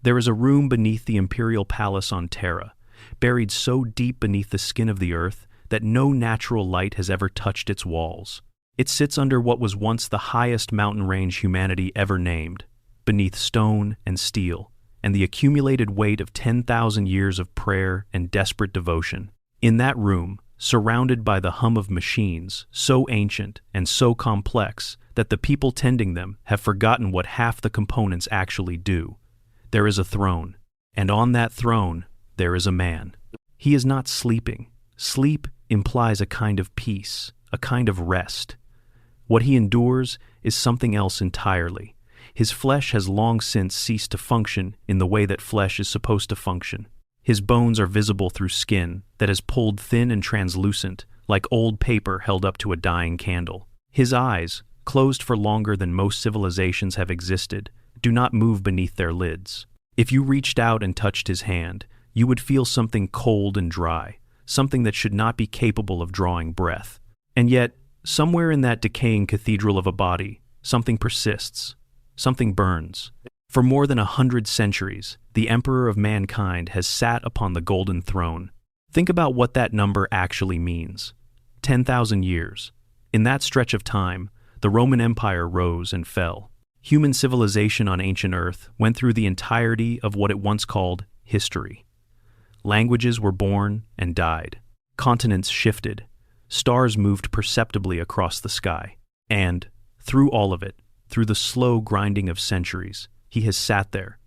There is a room beneath the Imperial Palace on Terra, buried so deep beneath the skin of the earth that no natural light has ever touched its walls. It sits under what was once the highest mountain range humanity ever named, beneath stone and steel, and the accumulated weight of 10,000 years of prayer and desperate devotion. In that room, surrounded by the hum of machines, so ancient and so complex that the people tending them have forgotten what half the components actually do, there is a throne, and on that throne there is a man. He is not sleeping. Sleep implies a kind of peace, a kind of rest. What he endures is something else entirely. His flesh has long since ceased to function in the way that flesh is supposed to function. His bones are visible through skin that is pulled thin and translucent, like old paper held up to a dying candle. His eyes, closed for longer than most civilizations have existed, do not move beneath their lids. If you reached out and touched his hand, you would feel something cold and dry, something that should not be capable of drawing breath. And yet, somewhere in that decaying cathedral of a body, something persists, something burns. For more than 100 centuries, the Emperor of mankind has sat upon the golden throne. Think about what that number actually means. 10,000 years. In that stretch of time, the Roman Empire rose and fell. Human civilization on ancient Earth went through the entirety of what it once called history. Languages were born and died. Continents shifted. Stars moved perceptibly across the sky. And, through all of it, through the slow grinding of centuries, he has sat there,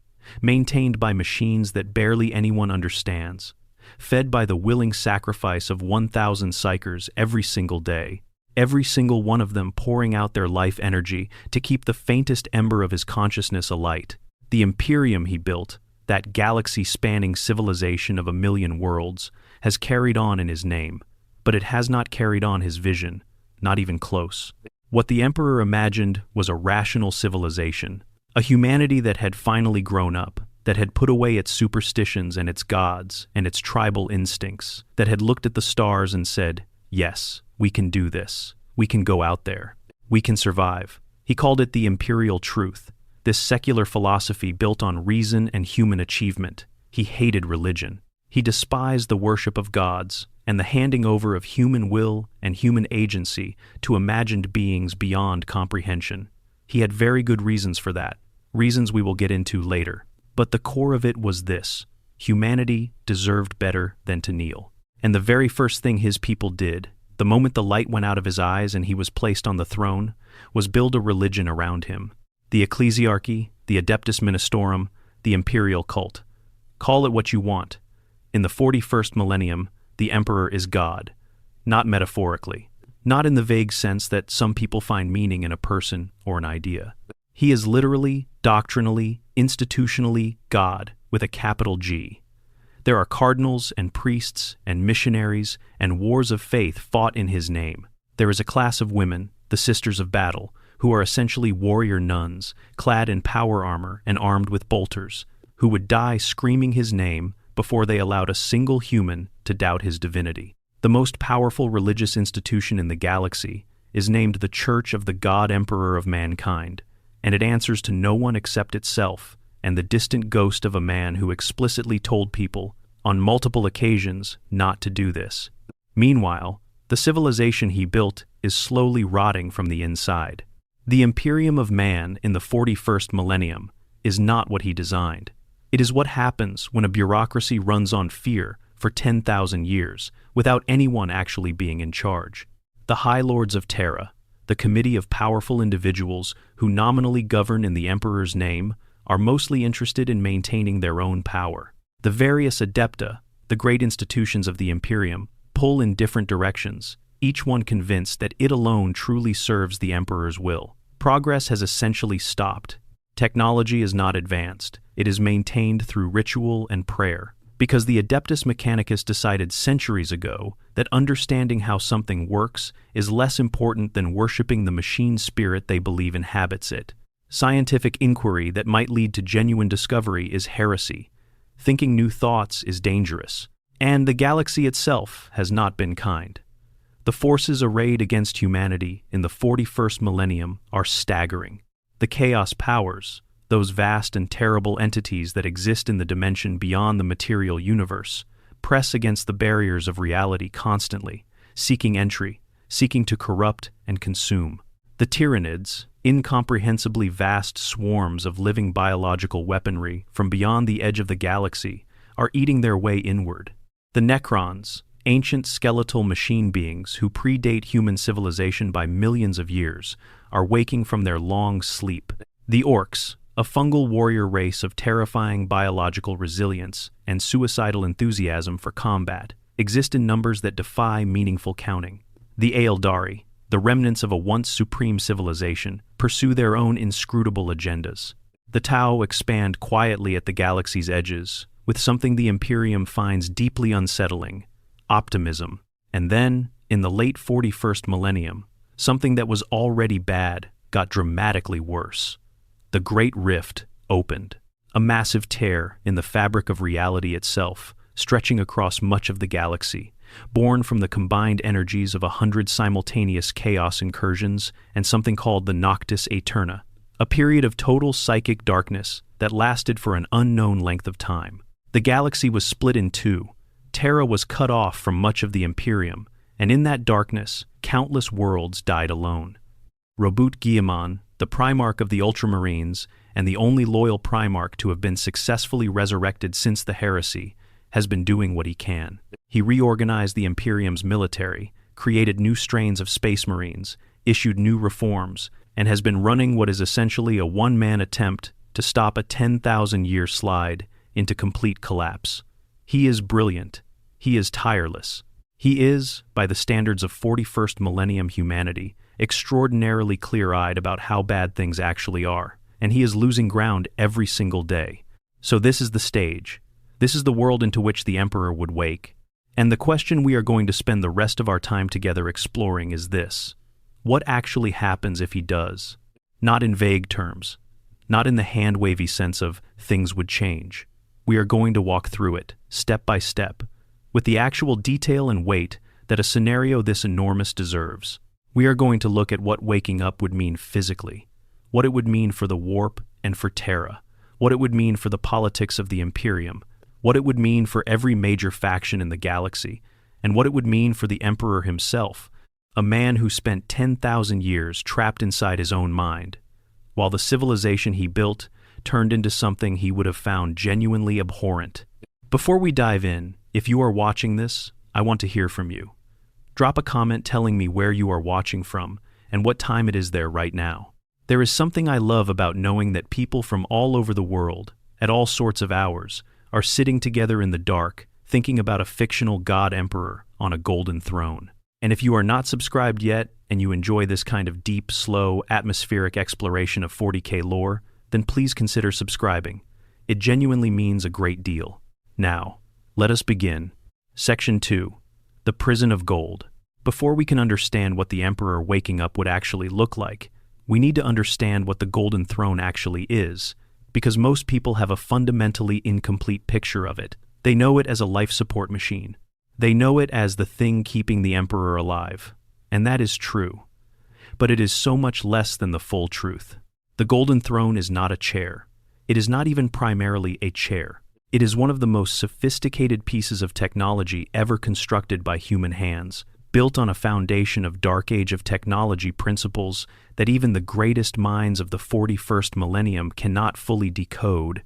maintained by machines that barely anyone understands, fed by the willing sacrifice of 1,000 psychers every single day, every single one of them pouring out their life energy to keep the faintest ember of his consciousness alight. The Imperium he built, that galaxy-spanning civilization of 1,000,000 worlds, has carried on in his name, but it has not carried on his vision, not even close. What the Emperor imagined was a rational civilization, a humanity that had finally grown up, that had put away its superstitions and its gods and its tribal instincts, that had looked at the stars and said, "Yes, we can do this. We can go out there. We can survive." He called it the imperial truth, this secular philosophy built on reason and human achievement. He hated religion. He despised the worship of gods and the handing over of human will and human agency to imagined beings beyond comprehension. He had very good reasons for that, reasons we will get into later. But the core of it was this: humanity deserved better than to kneel. And the very first thing his people did, the moment the light went out of his eyes and he was placed on the throne, was build a religion around him. The ecclesiarchy, the adeptus ministorum, the imperial cult. Call it what you want. In the 41st millennium, the emperor is God, not metaphorically, not in the vague sense that some people find meaning in a person or an idea. He is literally, doctrinally, institutionally God with a capital G. There are cardinals and priests and missionaries and wars of faith fought in his name. There is a class of women, the sisters of battle, who are essentially warrior nuns, clad in power armor and armed with bolters, who would die screaming his name before they allowed a single human to doubt his divinity. The most powerful religious institution in the galaxy is named the Church of the God Emperor of Mankind, and it answers to no one except itself and the distant ghost of a man who explicitly told people, on multiple occasions, not to do this. Meanwhile, the civilization he built is slowly rotting from the inside. The Imperium of man in the 41st millennium is not what he designed. It is what happens when a bureaucracy runs on fear for 10,000 years without anyone actually being in charge. The High Lords of Terra, the committee of powerful individuals who nominally govern in the Emperor's name, are mostly interested in maintaining their own power. The various adepta, the great institutions of the Imperium, pull in different directions, each one convinced that it alone truly serves the Emperor's will. Progress has essentially stopped. Technology is not advanced. It is maintained through ritual and prayer, because the Adeptus Mechanicus decided centuries ago that understanding how something works is less important than worshiping the machine spirit they believe inhabits it. Scientific inquiry that might lead to genuine discovery is heresy. Thinking new thoughts is dangerous. And the galaxy itself has not been kind. The forces arrayed against humanity in the 41st millennium are staggering. The Chaos Powers, those vast and terrible entities that exist in the dimension beyond the material universe, press against the barriers of reality constantly, seeking entry, seeking to corrupt and consume. The Tyranids, incomprehensibly vast swarms of living biological weaponry from beyond the edge of the galaxy, are eating their way inward. The Necrons, ancient skeletal machine beings who predate human civilization by millions of years, are waking from their long sleep. The Orcs, a fungal warrior race of terrifying biological resilience and suicidal enthusiasm for combat, exist in numbers that defy meaningful counting. The Aeldari, the remnants of a once supreme civilization, pursue their own inscrutable agendas. The Tau expand quietly at the galaxy's edges, with something the Imperium finds deeply unsettling: optimism. And then, in the late 41st millennium, something that was already bad got dramatically worse. The Great Rift opened, a massive tear in the fabric of reality itself, stretching across much of the galaxy, born from the combined energies of 100 simultaneous chaos incursions and something called the Noctis Aeterna, a period of total psychic darkness that lasted for an unknown length of time. The galaxy was split in two. Terra was cut off from much of the Imperium, and in that darkness, countless worlds died alone. Robut Guillemon, the Primarch of the Ultramarines, and the only loyal Primarch to have been successfully resurrected since the heresy, has been doing what he can. He reorganized the Imperium's military, created new strains of Space Marines, issued new reforms, and has been running what is essentially a one-man attempt to stop a 10,000-year slide into complete collapse. He is brilliant. He is tireless. He is, by the standards of 41st millennium humanity, extraordinarily clear-eyed about how bad things actually are, and he is losing ground every single day. So this is the stage. This is the world into which the Emperor would wake. And the question we are going to spend the rest of our time together exploring is this: what actually happens if he does? Not in vague terms, not in the hand-wavy sense of things would change. We are going to walk through it, step by step, with the actual detail and weight that a scenario this enormous deserves. We are going to look at what waking up would mean physically, what it would mean for the warp and for Terra, what it would mean for the politics of the Imperium, what it would mean for every major faction in the galaxy, and what it would mean for the Emperor himself, a man who spent 10,000 years trapped inside his own mind, while the civilization he built turned into something he would have found genuinely abhorrent. Before we dive in, if you are watching this, I want to hear from you. Drop a comment telling me where you are watching from and what time it is there right now. There is something I love about knowing that people from all over the world, at all sorts of hours, are sitting together in the dark, thinking about a fictional god emperor on a golden throne. And if you are not subscribed yet, and you enjoy this kind of deep, slow, atmospheric exploration of 40K lore, then please consider subscribing. It genuinely means a great deal. Now, let us begin. Section 2. The Prison of Gold. Before we can understand what the Emperor waking up would actually look like, we need to understand what the Golden Throne actually is, because most people have a fundamentally incomplete picture of it. They know it as a life support machine. They know it as the thing keeping the Emperor alive. And that is true. But it is so much less than the full truth. The Golden Throne is not a chair. It is not even primarily a chair. It is one of the most sophisticated pieces of technology ever constructed by human hands, built on a foundation of Dark Age of technology principles that even the greatest minds of the 41st millennium cannot fully decode,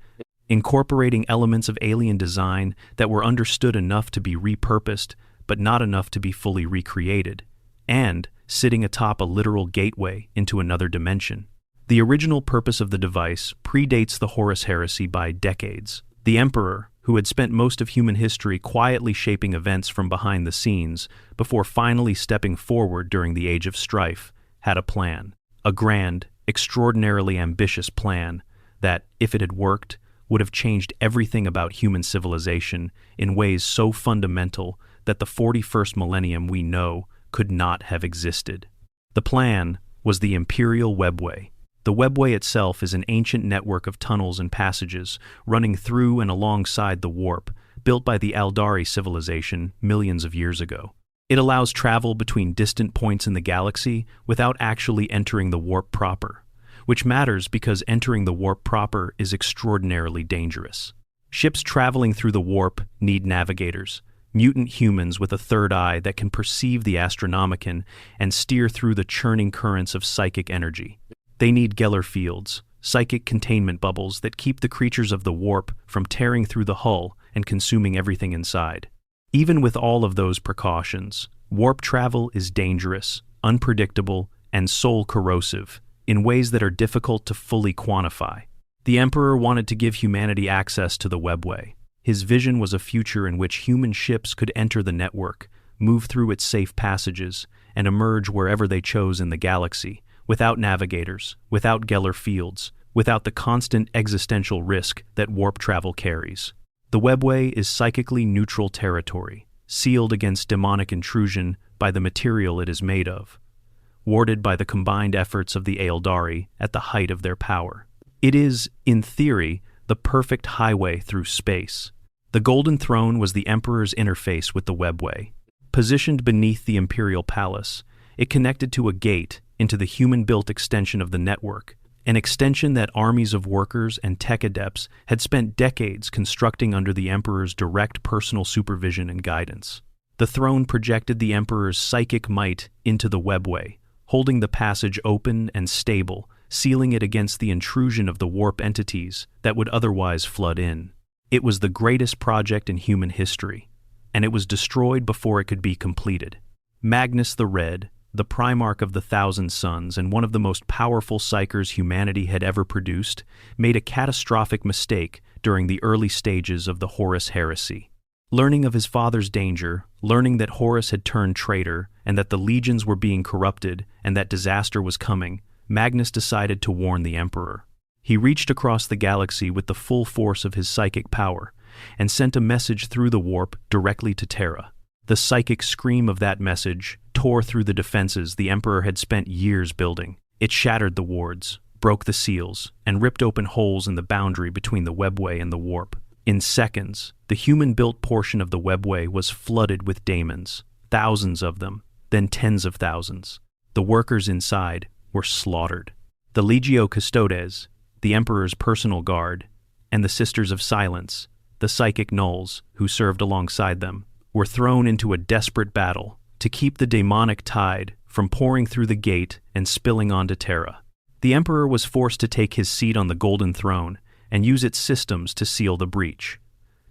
incorporating elements of alien design that were understood enough to be repurposed, but not enough to be fully recreated, and sitting atop a literal gateway into another dimension. The original purpose of the device predates the Horus Heresy by decades. The Emperor, who had spent most of human history quietly shaping events from behind the scenes before finally stepping forward during the Age of Strife, had a plan. A grand, extraordinarily ambitious plan that, if it had worked, would have changed everything about human civilization in ways so fundamental that the 41st millennium we know could not have existed. The plan was the Imperial Webway. The Webway itself is an ancient network of tunnels and passages running through and alongside the warp, built by the Aeldari civilization millions of years ago. It allows travel between distant points in the galaxy without actually entering the warp proper, which matters because entering the warp proper is extraordinarily dangerous. Ships traveling through the warp need navigators, mutant humans with a third eye that can perceive the Astronomicon and steer through the churning currents of psychic energy. They need Geller fields, psychic containment bubbles that keep the creatures of the warp from tearing through the hull and consuming everything inside. Even with all of those precautions, warp travel is dangerous, unpredictable, and soul-corrosive in ways that are difficult to fully quantify. The Emperor wanted to give humanity access to the webway. His vision was a future in which human ships could enter the network, move through its safe passages, and emerge wherever they chose in the galaxy, without navigators, without Geller fields, without the constant existential risk that warp travel carries. The webway is psychically neutral territory, sealed against demonic intrusion by the material it is made of, warded by the combined efforts of the Aeldari at the height of their power. It is, in theory, the perfect highway through space. The Golden Throne was the Emperor's interface with the webway. Positioned beneath the Imperial Palace, it connected to a gate into the human-built extension of the network, an extension that armies of workers and tech adepts had spent decades constructing under the Emperor's direct personal supervision and guidance. The throne projected the Emperor's psychic might into the webway, holding the passage open and stable, sealing it against the intrusion of the warp entities that would otherwise flood in. It was the greatest project in human history, and it was destroyed before it could be completed. Magnus the Red, the Primarch of the Thousand Suns and one of the most powerful psychers humanity had ever produced, made a catastrophic mistake during the early stages of the Horus heresy. Learning of his father's danger, learning that Horus had turned traitor and that the legions were being corrupted and that disaster was coming, Magnus decided to warn the Emperor. He reached across the galaxy with the full force of his psychic power and sent a message through the warp directly to Terra. The psychic scream of that message tore through the defenses the Emperor had spent years building. It shattered the wards, broke the seals, and ripped open holes in the boundary between the webway and the warp. In seconds, the human-built portion of the webway was flooded with daemons, thousands of them, then tens of thousands. The workers inside were slaughtered. The Legio Custodes, the Emperor's personal guard, and the Sisters of Silence, the psychic nulls who served alongside them, were thrown into a desperate battle to keep the demonic tide from pouring through the gate and spilling onto Terra. The Emperor was forced to take his seat on the Golden Throne and use its systems to seal the breach.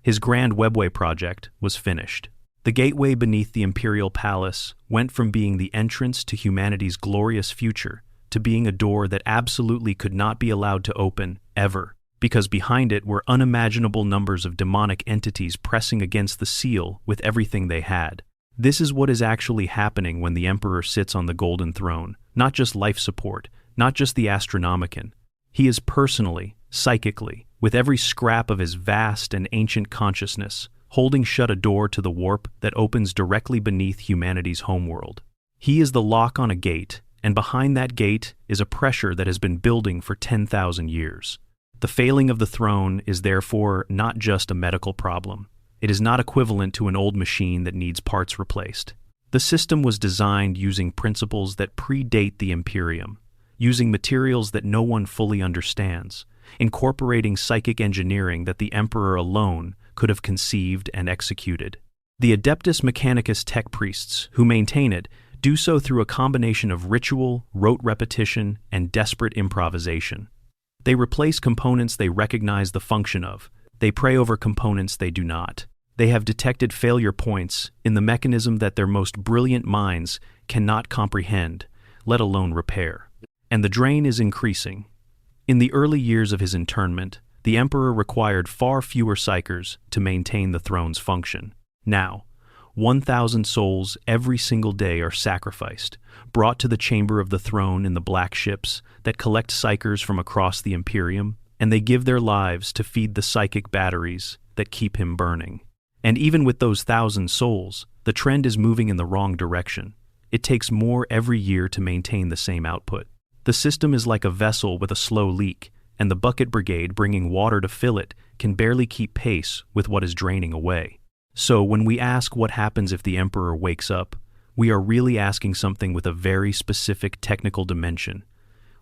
His grand webway project was finished. The gateway beneath the Imperial Palace went from being the entrance to humanity's glorious future to being a door that absolutely could not be allowed to open, ever, because behind it were unimaginable numbers of demonic entities pressing against the seal with everything they had. This is what is actually happening when the Emperor sits on the Golden Throne, not just life support, not just the Astronomicon. He is personally, psychically, with every scrap of his vast and ancient consciousness, holding shut a door to the warp that opens directly beneath humanity's homeworld. He is the lock on a gate, and behind that gate is a pressure that has been building for 10,000 years. The failing of the throne is therefore not just a medical problem. It is not equivalent to an old machine that needs parts replaced. The system was designed using principles that predate the Imperium, using materials that no one fully understands, incorporating psychic engineering that the Emperor alone could have conceived and executed. The Adeptus Mechanicus tech priests who maintain it do so through a combination of ritual, rote repetition, and desperate improvisation. They replace components they recognize the function of. They pray over components they do not. They have detected failure points in the mechanism that their most brilliant minds cannot comprehend, let alone repair. And the drain is increasing. In the early years of his internment, the Emperor required far fewer psychers to maintain the throne's function. Now, 1,000 souls every single day are sacrificed, brought to the chamber of the throne in the black ships that collect psychers from across the Imperium, and they give their lives to feed the psychic batteries that keep him burning. And even with those 1,000 souls, the trend is moving in the wrong direction. It takes more every year to maintain the same output. The system is like a vessel with a slow leak, and the bucket brigade bringing water to fill it can barely keep pace with what is draining away. So when we ask what happens if the Emperor wakes up, we are really asking something with a very specific technical dimension.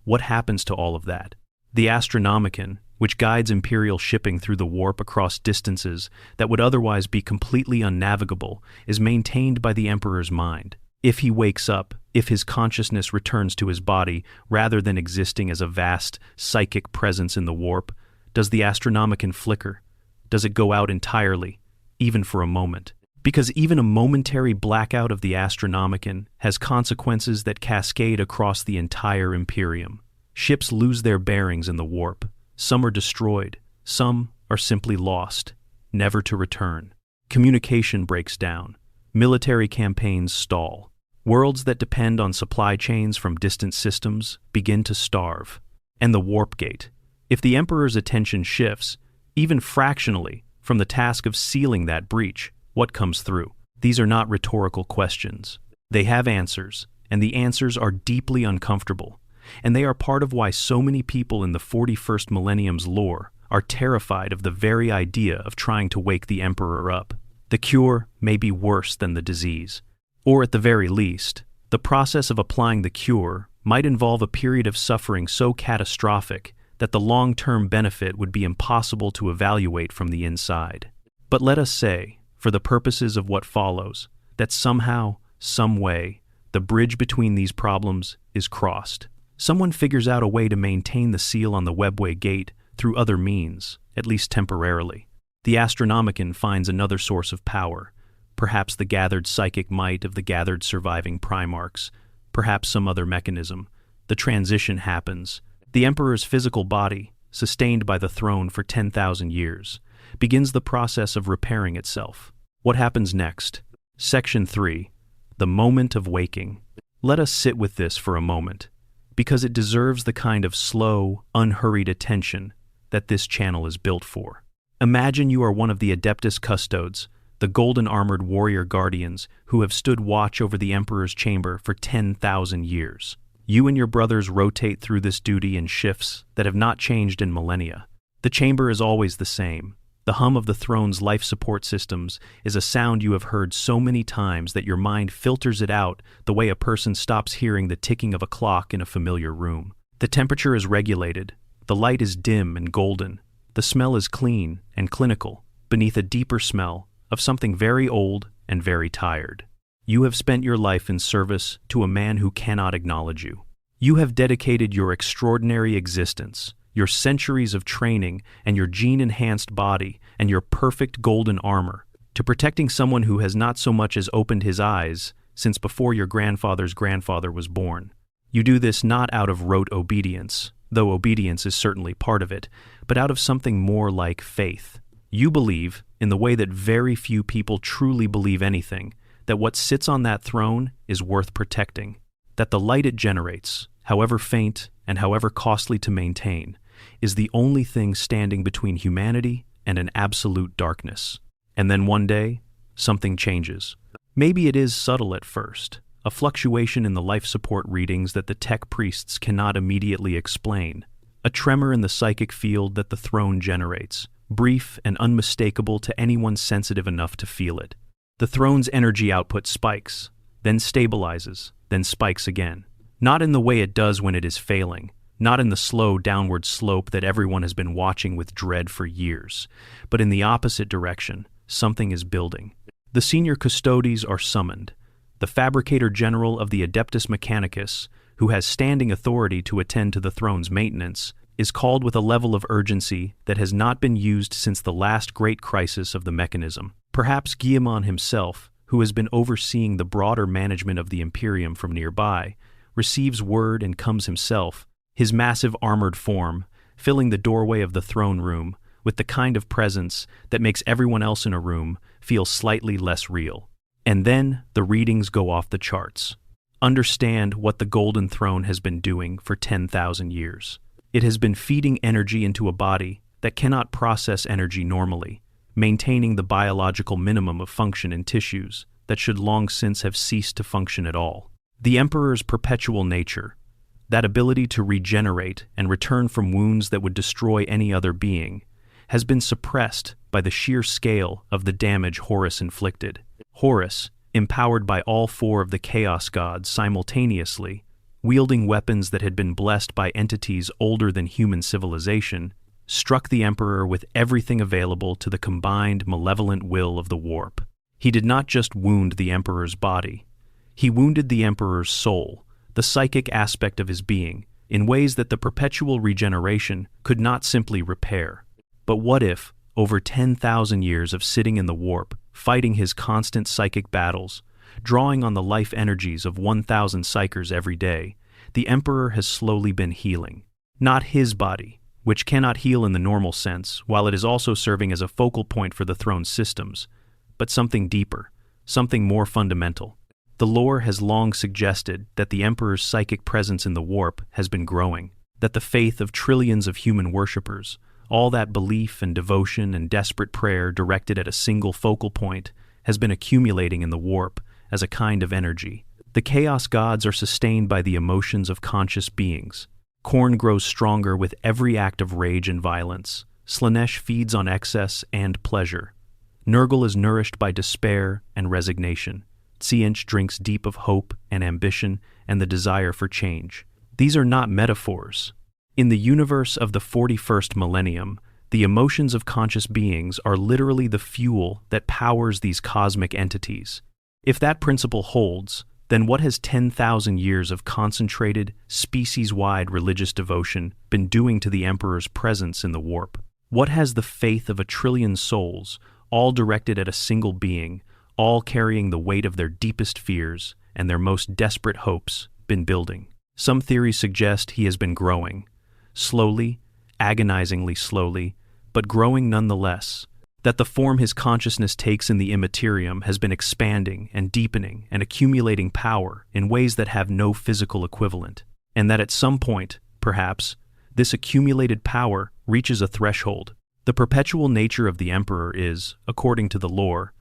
What happens to all of that? The Astronomicon, which guides Imperial shipping through the warp across distances that would otherwise be completely unnavigable, is maintained by the Emperor's mind. If he wakes up, if his consciousness returns to his body rather than existing as a vast, psychic presence in the warp, does the Astronomicon flicker? Does it go out entirely, even for a moment? Because even a momentary blackout of the Astronomicon has consequences that cascade across the entire Imperium. Ships lose their bearings in the warp. Some are destroyed. Some are simply lost, never to return. Communication breaks down. Military campaigns stall. Worlds that depend on supply chains from distant systems begin to starve. And the warp gate. If the Emperor's attention shifts, even fractionally, from the task of sealing that breach, what comes through? These are not rhetorical questions. They have answers, and the answers are deeply uncomfortable. And they are part of why so many people in the 41st Millennium's lore are terrified of the very idea of trying to wake the Emperor up. The cure may be worse than the disease. Or at the very least, the process of applying the cure might involve a period of suffering so catastrophic that the long-term benefit would be impossible to evaluate from the inside. But let us say, for the purposes of what follows, that somehow, some way, the bridge between these problems is crossed. Someone figures out a way to maintain the seal on the webway gate through other means, at least temporarily. The Astronomicon finds another source of power, perhaps the gathered psychic might of the gathered surviving Primarchs, perhaps some other mechanism. The transition happens. The Emperor's physical body, sustained by the throne for 10,000 years, begins the process of repairing itself. What happens next? Section 3. The moment of waking. Let us sit with this for a moment, because it deserves the kind of slow, unhurried attention that this channel is built for. Imagine you are one of the Adeptus Custodes, the golden-armored warrior guardians who have stood watch over the Emperor's chamber for 10,000 years. You and your brothers rotate through this duty in shifts that have not changed in millennia. The chamber is always the same. The hum of the throne's life support systems is a sound you have heard so many times that your mind filters it out the way a person stops hearing the ticking of a clock in a familiar room. The temperature is regulated. The light is dim and golden. The smell is clean and clinical, beneath a deeper smell of something very old and very tired. You have spent your life in service to a man who cannot acknowledge you. You have dedicated your extraordinary existence, your centuries of training, and your gene-enhanced body, and your perfect golden armor, to protecting someone who has not so much as opened his eyes since before your grandfather's grandfather was born. You do this not out of rote obedience, though obedience is certainly part of it, but out of something more like faith. You believe, in the way that very few people truly believe anything, that what sits on that throne is worth protecting, that the light it generates, however faint and however costly to maintain, is the only thing standing between humanity and an absolute darkness. And then one day, something changes. Maybe it is subtle at first, a fluctuation in the life support readings that the tech priests cannot immediately explain, a tremor in the psychic field that the throne generates, brief and unmistakable to anyone sensitive enough to feel it. The throne's energy output spikes, then stabilizes, then spikes again. Not in the way it does when it is failing, not in the slow downward slope that everyone has been watching with dread for years, but in the opposite direction. Something is building. The senior custodes are summoned. The fabricator general of the Adeptus Mechanicus, who has standing authority to attend to the throne's maintenance, is called with a level of urgency that has not been used since the last great crisis of the mechanism. Perhaps Guillemon himself, who has been overseeing the broader management of the Imperium from nearby, receives word and comes himself, his massive armored form, filling the doorway of the throne room with the kind of presence that makes everyone else in a room feel slightly less real. And then the readings go off the charts. Understand what the Golden Throne has been doing for 10,000 years. It has been feeding energy into a body that cannot process energy normally, maintaining the biological minimum of function in tissues that should long since have ceased to function at all. The Emperor's perpetual nature, that ability to regenerate and return from wounds that would destroy any other being, has been suppressed by the sheer scale of the damage Horus inflicted. Horus, empowered by all four of the Chaos Gods simultaneously, wielding weapons that had been blessed by entities older than human civilization, struck the Emperor with everything available to the combined malevolent will of the warp. He did not just wound the Emperor's body. He wounded the Emperor's soul, the psychic aspect of his being, in ways that the perpetual regeneration could not simply repair. But what if, over 10,000 years of sitting in the warp, fighting his constant psychic battles, drawing on the life energies of 1,000 psychers every day, the Emperor has slowly been healing? Not his body, which cannot heal in the normal sense, while it is also serving as a focal point for the throne's systems, but something deeper, something more fundamental. The lore has long suggested that the Emperor's psychic presence in the warp has been growing, that the faith of trillions of human worshippers, all that belief and devotion and desperate prayer directed at a single focal point, has been accumulating in the warp as a kind of energy. The chaos gods are sustained by the emotions of conscious beings. Khorne grows stronger with every act of rage and violence. Slaanesh feeds on excess and pleasure. Nurgle is nourished by despair and resignation. Tzeentch drinks deep of hope and ambition and the desire for change. These are not metaphors. In the universe of the 41st millennium, the emotions of conscious beings are literally the fuel that powers these cosmic entities. If that principle holds, then what has 10,000 years of concentrated, species-wide religious devotion been doing to the Emperor's presence in the warp? What has the faith of a trillion souls, all directed at a single being, all carrying the weight of their deepest fears and their most desperate hopes, been building? Some theories suggest he has been growing, slowly, agonizingly slowly, but growing nonetheless, that the form his consciousness takes in the Imperium has been expanding and deepening and accumulating power in ways that have no physical equivalent, and that at some point, perhaps, this accumulated power reaches a threshold. The perpetual nature of the Emperor is, according to the lore,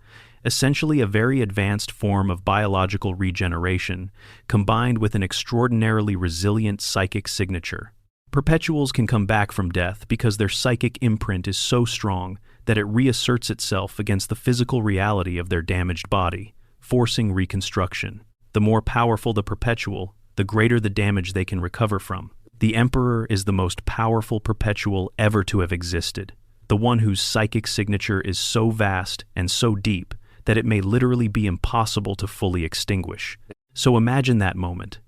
essentially a very advanced form of biological regeneration, combined with an extraordinarily resilient psychic signature. Perpetuals can come back from death because their psychic imprint is so strong that it reasserts itself against the physical reality of their damaged body, forcing reconstruction. The more powerful the perpetual, the greater the damage they can recover from. The Emperor is the most powerful perpetual ever to have existed, the one whose psychic signature is so vast and so deep that it may literally be impossible to fully extinguish. So imagine that moment.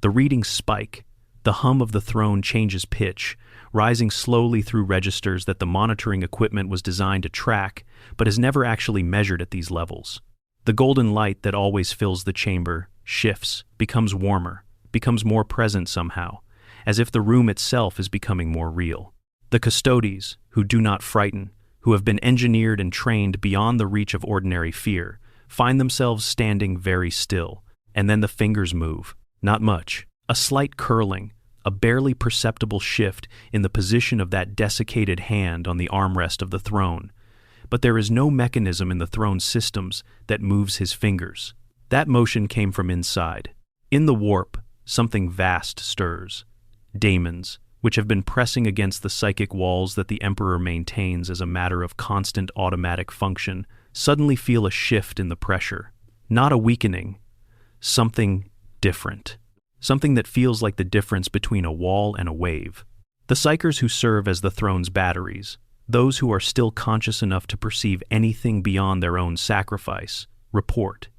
The readings spike. The hum of the throne changes pitch, rising slowly through registers that the monitoring equipment was designed to track, but is never actually measured at these levels. The golden light that always fills the chamber shifts, becomes warmer, becomes more present somehow, as if the room itself is becoming more real. The custodes, who do not frighten, who have been engineered and trained beyond the reach of ordinary fear, find themselves standing very still, and then the fingers move. Not much. A slight curling, a barely perceptible shift in the position of that desiccated hand on the armrest of the throne. But there is no mechanism in the throne's systems that moves his fingers. That motion came from inside. In the warp, something vast stirs. Daemons, which have been pressing against the psychic walls that the Emperor maintains as a matter of constant automatic function, suddenly feel a shift in the pressure. Not a weakening, something different. Something that feels like the difference between a wall and a wave. The psychers who serve as the throne's batteries, those who are still conscious enough to perceive anything beyond their own sacrifice, report,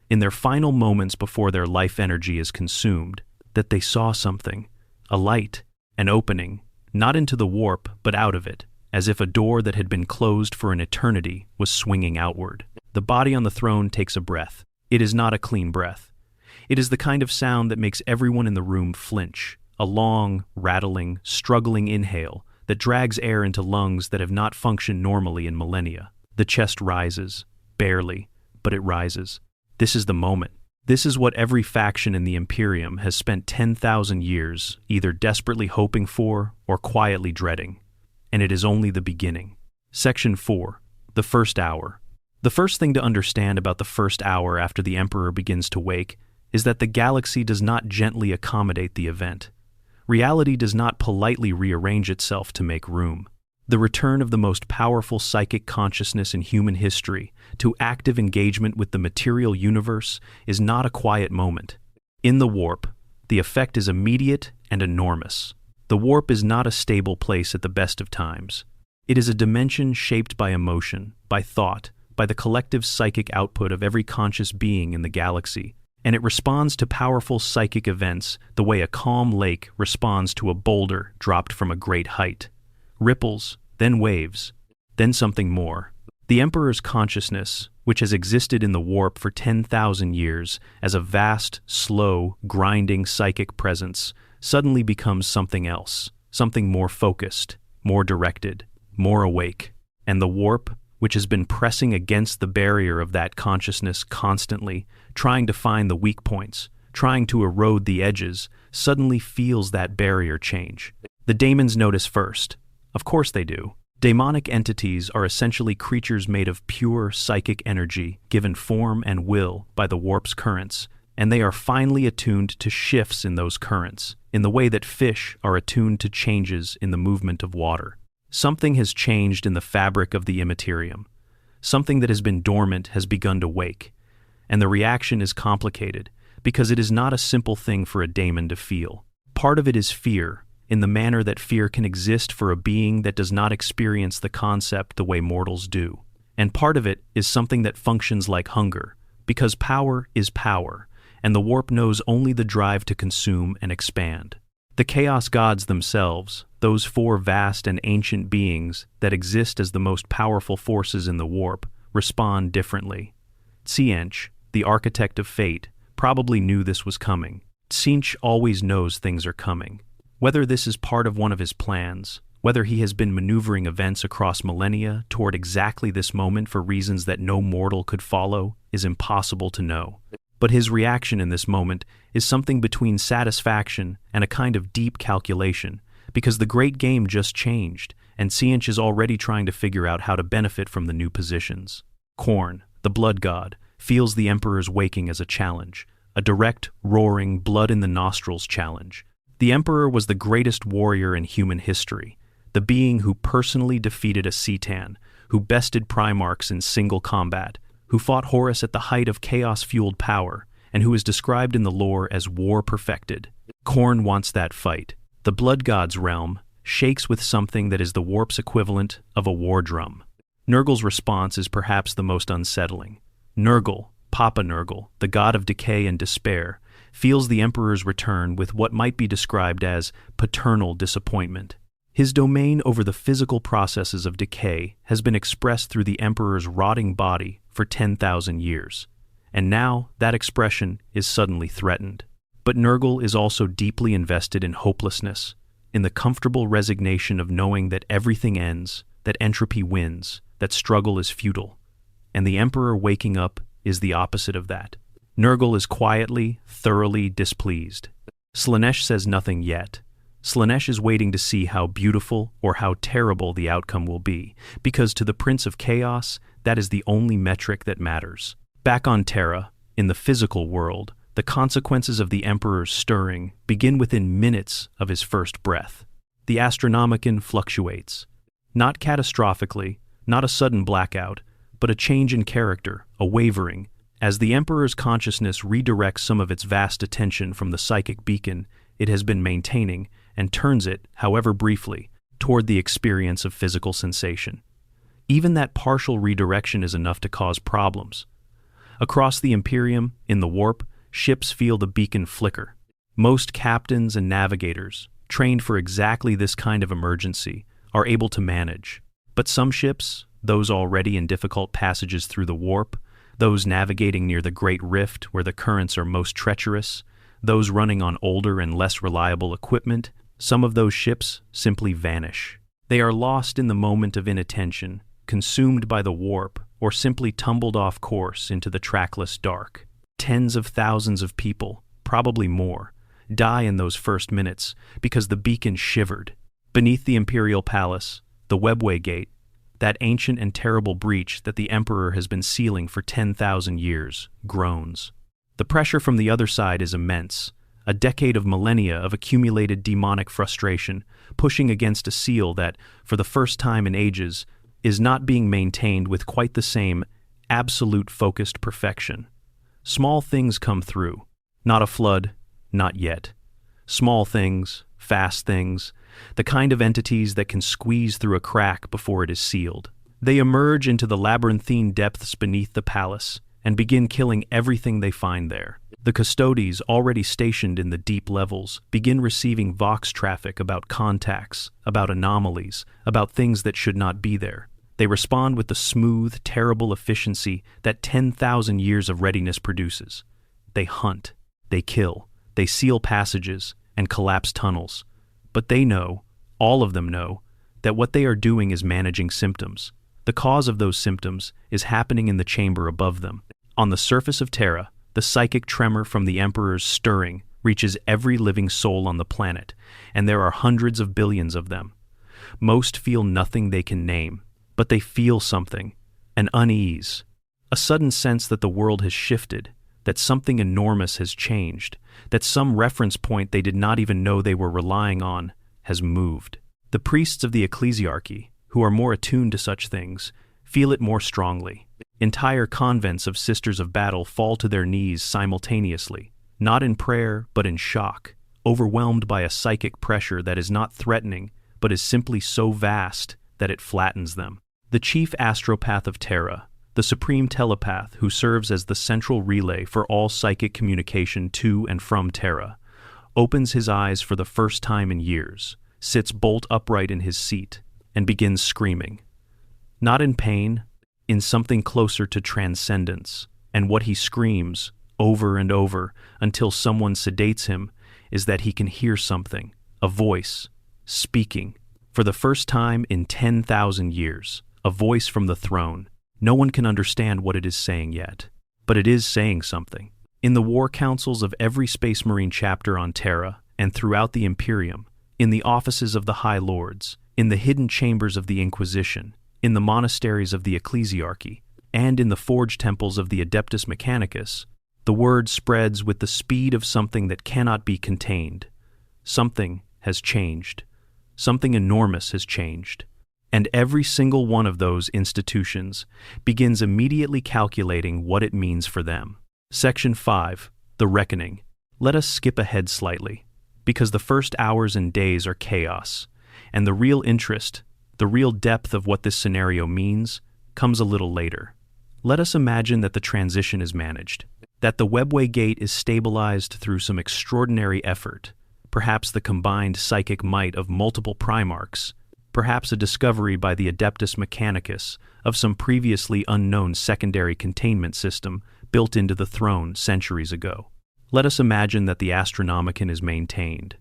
in their final moments before their life energy is consumed, that they saw something, a light, an opening, not into the warp, but out of it, as if a door that had been closed for an eternity was swinging outward. The body on the throne takes a breath. It is not a clean breath. It is the kind of sound that makes everyone in the room flinch, a long, rattling, struggling inhale that drags air into lungs that have not functioned normally in millennia. The chest rises, barely, but it rises. This is the moment. This is what every faction in the Imperium has spent 10,000 years either desperately hoping for or quietly dreading. And it is only the beginning. Section 4. The First Hour. The first thing to understand about the first hour after the Emperor begins to wake is that the galaxy does not gently accommodate the event. Reality does not politely rearrange itself to make room. The return of the most powerful psychic consciousness in human history to active engagement with the material universe is not a quiet moment. In the warp, The effect is immediate and enormous. The warp is not a stable place at the best of times. It is a dimension shaped by emotion, by thought, by the collective psychic output of every conscious being in the galaxy, and it responds to powerful psychic events the way a calm lake responds to a boulder dropped from a great height. Ripples, then waves, then something more. The Emperor's consciousness, which has existed in the warp for 10,000 years as a vast, slow, grinding psychic presence, suddenly becomes something else, something more focused, more directed, more awake. And the warp, which has been pressing against the barrier of that consciousness constantly, trying to find the weak points, trying to erode the edges, suddenly feels that barrier change. The daemons notice first. Of course they do. Daemonic entities are essentially creatures made of pure psychic energy given form and will by the warp's currents, and they are finely attuned to shifts in those currents, in the way that fish are attuned to changes in the movement of water. Something has changed in the fabric of the Imperium. Something that has been dormant has begun to wake, and the reaction is complicated because it is not a simple thing for a daemon to feel. Part of it is fear, in the manner that fear can exist for a being that does not experience the concept the way mortals do. And part of it is something that functions like hunger, because power is power, and the warp knows only the drive to consume and expand. The chaos gods themselves, those four vast and ancient beings that exist as the most powerful forces in the warp, respond differently. Tzeentch, the architect of fate, probably knew this was coming. Tzeentch always knows things are coming. Whether this is part of one of his plans, whether he has been maneuvering events across millennia toward exactly this moment for reasons that no mortal could follow, is impossible to know. But his reaction in this moment is something between satisfaction and a kind of deep calculation, because the great game just changed, and Tzeentch is already trying to figure out how to benefit from the new positions. Khorne, the blood god, feels the Emperor's waking as a challenge, a direct, roaring, blood-in-the-nostrils challenge. The Emperor was the greatest warrior in human history, the being who personally defeated a Citan, who bested Primarchs in single combat, who fought Horus at the height of chaos-fueled power, and who is described in the lore as war perfected. Khorne wants that fight. The blood god's realm shakes with something that is the warp's equivalent of a war drum. Nurgle's response is perhaps the most unsettling. Nurgle, Papa Nurgle, the god of decay and despair, feels the Emperor's return with what might be described as paternal disappointment. His domain over the physical processes of decay has been expressed through the Emperor's rotting body for 10,000 years, and now that expression is suddenly threatened. But Nurgle is also deeply invested in hopelessness, in the comfortable resignation of knowing that everything ends, that entropy wins, that struggle is futile, and the Emperor waking up is the opposite of that. Nurgle is quietly, thoroughly displeased. Slaanesh says nothing yet. Slaanesh is waiting to see how beautiful or how terrible the outcome will be, because to the Prince of Chaos, that is the only metric that matters. Back on Terra, in the physical world, the consequences of the Emperor's stirring begin within minutes of his first breath. The Astronomicon fluctuates. Not catastrophically, not a sudden blackout, but a change in character, a wavering, as the Emperor's consciousness redirects some of its vast attention from the psychic beacon it has been maintaining and turns it, however briefly, toward the experience of physical sensation. Even that partial redirection is enough to cause problems. Across the Imperium, in the warp, ships feel the beacon flicker. Most captains and navigators, trained for exactly this kind of emergency, are able to manage. But some ships, those already in difficult passages through the warp, those navigating near the Great Rift where the currents are most treacherous, those running on older and less reliable equipment, some of those ships simply vanish. They are lost in the moment of inattention, consumed by the warp, or simply tumbled off course into the trackless dark. Tens of thousands of people, probably more, die in those first minutes because the beacon shivered. Beneath the Imperial Palace, the Webway Gate, that ancient and terrible breach that the Emperor has been sealing for 10,000 years, groans. The pressure from the other side is immense, a decade of millennia of accumulated demonic frustration, pushing against a seal that, for the first time in ages, is not being maintained with quite the same absolute focused perfection. Small things come through. Not a flood, not yet. Small things, fast things, the kind of entities that can squeeze through a crack before it is sealed. They emerge into the labyrinthine depths beneath the palace and begin killing everything they find there. The custodes, already stationed in the deep levels, begin receiving vox traffic about contacts, about anomalies, about things that should not be there. They respond with the smooth, terrible efficiency that 10,000 years of readiness produces. They hunt, they kill, they seal passages and collapse tunnels. But they know, all of them know, that what they are doing is managing symptoms. The cause of those symptoms is happening in the chamber above them. On the surface of Terra, the psychic tremor from the Emperor's stirring reaches every living soul on the planet, and there are hundreds of billions of them. Most feel nothing they can name, but they feel something, an unease, a sudden sense that the world has shifted, that something enormous has changed, that some reference point they did not even know they were relying on has moved. The priests of the ecclesiarchy, who are more attuned to such things, feel it more strongly. Entire convents of Sisters of Battle fall to their knees simultaneously, not in prayer but in shock, overwhelmed by a psychic pressure that is not threatening but is simply so vast that it flattens them. The chief astropath of Terra, the supreme telepath who serves as the central relay for all psychic communication to and from Terra, opens his eyes for the first time in years, sits bolt upright in his seat, and begins screaming. Not in pain, in something closer to transcendence, and what he screams, over and over, until someone sedates him, is that he can hear something, a voice, speaking. For the first time in 10,000 years, a voice from the throne. No one can understand what it is saying yet, but it is saying something. In the war councils of every Space Marine chapter on Terra, and throughout the Imperium, in the offices of the High Lords, in the hidden chambers of the Inquisition, in the monasteries of the ecclesiarchy, and in the forge temples of the Adeptus Mechanicus, the word spreads with the speed of something that cannot be contained. Something has changed. Something enormous has changed. And every single one of those institutions begins immediately calculating what it means for them. Section 5, The Reckoning. Let us skip ahead slightly, because the first hours and days are chaos, and the real interest, the real depth of what this scenario means, comes a little later. Let us imagine that the transition is managed, that the webway gate is stabilized through some extraordinary effort, perhaps the combined psychic might of multiple Primarchs, perhaps a discovery by the Adeptus Mechanicus of some previously unknown secondary containment system built into the throne centuries ago. Let us imagine that the Astronomicon is maintained,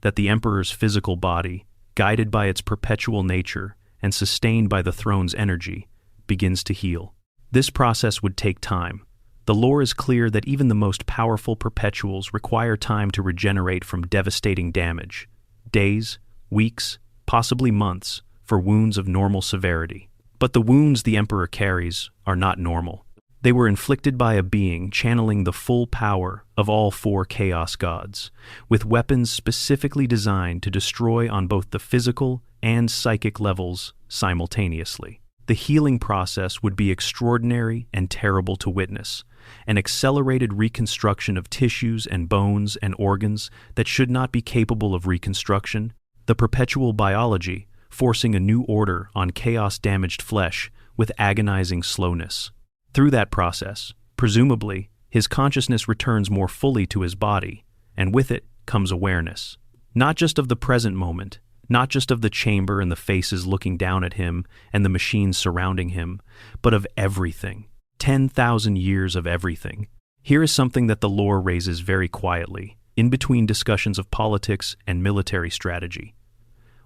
that the Emperor's physical body, guided by its perpetual nature and sustained by the throne's energy, begins to heal. This process would take time. The lore is clear that even the most powerful perpetuals require time to regenerate from devastating damage. Days, weeks, possibly months, for wounds of normal severity. But the wounds the Emperor carries are not normal. They were inflicted by a being channeling the full power of all four Chaos Gods, with weapons specifically designed to destroy on both the physical and psychic levels simultaneously. The healing process would be extraordinary and terrible to witness, an accelerated reconstruction of tissues and bones and organs that should not be capable of reconstruction, the perpetual biology forcing a new order on chaos-damaged flesh with agonizing slowness. Through that process, presumably, his consciousness returns more fully to his body, and with it comes awareness. Not just of the present moment, not just of the chamber and the faces looking down at him and the machines surrounding him, but of everything. 10,000 years of everything. Here is something that the lore raises very quietly, in between discussions of politics and military strategy.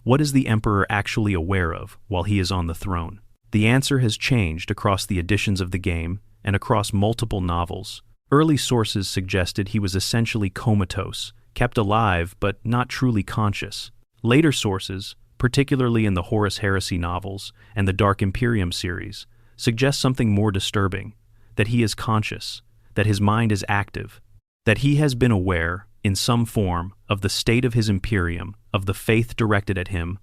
What is the Emperor actually aware of while he is on the throne? The answer has changed across the editions of the game and across multiple novels. Early sources suggested he was essentially comatose, kept alive but not truly conscious. Later sources, particularly in the Horus Heresy novels and the Dark Imperium series, suggest something more disturbing, that he is conscious, that his mind is active, that he has been aware, in some form, of the state of his Imperium, of the faith directed at him,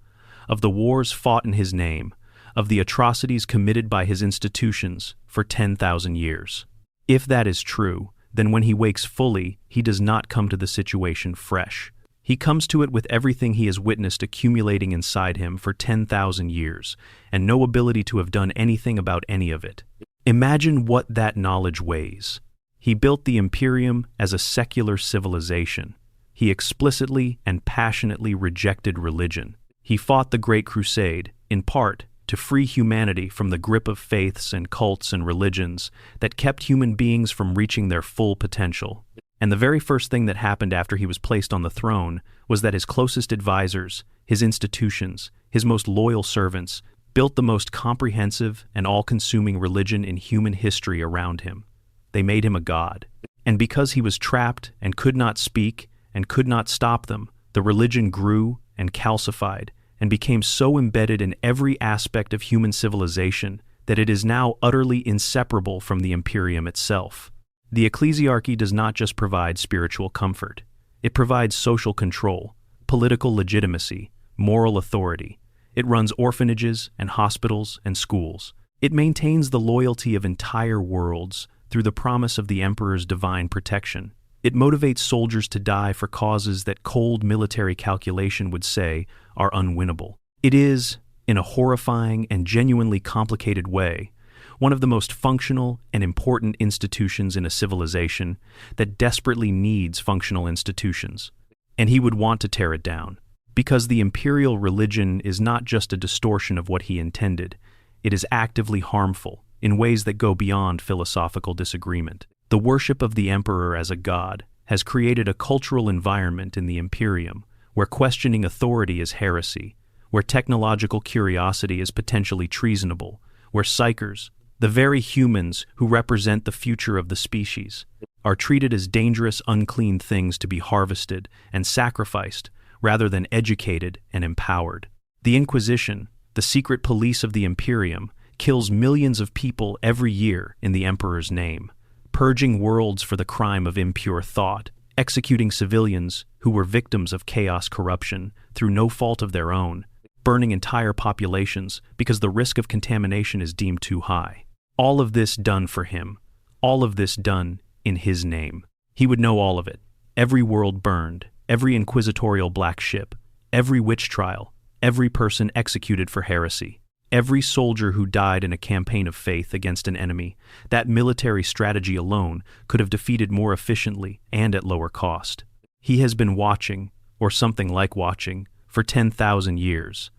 of the wars fought in his name, of the atrocities committed by his institutions for 10,000 years. If that is true, then when he wakes fully, he does not come to the situation fresh. He comes to it with everything he has witnessed accumulating inside him for 10,000 years, and no ability to have done anything about any of it. Imagine what that knowledge weighs. He built the Imperium as a secular civilization. He explicitly and passionately rejected religion. He fought the Great Crusade, in part, to free humanity from the grip of faiths and cults and religions that kept human beings from reaching their full potential. And the very first thing that happened after he was placed on the throne was that his closest advisors, his institutions, his most loyal servants, built the most comprehensive and all-consuming religion in human history around him. They made him a god. And because he was trapped and could not speak and could not stop them, the religion grew and calcified and became so embedded in every aspect of human civilization that it is now utterly inseparable from the Imperium itself. The ecclesiarchy does not just provide spiritual comfort. It provides social control, political legitimacy, moral authority. It runs orphanages and hospitals and schools. It maintains the loyalty of entire worlds through the promise of the emperor's divine protection. It motivates soldiers to die for causes that cold military calculation would say are unwinnable. It is, in a horrifying and genuinely complicated way, one of the most functional and important institutions in a civilization that desperately needs functional institutions. And he would want to tear it down, because the imperial religion is not just a distortion of what he intended, it is actively harmful in ways that go beyond philosophical disagreement. The worship of the emperor as a god has created a cultural environment in the Imperium where questioning authority is heresy, where technological curiosity is potentially treasonable, where psychers, the very humans who represent the future of the species, are treated as dangerous, unclean things to be harvested and sacrificed rather than educated and empowered. The Inquisition, the secret police of the Imperium, kills millions of people every year in the emperor's name, purging worlds for the crime of impure thought, executing civilians who were victims of chaos corruption through no fault of their own, burning entire populations because the risk of contamination is deemed too high. All of this done for him, all of this done in his name. He would know all of it. Every world burned, every inquisitorial black ship, every witch trial, every person executed for heresy, every soldier who died in a campaign of faith against an enemy. That military strategy alone could have defeated more efficiently and at lower cost. He has been watching, or something like watching, for 10,000 years,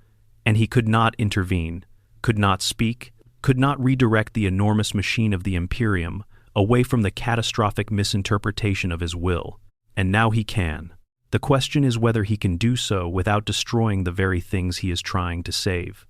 and he could not intervene, could not speak, could not redirect the enormous machine of the Imperium away from the catastrophic misinterpretation of his will. And now he can. The question is whether he can do so without destroying the very things he is trying to save.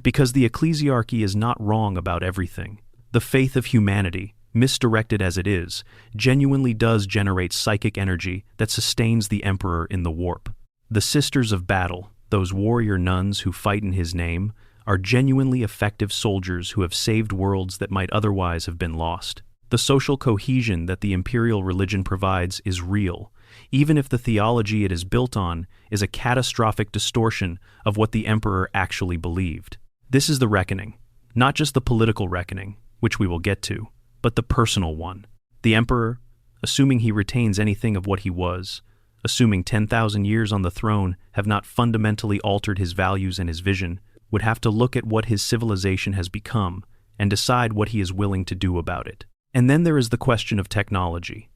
Because the ecclesiarchy is not wrong about everything. The faith of humanity, misdirected as it is, genuinely does generate psychic energy that sustains the emperor in the warp. The Sisters of Battle, those warrior nuns who fight in his name, are genuinely effective soldiers who have saved worlds that might otherwise have been lost. The social cohesion that the imperial religion provides is real, even if the theology it is built on is a catastrophic distortion of what the emperor actually believed. This is the reckoning, not just the political reckoning, which we will get to, but the personal one. The emperor, assuming he retains anything of what he was, assuming 10,000 years on the throne have not fundamentally altered his values and his vision, would have to look at what his civilization has become and decide what he is willing to do about it. And then there is the question of technology.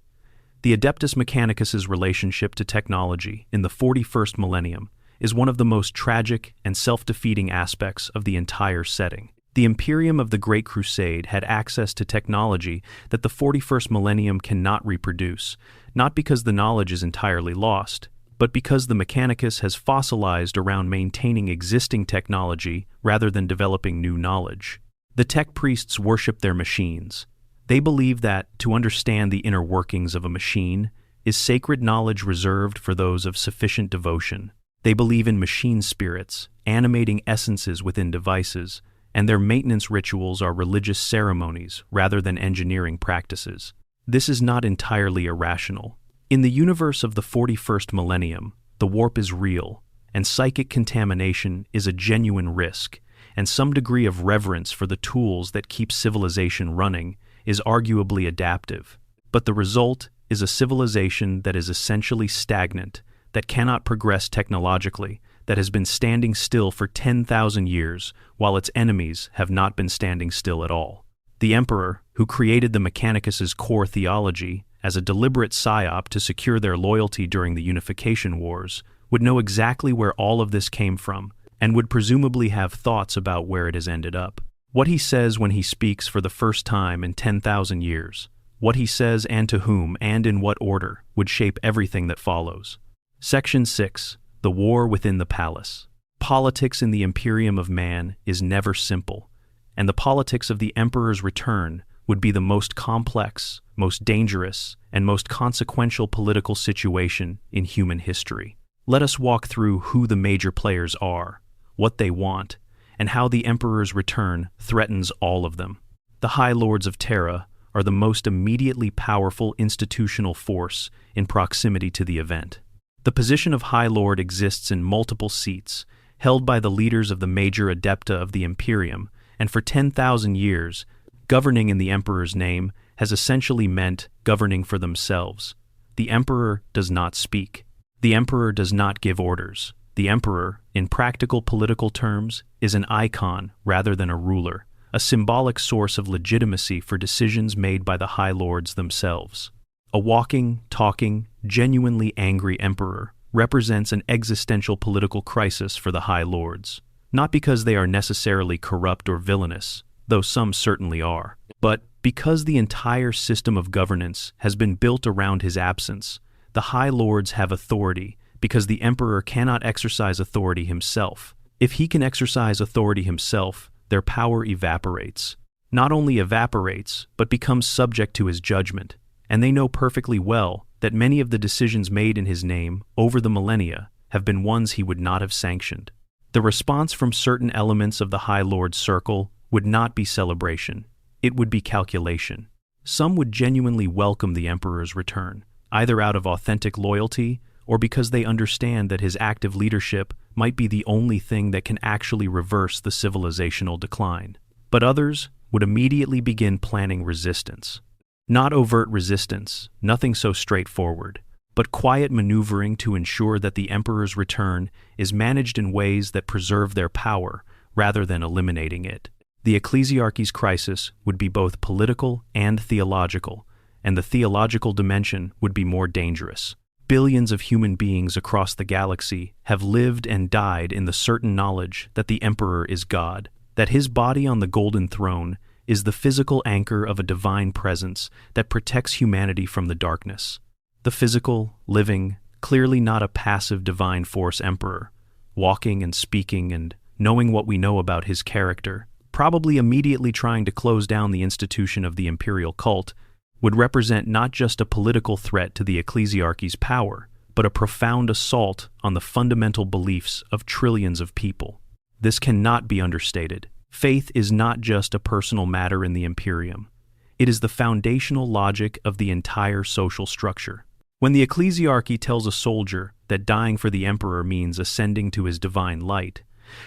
The Adeptus Mechanicus's relationship to technology in the 41st millennium is one of the most tragic and self-defeating aspects of the entire setting. The Imperium of the Great Crusade had access to technology that the 41st millennium cannot reproduce, not because the knowledge is entirely lost, but because the Mechanicus has fossilized around maintaining existing technology rather than developing new knowledge. The tech priests worship their machines. They believe that, to understand the inner workings of a machine, is sacred knowledge reserved for those of sufficient devotion. They believe in machine spirits, animating essences within devices, and their maintenance rituals are religious ceremonies rather than engineering practices. This is not entirely irrational. In the universe of the 41st millennium, the warp is real, and psychic contamination is a genuine risk, and some degree of reverence for the tools that keep civilization running is arguably adaptive. But the result is a civilization that is essentially stagnant, that cannot progress technologically, that has been standing still for 10,000 years, while its enemies have not been standing still at all. The Emperor, who created the Mechanicus's core theology as a deliberate psyop to secure their loyalty during the Unification Wars, would know exactly where all of this came from, and would presumably have thoughts about where it has ended up. What he says when he speaks for the first time in 10,000 years, what he says and to whom and in what order, would shape everything that follows. Section 6. The War Within the Palace. Politics in the Imperium of Man is never simple, and the politics of the Emperor's return would be the most complex, most dangerous, and most consequential political situation in human history. Let us walk through who the major players are, what they want, and how the Emperor's return threatens all of them. The High Lords of Terra are the most immediately powerful institutional force in proximity to the event. The position of High Lord exists in multiple seats, held by the leaders of the major adepta of the Imperium, and for 10,000 years, governing in the Emperor's name has essentially meant governing for themselves. The Emperor does not speak. The Emperor does not give orders. The Emperor, in practical political terms, is an icon rather than a ruler, a symbolic source of legitimacy for decisions made by the High Lords themselves. A walking, talking, genuinely angry Emperor represents an existential political crisis for the High Lords, not because they are necessarily corrupt or villainous, though some certainly are, but because the entire system of governance has been built around his absence. The High Lords have authority because the Emperor cannot exercise authority himself. If he can exercise authority himself, their power evaporates. Not only evaporates, but becomes subject to his judgment, and they know perfectly well that many of the decisions made in his name over the millennia have been ones he would not have sanctioned. The response from certain elements of the High Lord's circle would not be celebration, it would be calculation. Some would genuinely welcome the Emperor's return, either out of authentic loyalty or because they understand that his active leadership might be the only thing that can actually reverse the civilizational decline. But others would immediately begin planning resistance. Not overt resistance, nothing so straightforward, but quiet maneuvering to ensure that the Emperor's return is managed in ways that preserve their power rather than eliminating it. The ecclesiarchy's crisis would be both political and theological, and the theological dimension would be more dangerous. Billions of human beings across the galaxy have lived and died in the certain knowledge that the Emperor is God, that his body on the golden throne is the physical anchor of a divine presence that protects humanity from the darkness. The physical, living, clearly not a passive divine force Emperor, walking and speaking and knowing what we know about his character, probably immediately trying to close down the institution of the imperial cult, would represent not just a political threat to the ecclesiarchy's power, but a profound assault on the fundamental beliefs of trillions of people. This cannot be understated. Faith is not just a personal matter in the Imperium. It is the foundational logic of the entire social structure. When the ecclesiarchy tells a soldier that dying for the Emperor means ascending to his divine light,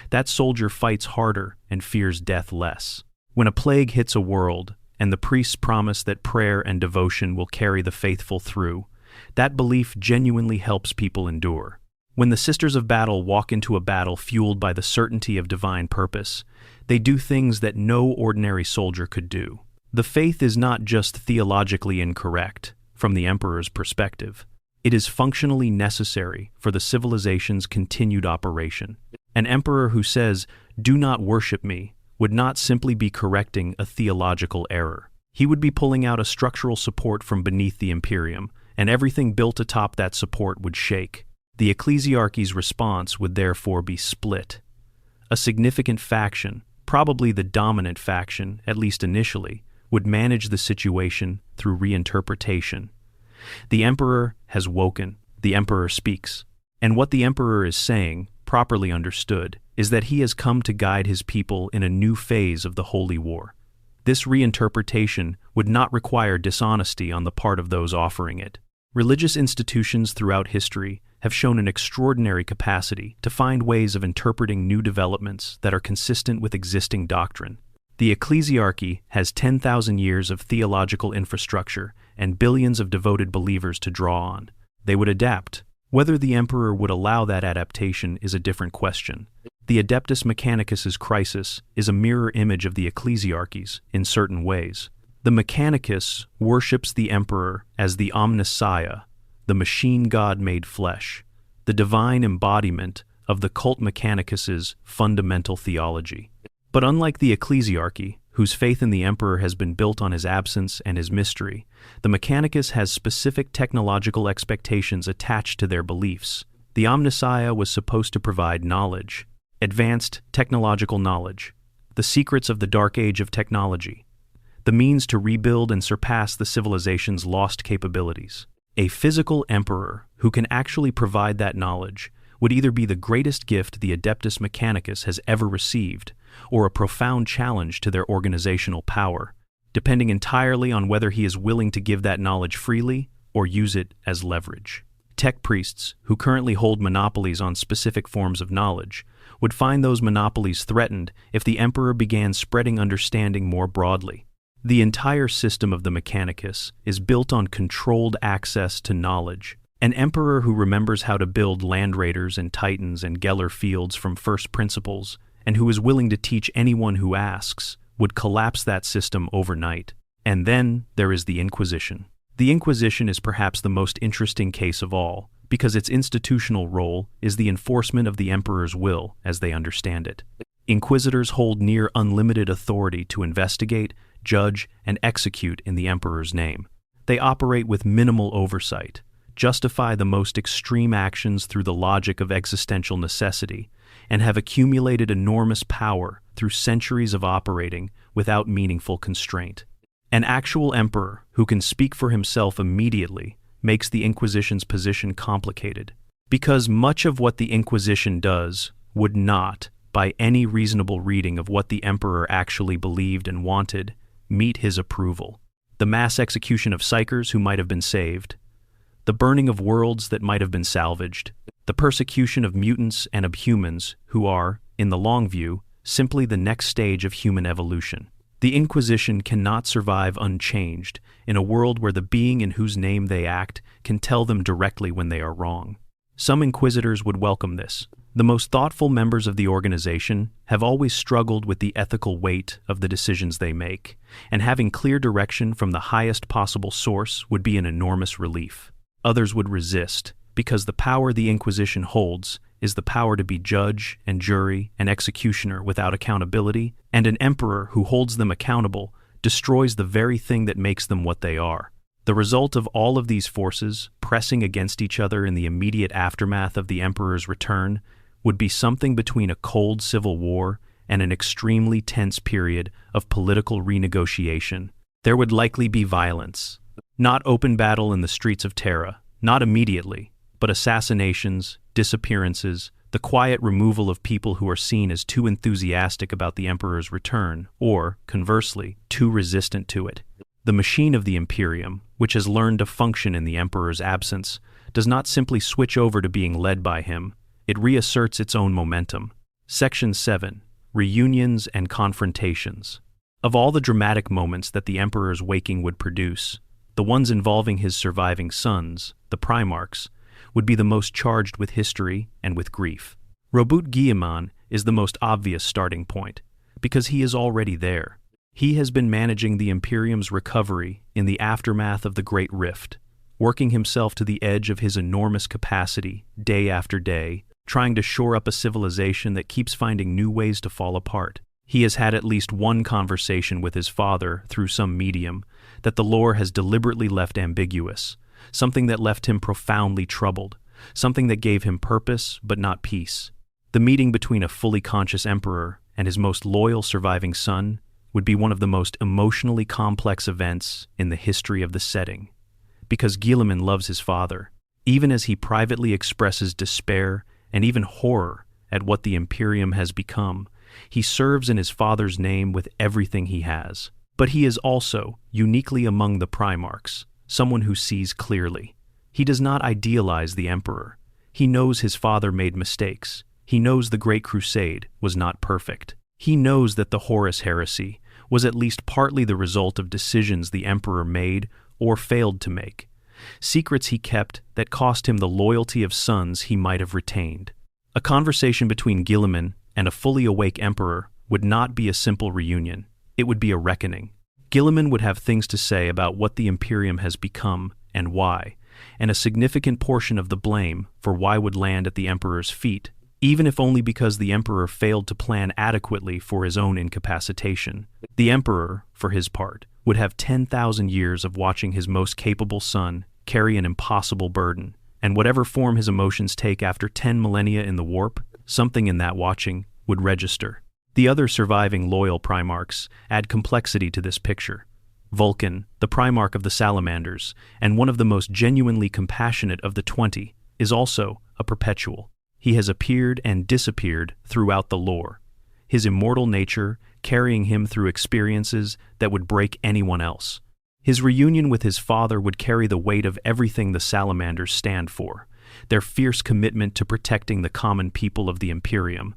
that soldier fights harder and fears death less. When a plague hits a world, and the priests promise that prayer and devotion will carry the faithful through, that belief genuinely helps people endure. When the Sisters of Battle walk into a battle fueled by the certainty of divine purpose, they do things that no ordinary soldier could do. The faith is not just theologically incorrect, from the Emperor's perspective. It is functionally necessary for the civilization's continued operation. An emperor who says, "Do not worship me," would not simply be correcting a theological error. He would be pulling out a structural support from beneath the Imperium, and everything built atop that support would shake. The ecclesiarchy's response would therefore be split. A significant faction, probably the dominant faction, at least initially, would manage the situation through reinterpretation. The Emperor has woken. The Emperor speaks. And what the Emperor is saying, properly understood, is that he has come to guide his people in a new phase of the Holy War. This reinterpretation would not require dishonesty on the part of those offering it. Religious institutions throughout history have shown an extraordinary capacity to find ways of interpreting new developments that are consistent with existing doctrine. The ecclesiarchy has 10,000 years of theological infrastructure and billions of devoted believers to draw on. They would adapt. Whether the emperor would allow that adaptation is a different question. The Adeptus Mechanicus's crisis is a mirror image of the ecclesiarchies in certain ways. The Mechanicus worships the emperor as the omnissiah, the machine god made flesh, the divine embodiment of the cult Mechanicus's fundamental theology. But unlike the ecclesiarchy, whose faith in the emperor has been built on his absence and his mystery, the Mechanicus has specific technological expectations attached to their beliefs. The omnissiah was supposed to provide knowledge, advanced technological knowledge, the secrets of the dark age of technology, the means to rebuild and surpass the civilization's lost capabilities. A physical emperor who can actually provide that knowledge would either be the greatest gift the Adeptus Mechanicus has ever received, or a profound challenge to their organizational power, depending entirely on whether he is willing to give that knowledge freely or use it as leverage. Tech priests, who currently hold monopolies on specific forms of knowledge, would find those monopolies threatened if the emperor began spreading understanding more broadly. The entire system of the Mechanicus is built on controlled access to knowledge. An emperor who remembers how to build land raiders and titans and Geller fields from first principles, and who is willing to teach anyone who asks, would collapse that system overnight. And then there is the Inquisition. The Inquisition is perhaps the most interesting case of all, because its institutional role is the enforcement of the emperor's will as they understand it. Inquisitors hold near unlimited authority to investigate, judge, and execute in the emperor's name. They operate with minimal oversight, justify the most extreme actions through the logic of existential necessity, and have accumulated enormous power through centuries of operating without meaningful constraint. An actual emperor who can speak for himself immediately makes the Inquisition's position complicated, because much of what the Inquisition does would not, by any reasonable reading of what the emperor actually believed and wanted, meet his approval. The mass execution of psychers who might have been saved, the burning of worlds that might have been salvaged, the persecution of mutants and abhumans who are, in the long view, simply the next stage of human evolution. The Inquisition cannot survive unchanged in a world where the being in whose name they act can tell them directly when they are wrong. Some Inquisitors would welcome this. The most thoughtful members of the organization have always struggled with the ethical weight of the decisions they make, and having clear direction from the highest possible source would be an enormous relief. Others would resist, because the power the Inquisition holds is the power to be judge and jury and executioner without accountability, and an emperor who holds them accountable destroys the very thing that makes them what they are. The result of all of these forces pressing against each other in the immediate aftermath of the emperor's return would be something between a cold civil war and an extremely tense period of political renegotiation. There would likely be violence. Not open battle in the streets of Terra, not immediately, but assassinations, disappearances, the quiet removal of people who are seen as too enthusiastic about the emperor's return, or, conversely, too resistant to it. The machine of the Imperium, which has learned to function in the emperor's absence, does not simply switch over to being led by him, it reasserts its own momentum. Section 7. Reunions and Confrontations. Of all the dramatic moments that the emperor's waking would produce, the ones involving his surviving sons, the Primarchs, would be the most charged with history and with grief. Robert Guillemot is the most obvious starting point, because he is already there. He has been managing the Imperium's recovery in the aftermath of the Great Rift, working himself to the edge of his enormous capacity, day after day, trying to shore up a civilization that keeps finding new ways to fall apart. He has had at least one conversation with his father through some medium that the lore has deliberately left ambiguous, something that left him profoundly troubled, something that gave him purpose but not peace. The meeting between a fully conscious emperor and his most loyal surviving son would be one of the most emotionally complex events in the history of the setting, because Guillemot loves his father, even as he privately expresses despair and even horror at what the Imperium has become. He serves in his father's name with everything he has. But he is also, uniquely among the Primarchs, someone who sees clearly. He does not idealize the Emperor. He knows his father made mistakes. He knows the Great Crusade was not perfect. He knows that the Horus Heresy was at least partly the result of decisions the Emperor made or failed to make, secrets he kept that cost him the loyalty of sons he might have retained. A conversation between Guilliman and a fully awake emperor would not be a simple reunion. It would be a reckoning. Guilliman would have things to say about what the Imperium has become and why, and a significant portion of the blame for why would land at the emperor's feet, even if only because the emperor failed to plan adequately for his own incapacitation. The emperor, for his part, would have 10,000 years of watching his most capable son carry an impossible burden, and whatever form his emotions take after 10 millennia in the warp, something in that watching would register. The other surviving loyal Primarchs add complexity to this picture. Vulcan, the Primarch of the Salamanders, and one of the most genuinely compassionate of the 20, is also a perpetual. He has appeared and disappeared throughout the lore, his immortal nature carrying him through experiences that would break anyone else. His reunion with his father would carry the weight of everything the Salamanders stand for, their fierce commitment to protecting the common people of the Imperium,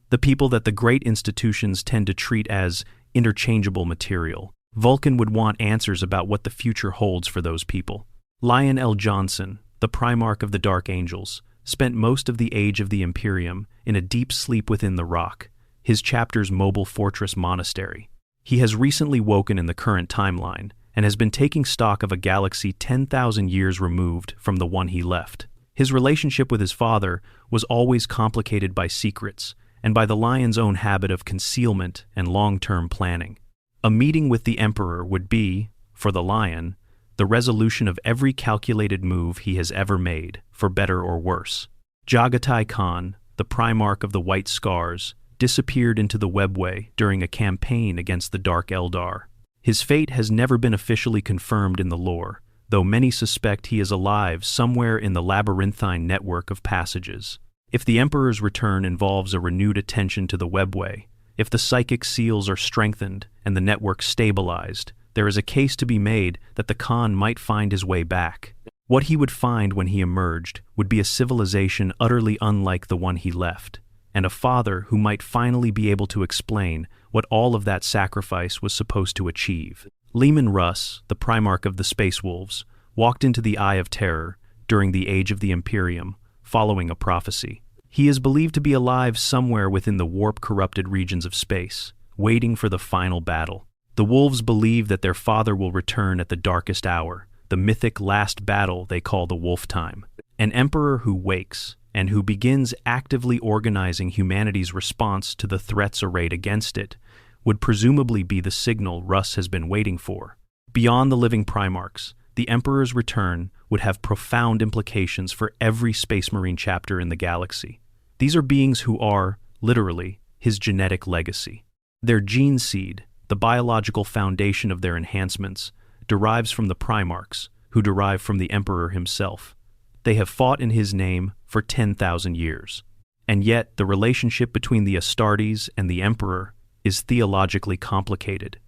the people that the great institutions tend to treat as interchangeable material. Vulcan would want answers about what the future holds for those people. Lion L. Johnson, the Primarch of the Dark Angels, spent most of the age of the Imperium in a deep sleep within the rock, his chapter's mobile fortress monastery. He has recently woken in the current timeline and has been taking stock of a galaxy 10,000 years removed from the one he left. His relationship with his father was always complicated by secrets and by the Lion's own habit of concealment and long-term planning. A meeting with the Emperor would be, for the Lion, the resolution of every calculated move he has ever made, for better or worse. Jagatai Khan, the Primarch of the White Scars, disappeared into the webway during a campaign against the Dark Eldar. His fate has never been officially confirmed in the lore, though many suspect he is alive somewhere in the labyrinthine network of passages. If the Emperor's return involves a renewed attention to the webway, if the psychic seals are strengthened and the network stabilized, there is a case to be made that the Khan might find his way back. What he would find when he emerged would be a civilization utterly unlike the one he left, and a father who might finally be able to explain what all of that sacrifice was supposed to achieve. Leman Russ, the Primarch of the Space Wolves, walked into the Eye of Terror during the Age of the Imperium, following a prophecy. He is believed to be alive somewhere within the warp-corrupted regions of space, waiting for the final battle. The Wolves believe that their father will return at the darkest hour, the mythic last battle they call the Wolf Time. An emperor who wakes, and who begins actively organizing humanity's response to the threats arrayed against it, would presumably be the signal Russ has been waiting for. Beyond the living Primarchs, the Emperor's return would have profound implications for every Space Marine chapter in the galaxy. These are beings who are, literally, his genetic legacy. Their gene seed, the biological foundation of their enhancements, derives from the Primarchs, who derive from the Emperor himself. They have fought in his name for 10,000 years. And yet, the relationship between the Astartes and the Emperor is theologically complicated.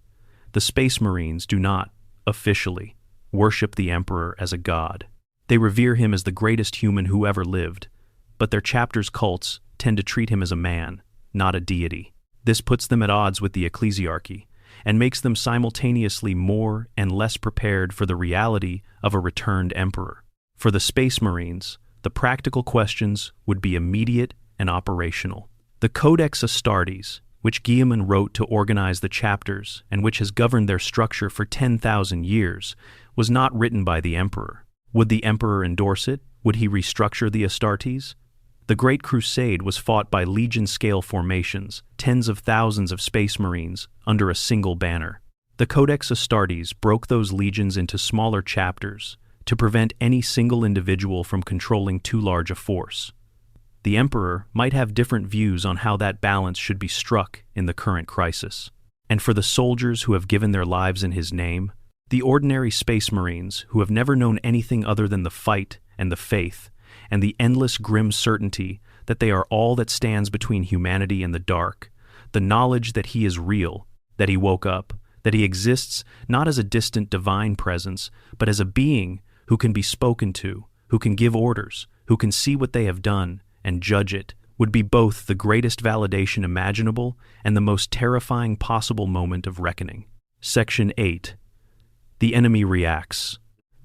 The Space Marines do not, officially, worship the Emperor as a god. They revere him as the greatest human who ever lived, but their chapter's cults tend to treat him as a man, not a deity. This puts them at odds with the ecclesiarchy, and makes them simultaneously more and less prepared for the reality of a returned emperor. For the Space Marines, the practical questions would be immediate and operational. The Codex Astartes, which Guilliman wrote to organize the chapters and which has governed their structure for 10,000 years, was not written by the Emperor. Would the Emperor endorse it? Would he restructure the Astartes? The Great Crusade was fought by legion-scale formations, tens of thousands of Space Marines, under a single banner. The Codex Astartes broke those legions into smaller chapters to prevent any single individual from controlling too large a force. The Emperor might have different views on how that balance should be struck in the current crisis. And for the soldiers who have given their lives in his name, the ordinary Space Marines who have never known anything other than the fight and the faith, and the endless grim certainty that they are all that stands between humanity and the dark, the knowledge that he is real, that he woke up, that he exists not as a distant divine presence, but as a being who can be spoken to, who can give orders, who can see what they have done and judge it, would be both the greatest validation imaginable and the most terrifying possible moment of reckoning. Section 8. The enemy reacts.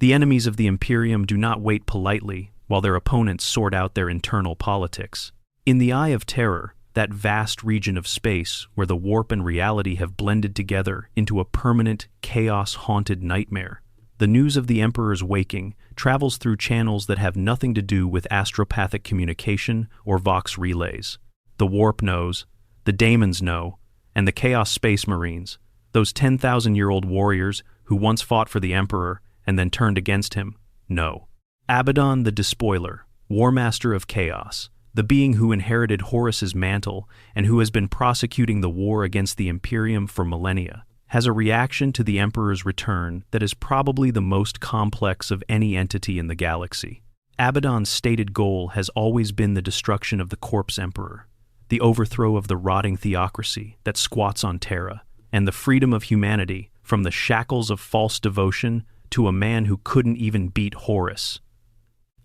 The enemies of the Imperium do not wait politely while their opponents sort out their internal politics. In the Eye of Terror, that vast region of space where the warp and reality have blended together into a permanent, chaos-haunted nightmare, the news of the Emperor's waking travels through channels that have nothing to do with astropathic communication or Vox relays. The warp knows, the daemons know, and the Chaos Space Marines, those 10,000-year-old warriors who once fought for the Emperor and then turned against him, know. Abaddon the Despoiler, War Master of Chaos, the being who inherited Horus's mantle and who has been prosecuting the war against the Imperium for millennia, has a reaction to the Emperor's return that is probably the most complex of any entity in the galaxy. Abaddon's stated goal has always been the destruction of the Corpse Emperor, the overthrow of the rotting theocracy that squats on Terra, and the freedom of humanity from the shackles of false devotion to a man who couldn't even beat Horus.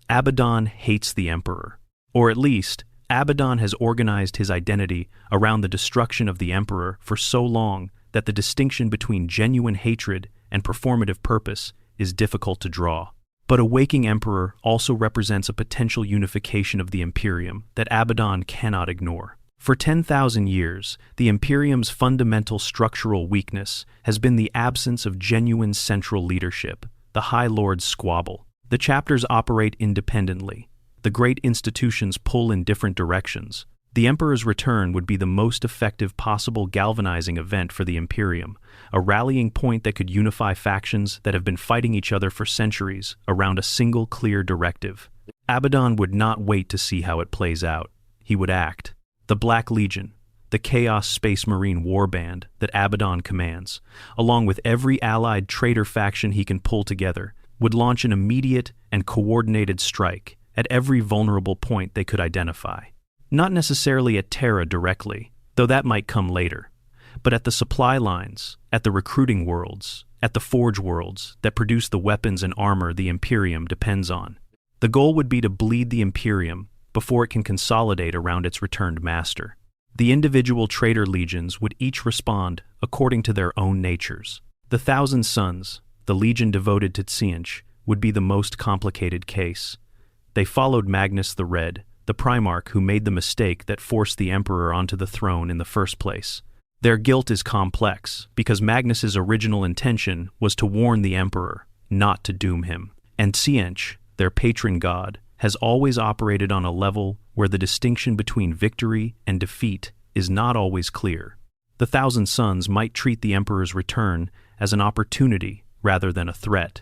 Abaddon hates the Emperor. Or at least, Abaddon has organized his identity around the destruction of the Emperor for so long that the distinction between genuine hatred and performative purpose is difficult to draw. But a waking Emperor also represents a potential unification of the Imperium that Abaddon cannot ignore. For 10,000 years, the Imperium's fundamental structural weakness has been the absence of genuine central leadership, the High Lord's squabble. The chapters operate independently. The great institutions pull in different directions. The Emperor's return would be the most effective possible galvanizing event for the Imperium, a rallying point that could unify factions that have been fighting each other for centuries around a single clear directive. Abaddon would not wait to see how it plays out. He would act. The Black Legion, the Chaos Space Marine warband that Abaddon commands, along with every allied traitor faction he can pull together, would launch an immediate and coordinated strike at every vulnerable point they could identify. Not necessarily at Terra directly, though that might come later, but at the supply lines, at the recruiting worlds, at the forge worlds that produce the weapons and armor the Imperium depends on. The goal would be to bleed the Imperium before it can consolidate around its returned master. The individual traitor legions would each respond according to their own natures. The Thousand Sons, the legion devoted to Tzeentch, would be the most complicated case. They followed Magnus the Red, the Primarch who made the mistake that forced the Emperor onto the throne in the first place. Their guilt is complex, because Magnus's original intention was to warn the Emperor, not to doom him. And Tzeentch, their patron god, has always operated on a level where the distinction between victory and defeat is not always clear. The Thousand Sons might treat the Emperor's return as an opportunity rather than a threat,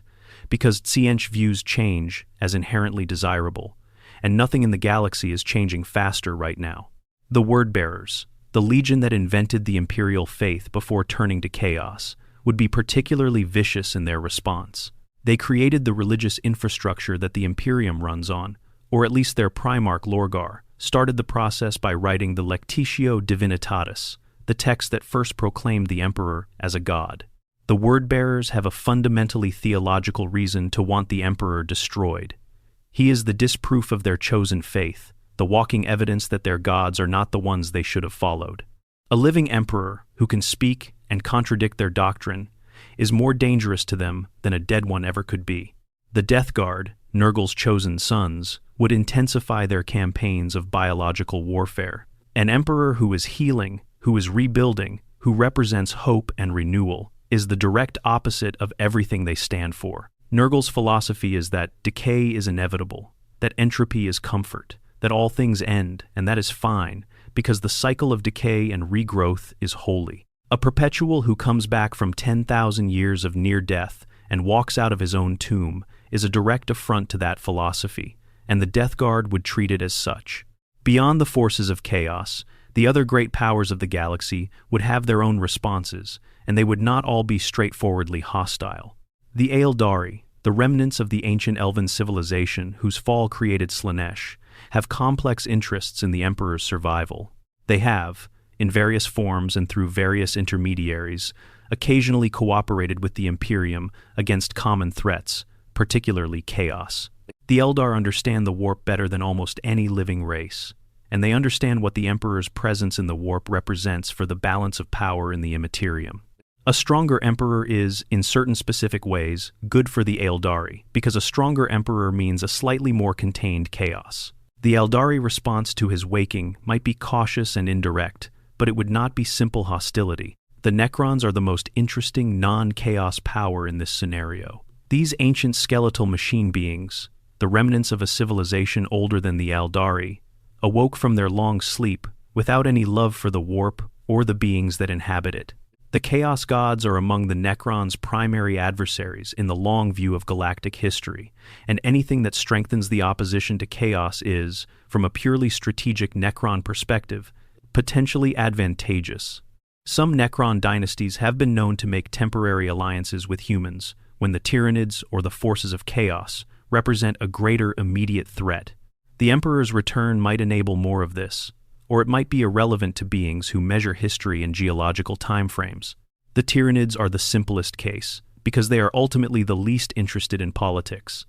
because Tzeentch views change as inherently desirable, and nothing in the galaxy is changing faster right now. The Word-Bearers, the legion that invented the Imperial faith before turning to chaos, would be particularly vicious in their response. They created the religious infrastructure that the Imperium runs on, or at least their Primarch Lorgar started the process by writing the Lectitio Divinitatis, the text that first proclaimed the Emperor as a god. The Word-Bearers have a fundamentally theological reason to want the Emperor destroyed. He is the disproof of their chosen faith, the walking evidence that their gods are not the ones they should have followed. A living Emperor who can speak and contradict their doctrine is more dangerous to them than a dead one ever could be. The Death Guard, Nurgle's chosen sons, would intensify their campaigns of biological warfare. An Emperor who is healing, who is rebuilding, who represents hope and renewal, is the direct opposite of everything they stand for. Nurgle's philosophy is that decay is inevitable, that entropy is comfort, that all things end, and that is fine, because the cycle of decay and regrowth is holy. A perpetual who comes back from 10,000 years of near death and walks out of his own tomb is a direct affront to that philosophy, and the Death Guard would treat it as such. Beyond the forces of chaos, the other great powers of the galaxy would have their own responses, and they would not all be straightforwardly hostile. The Aeldari, the remnants of the ancient elven civilization whose fall created Slaanesh, have complex interests in the Emperor's survival. They have, in various forms and through various intermediaries, occasionally cooperated with the Imperium against common threats, particularly chaos. The Eldar understand the warp better than almost any living race, and they understand what the Emperor's presence in the warp represents for the balance of power in the Immaterium. A stronger emperor is, in certain specific ways, good for the Eldari, because a stronger emperor means a slightly more contained chaos. The Eldari response to his waking might be cautious and indirect, but it would not be simple hostility. The Necrons are the most interesting non-chaos power in this scenario. These ancient skeletal machine beings, the remnants of a civilization older than the Eldari, awoke from their long sleep without any love for the warp or the beings that inhabit it. The Chaos Gods are among the Necrons' primary adversaries in the long view of galactic history, and anything that strengthens the opposition to Chaos is, from a purely strategic Necron perspective, potentially advantageous. Some Necron dynasties have been known to make temporary alliances with humans when the Tyranids or the forces of Chaos represent a greater immediate threat. The Emperor's return might enable more of this, or it might be irrelevant to beings who measure history in geological timeframes. The Tyranids are the simplest case, because they are ultimately the least interested in politics.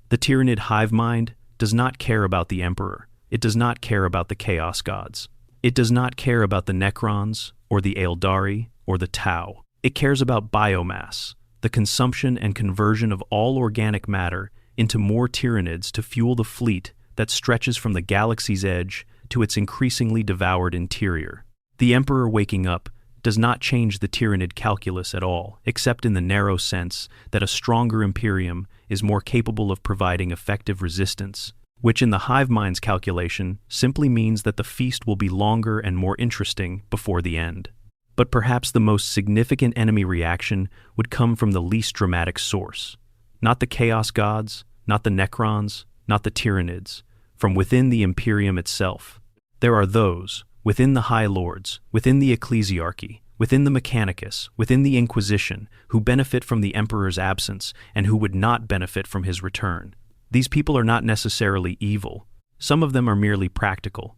The Tyranid hive mind does not care about the Emperor. It does not care about the Chaos Gods. It does not care about the Necrons, or the Eldari, or the Tau. It cares about biomass, the consumption and conversion of all organic matter into more Tyranids to fuel the fleet that stretches from the galaxy's edge to its increasingly devoured interior. The Emperor waking up does not change the Tyranid calculus at all, except in the narrow sense that a stronger Imperium is more capable of providing effective resistance, which in the hive mind's calculation simply means that the feast will be longer and more interesting before the end. But perhaps the most significant enemy reaction would come from the least dramatic source. Not the Chaos Gods, not the Necrons, not the Tyranids, from within the Imperium itself. There are those, within the High Lords, within the Ecclesiarchy, within the Mechanicus, within the Inquisition, who benefit from the Emperor's absence and who would not benefit from his return. These people are not necessarily evil. Some of them are merely practical.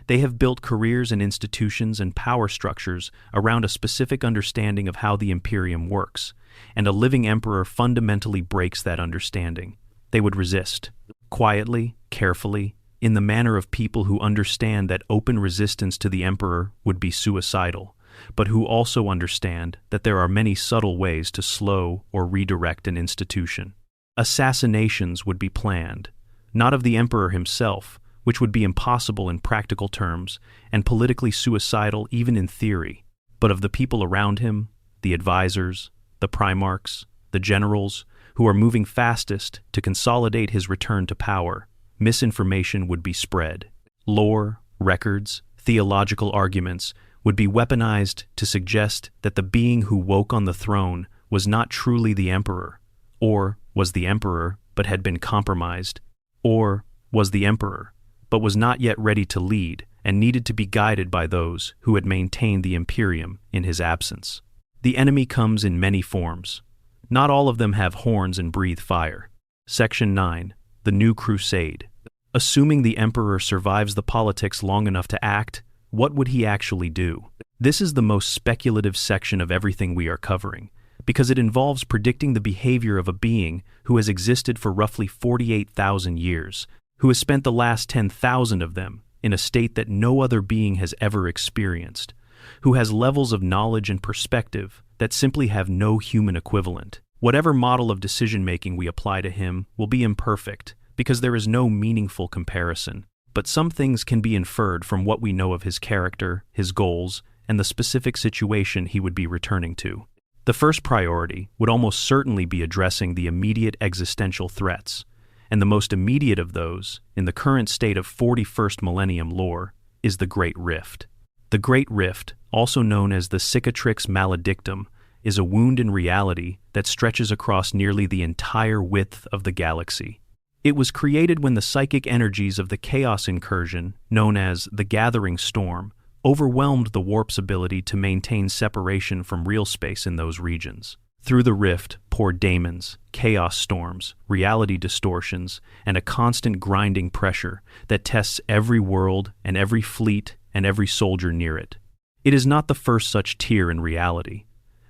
They have built careers and institutions and power structures around a specific understanding of how the Imperium works, and a living Emperor fundamentally breaks that understanding. They would resist. Quietly, carefully, in the manner of people who understand that open resistance to the Emperor would be suicidal, but who also understand that there are many subtle ways to slow or redirect an institution. Assassinations would be planned, not of the Emperor himself, which would be impossible in practical terms and politically suicidal even in theory, but of the people around him, the advisors, the primarchs, the generals, who are moving fastest to consolidate his return to power. Misinformation would be spread. Lore, records, theological arguments would be weaponized to suggest that the being who woke on the throne was not truly the Emperor, or was the Emperor but had been compromised, or was the Emperor but was not yet ready to lead and needed to be guided by those who had maintained the Imperium in his absence. The enemy comes in many forms. Not all of them have horns and breathe fire. Section 9. The New Crusade. Assuming the Emperor survives the politics long enough to act, what would he actually do? This is the most speculative section of everything we are covering, because it involves predicting the behavior of a being who has existed for roughly 48,000 years, who has spent the last 10,000 of them in a state that no other being has ever experienced, who has levels of knowledge and perspective that simply have no human equivalent. Whatever model of decision-making we apply to him will be imperfect, because there is no meaningful comparison. But some things can be inferred from what we know of his character, his goals, and the specific situation he would be returning to. The first priority would almost certainly be addressing the immediate existential threats, and the most immediate of those, in the current state of 41st Millennium lore, is the Great Rift. The Great Rift, also known as the Cicatrix Maledictum, is a wound in reality that stretches across nearly the entire width of the galaxy. It was created when the psychic energies of the Chaos incursion, known as the Gathering Storm, overwhelmed the warp's ability to maintain separation from real space in those regions. Through the rift pour daemons, chaos storms, reality distortions, and a constant grinding pressure that tests every world and every fleet and every soldier near it. It is not the first such tier in reality.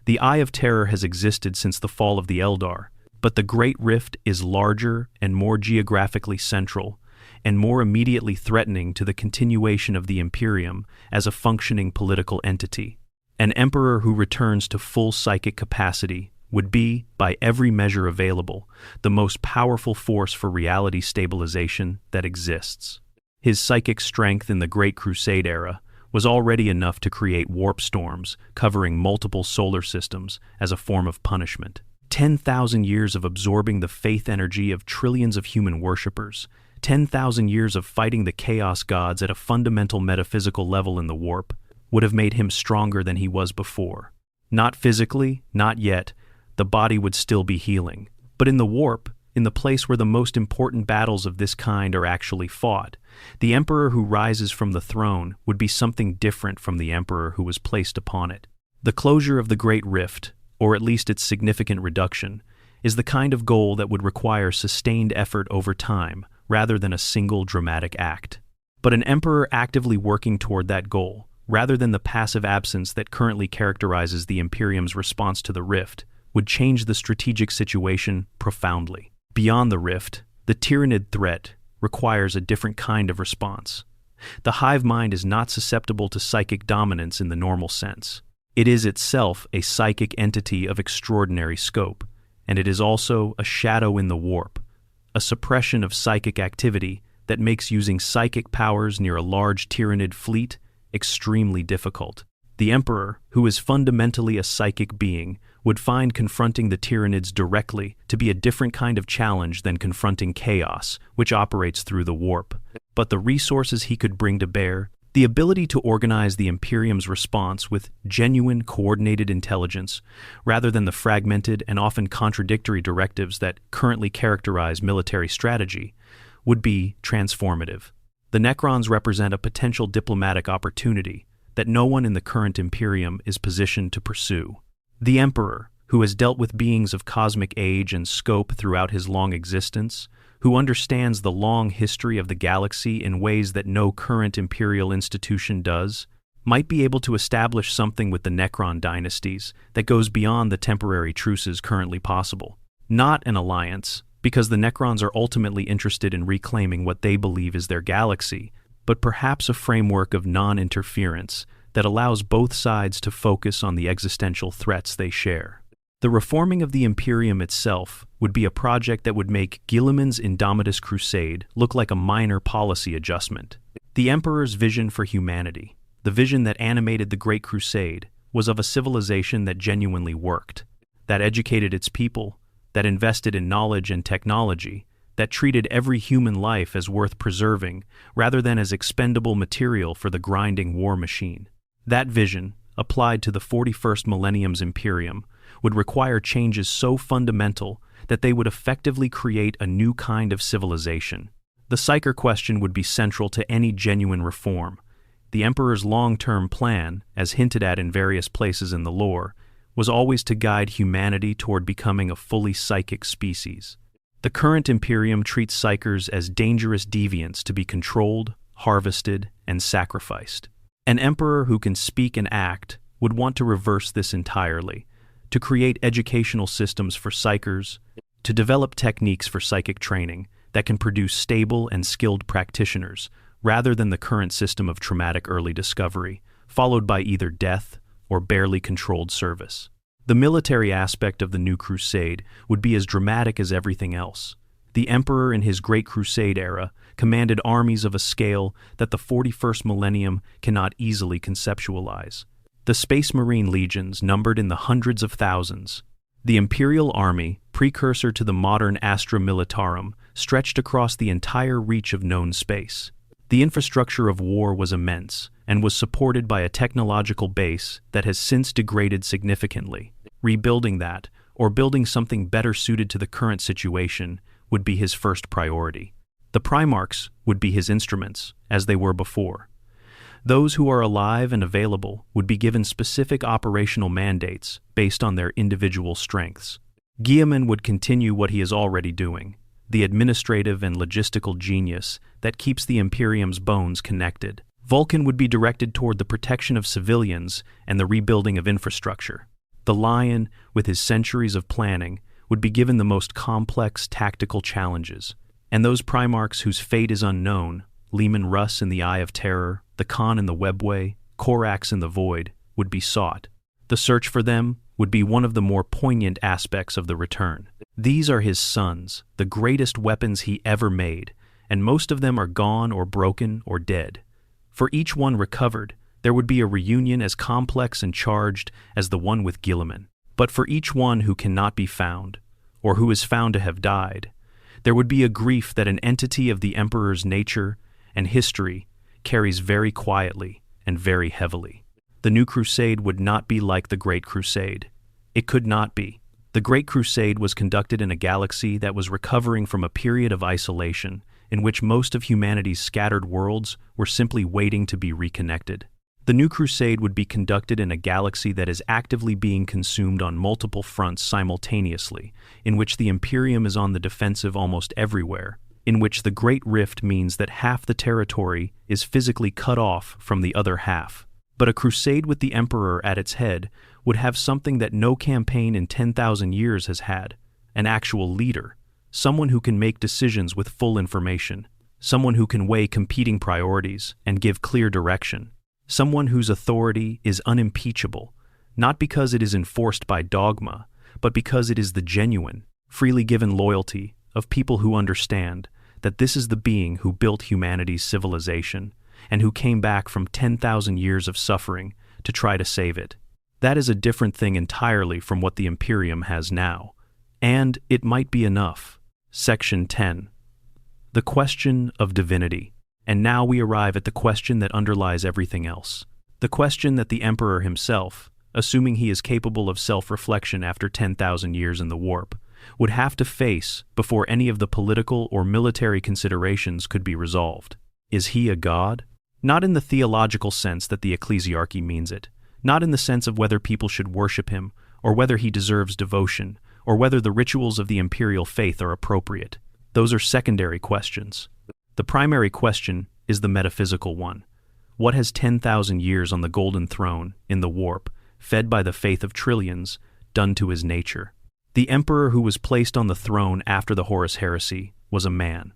The Eye of Terror has existed since the fall of the Eldar, but the Great Rift is larger and more geographically central, and more immediately threatening to the continuation of the Imperium as a functioning political entity. An emperor who returns to full psychic capacity would be, by every measure available, the most powerful force for reality stabilization that exists. His psychic strength in the Great Crusade era was already enough to create warp storms covering multiple solar systems as a form of punishment. 10,000 years of absorbing the faith energy of trillions of human worshippers, 10,000 years of fighting the chaos gods at a fundamental metaphysical level in the warp, would have made him stronger than he was before. Not physically, not yet. The body would still be healing. But in the warp, in the place where the most important battles of this kind are actually fought, the emperor who rises from the throne would be something different from the emperor who was placed upon it. The closure of the Great Rift, or at least its significant reduction, is the kind of goal that would require sustained effort over time rather than a single dramatic act. But an emperor actively working toward that goal, rather than the passive absence that currently characterizes the Imperium's response to the Rift, would change the strategic situation profoundly. Beyond the Rift, the Tyrannid threat requires a different kind of response. The hive mind is not susceptible to psychic dominance in the normal sense. It is itself a psychic entity of extraordinary scope, and it is also a shadow in the warp, a suppression of psychic activity that makes using psychic powers near a large Tyrannid fleet extremely difficult. The Emperor, who is fundamentally a psychic being, would find confronting the Tyrannids directly to be a different kind of challenge than confronting chaos, which operates through the warp. But the resources he could bring to bear, the ability to organize the Imperium's response with genuine, coordinated intelligence, rather than the fragmented and often contradictory directives that currently characterize military strategy, would be transformative. The Necrons represent a potential diplomatic opportunity that no one in the current Imperium is positioned to pursue. The Emperor, who has dealt with beings of cosmic age and scope throughout his long existence, who understands the long history of the galaxy in ways that no current imperial institution does, might be able to establish something with the Necron dynasties that goes beyond the temporary truces currently possible. Not an alliance, because the Necrons are ultimately interested in reclaiming what they believe is their galaxy, but perhaps a framework of non-interference that allows both sides to focus on the existential threats they share. The reforming of the Imperium itself would be a project that would make Guilliman's Indomitus Crusade look like a minor policy adjustment. The Emperor's vision for humanity, the vision that animated the Great Crusade, was of a civilization that genuinely worked, that educated its people, that invested in knowledge and technology, that treated every human life as worth preserving rather than as expendable material for the grinding war machine. That vision, applied to the 41st Millennium's Imperium, would require changes so fundamental that they would effectively create a new kind of civilization. The Psyker question would be central to any genuine reform. The Emperor's long-term plan, as hinted at in various places in the lore, was always to guide humanity toward becoming a fully psychic species. The current Imperium treats Psykers as dangerous deviants to be controlled, harvested, and sacrificed. An emperor who can speak and act would want to reverse this entirely, to create educational systems for Psykers, to develop techniques for psychic training that can produce stable and skilled practitioners, rather than the current system of traumatic early discovery, followed by either death or barely controlled service. The military aspect of the new crusade would be as dramatic as everything else. The Emperor in his Great Crusade era commanded armies of a scale that the 41st Millennium cannot easily conceptualize. The Space Marine legions numbered in the hundreds of thousands. The Imperial Army, precursor to the modern Astra Militarum, stretched across the entire reach of known space. The infrastructure of war was immense and was supported by a technological base that has since degraded significantly. Rebuilding that, or building something better suited to the current situation, would be his first priority. The Primarchs would be his instruments, as they were before. Those who are alive and available would be given specific operational mandates based on their individual strengths. Guilliman would continue what he is already doing, the administrative and logistical genius that keeps the Imperium's bones connected. Vulcan would be directed toward the protection of civilians and the rebuilding of infrastructure. The Lion, with his centuries of planning, would be given the most complex tactical challenges. And those Primarchs whose fate is unknown, Leman Russ in the Eye of Terror, the Khan in the Webway, Korax in the Void, would be sought. The search for them would be one of the more poignant aspects of the return. These are his sons, the greatest weapons he ever made, and most of them are gone or broken or dead. For each one recovered, there would be a reunion as complex and charged as the one with Guilliman. But for each one who cannot be found, or who is found to have died, there would be a grief that an entity of the Emperor's nature and history carries very quietly and very heavily. The New Crusade would not be like the Great Crusade. It could not be. The Great Crusade was conducted in a galaxy that was recovering from a period of isolation in which most of humanity's scattered worlds were simply waiting to be reconnected. The New Crusade would be conducted in a galaxy that is actively being consumed on multiple fronts simultaneously, in which the Imperium is on the defensive almost everywhere, in which the Great Rift means that half the territory is physically cut off from the other half. But a crusade with the Emperor at its head would have something that no campaign in 10,000 years has had: an actual leader, someone who can make decisions with full information, someone who can weigh competing priorities and give clear direction, someone whose authority is unimpeachable, not because it is enforced by dogma, but because it is the genuine, freely given loyalty of people who understand that this is the being who built humanity's civilization and who came back from 10,000 years of suffering to try to save it. That is a different thing entirely from what the Imperium has now. And it might be enough. Section 10. The question of divinity. And now we arrive at the question that underlies everything else. The question that the Emperor himself, assuming he is capable of self-reflection after 10,000 years in the warp, would have to face before any of the political or military considerations could be resolved. Is he a god? Not in the theological sense that the ecclesiarchy means it, not in the sense of whether people should worship him, or whether he deserves devotion, or whether the rituals of the imperial faith are appropriate. Those are secondary questions. The primary question is the metaphysical one. What has 10,000 years on the Golden Throne, in the warp, fed by the faith of trillions, done to his nature? The emperor who was placed on the throne after the Horus Heresy was a man,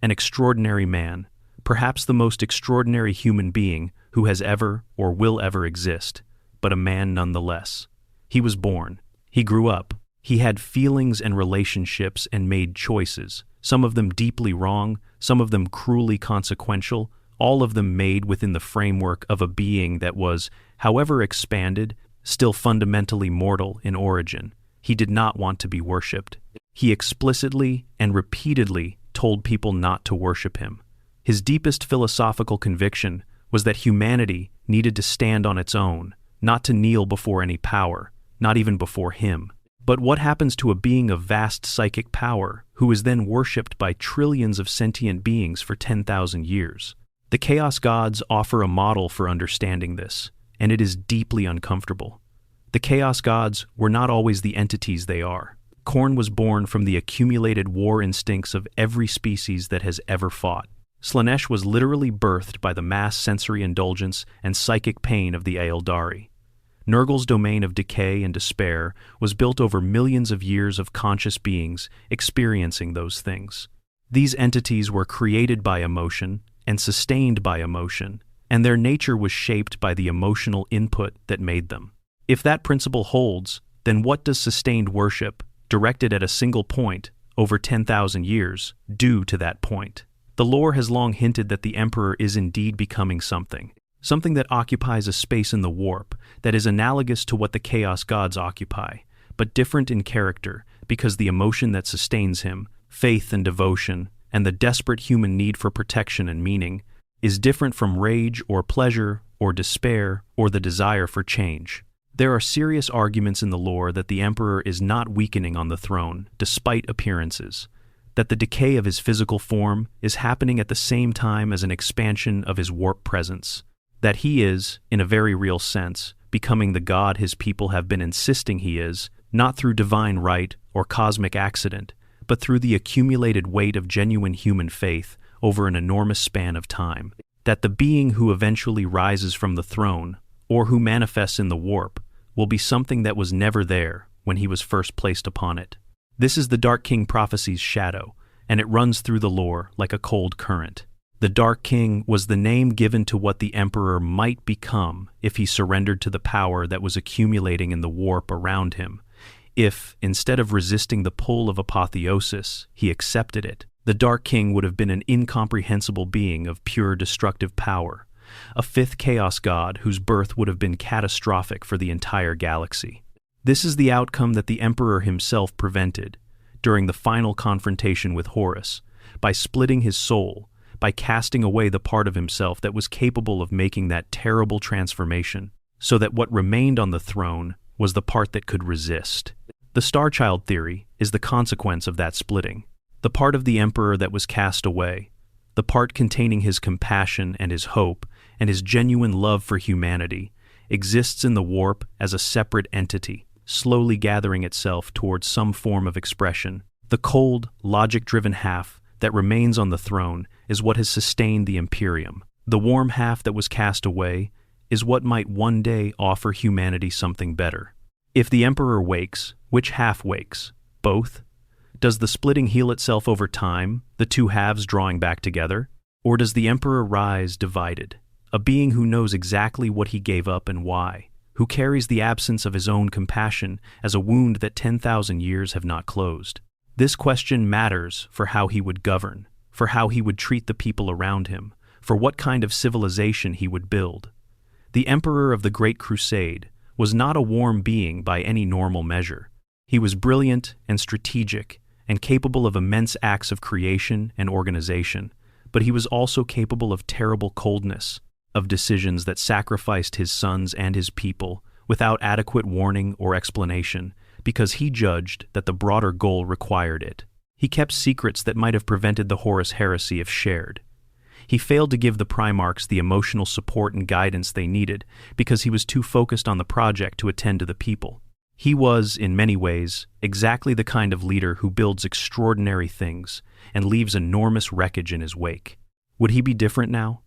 an extraordinary man, perhaps the most extraordinary human being who has ever or will ever exist, but a man nonetheless. He was born. He grew up. He had feelings and relationships and made choices, some of them deeply wrong, some of them cruelly consequential, all of them made within the framework of a being that was, however expanded, still fundamentally mortal in origin. He did not want to be worshipped. He explicitly and repeatedly told people not to worship him. His deepest philosophical conviction was that humanity needed to stand on its own, not to kneel before any power, not even before him. But what happens to a being of vast psychic power who is then worshipped by trillions of sentient beings for 10,000 years? The Chaos Gods offer a model for understanding this, and it is deeply uncomfortable. The Chaos Gods were not always the entities they are. Khorne was born from the accumulated war instincts of every species that has ever fought. Slaanesh was literally birthed by the mass sensory indulgence and psychic pain of the Aeldari. Nurgle's domain of decay and despair was built over millions of years of conscious beings experiencing those things. These entities were created by emotion and sustained by emotion, and their nature was shaped by the emotional input that made them. If that principle holds, then what does sustained worship, directed at a single point, over 10,000 years, do to that point? The lore has long hinted that the Emperor is indeed becoming something that occupies a space in the warp that is analogous to what the Chaos Gods occupy, but different in character because the emotion that sustains him, faith and devotion, and the desperate human need for protection and meaning, is different from rage or pleasure or despair or the desire for change. There are serious arguments in the lore that the Emperor is not weakening on the throne, despite appearances, that the decay of his physical form is happening at the same time as an expansion of his warp presence, that he is, in a very real sense, becoming the god his people have been insisting he is, not through divine right or cosmic accident, but through the accumulated weight of genuine human faith over an enormous span of time, that the being who eventually rises from the throne, or who manifests in the warp, will be something that was never there when he was first placed upon it. This is the Dark King prophecy's shadow, and it runs through the lore like a cold current. The Dark King was the name given to what the Emperor might become if he surrendered to the power that was accumulating in the warp around him. If, instead of resisting the pull of apotheosis, he accepted it, the Dark King would have been an incomprehensible being of pure destructive power, a fifth chaos god whose birth would have been catastrophic for the entire galaxy. This is the outcome that the Emperor himself prevented during the final confrontation with Horus, by splitting his soul, by casting away the part of himself that was capable of making that terrible transformation, so that what remained on the throne was the part that could resist. The Starchild theory is the consequence of that splitting. The part of the Emperor that was cast away, the part containing his compassion and his hope and his genuine love for humanity, exists in the warp as a separate entity, slowly gathering itself towards some form of expression. The cold, logic-driven half that remains on the throne is what has sustained the Imperium. The warm half that was cast away is what might one day offer humanity something better. If the Emperor wakes, which half wakes? Both? Does the splitting heal itself over time, the two halves drawing back together? Or does the Emperor rise divided, a being who knows exactly what he gave up and why, who carries the absence of his own compassion as a wound that 10,000 years have not closed? This question matters for how he would govern, for how he would treat the people around him, for what kind of civilization he would build. The Emperor of the Great Crusade was not a warm being by any normal measure. He was brilliant and strategic and capable of immense acts of creation and organization, but he was also capable of terrible coldness, of decisions that sacrificed his sons and his people without adequate warning or explanation, because he judged that the broader goal required it. He kept secrets that might have prevented the Horus heresy if shared. He failed to give the Primarchs the emotional support and guidance they needed because he was too focused on the project to attend to the people. He was, in many ways, exactly the kind of leader who builds extraordinary things and leaves enormous wreckage in his wake. Would he be different now?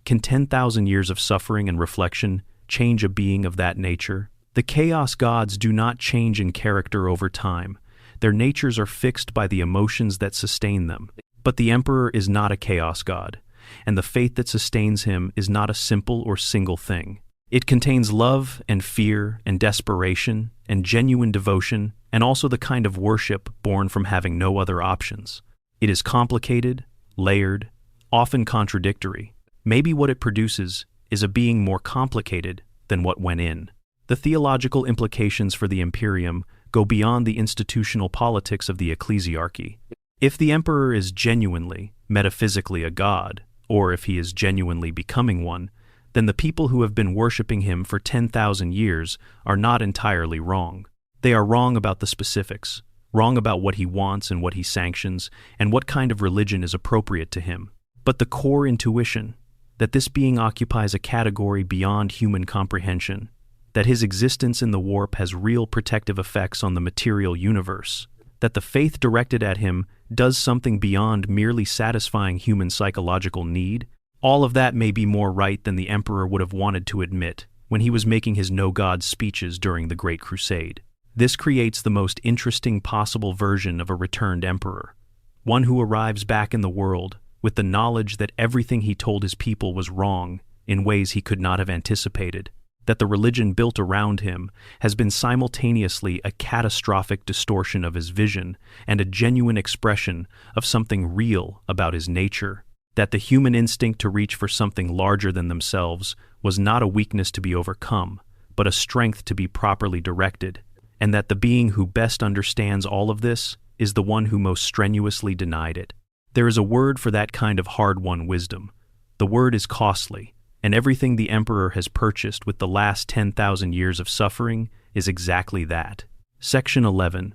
Can 10,000 years of suffering and reflection change a being of that nature? The Chaos Gods do not change in character over time. Their natures are fixed by the emotions that sustain them. But the Emperor is not a Chaos God, and the faith that sustains him is not a simple or single thing. It contains love and fear and desperation and genuine devotion, and also the kind of worship born from having no other options. It is complicated, layered, often contradictory. Maybe what it produces is a being more complicated than what went in. The theological implications for the Imperium go beyond the institutional politics of the ecclesiarchy. If the Emperor is genuinely, metaphysically a god, or if he is genuinely becoming one, then the people who have been worshipping him for 10,000 years are not entirely wrong. They are wrong about the specifics, wrong about what he wants and what he sanctions, and what kind of religion is appropriate to him. But the core intuition, that this being occupies a category beyond human comprehension, that his existence in the warp has real protective effects on the material universe, that the faith directed at him does something beyond merely satisfying human psychological need, all of that may be more right than the Emperor would have wanted to admit when he was making his no-God speeches during the Great Crusade. This creates the most interesting possible version of a returned Emperor, one who arrives back in the world with the knowledge that everything he told his people was wrong in ways he could not have anticipated, that the religion built around him has been simultaneously a catastrophic distortion of his vision and a genuine expression of something real about his nature, that the human instinct to reach for something larger than themselves was not a weakness to be overcome, but a strength to be properly directed, and that the being who best understands all of this is the one who most strenuously denied it. There is a word for that kind of hard-won wisdom. The word is costly, and everything the Emperor has purchased with the last 10,000 years of suffering is exactly that. Section 11.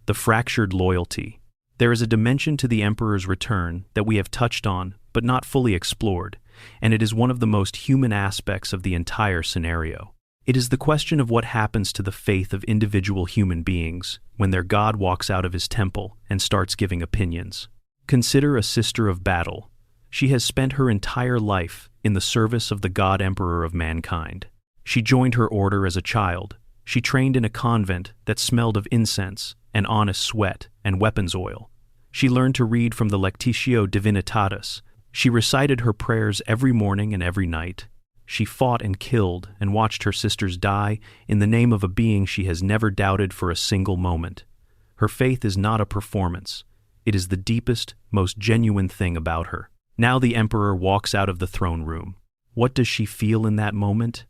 The Fractured Loyalty. There is a dimension to the Emperor's return that we have touched on but not fully explored, and it is one of the most human aspects of the entire scenario. It is the question of what happens to the faith of individual human beings when their God walks out of his temple and starts giving opinions. Consider a sister of battle. She has spent her entire life in the service of the God Emperor of mankind. She joined her order as a child. She trained in a convent that smelled of incense and honest sweat and weapons oil. She learned to read from the Lectitio Divinitatis. She recited her prayers every morning and every night. She fought and killed and watched her sisters die in the name of a being she has never doubted for a single moment. Her faith is not a performance. It is the deepest, most genuine thing about her. Now the emperor walks out of the throne room. What does she feel in that moment?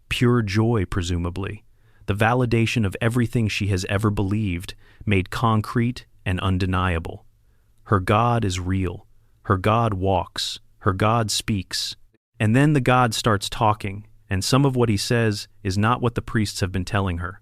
Pure joy, presumably. The validation of everything she has ever believed, made concrete and undeniable. Her God is real. Her God walks. Her God speaks. And then the God starts talking, and some of what he says is not what the priests have been telling her.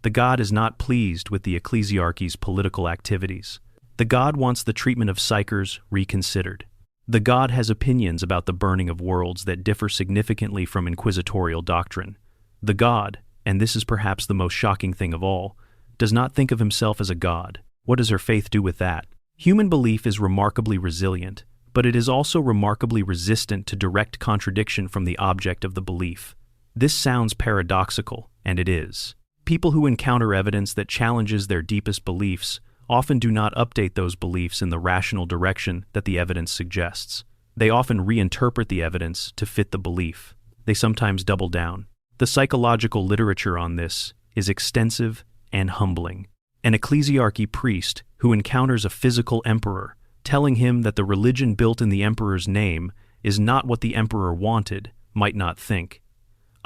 The God is not pleased with the ecclesiarchy's political activities. The God wants the treatment of psychers reconsidered. The God has opinions about the burning of worlds that differ significantly from inquisitorial doctrine. The God, and this is perhaps the most shocking thing of all, does not think of himself as a God. What does her faith do with that? Human belief is remarkably resilient, but it is also remarkably resistant to direct contradiction from the object of the belief. This sounds paradoxical, and it is. People who encounter evidence that challenges their deepest beliefs often do not update those beliefs in the rational direction that the evidence suggests. They often reinterpret the evidence to fit the belief. They sometimes double down. The psychological literature on this is extensive and humbling. An ecclesiarchy priest who encounters a physical emperor telling him that the religion built in the emperor's name is not what the emperor wanted might not think,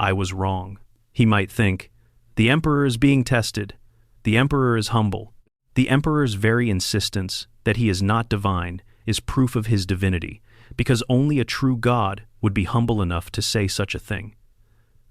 "I was wrong." He might think, "The emperor is being tested. The emperor is humble." The emperor's very insistence that he is not divine is proof of his divinity, because only a true God would be humble enough to say such a thing.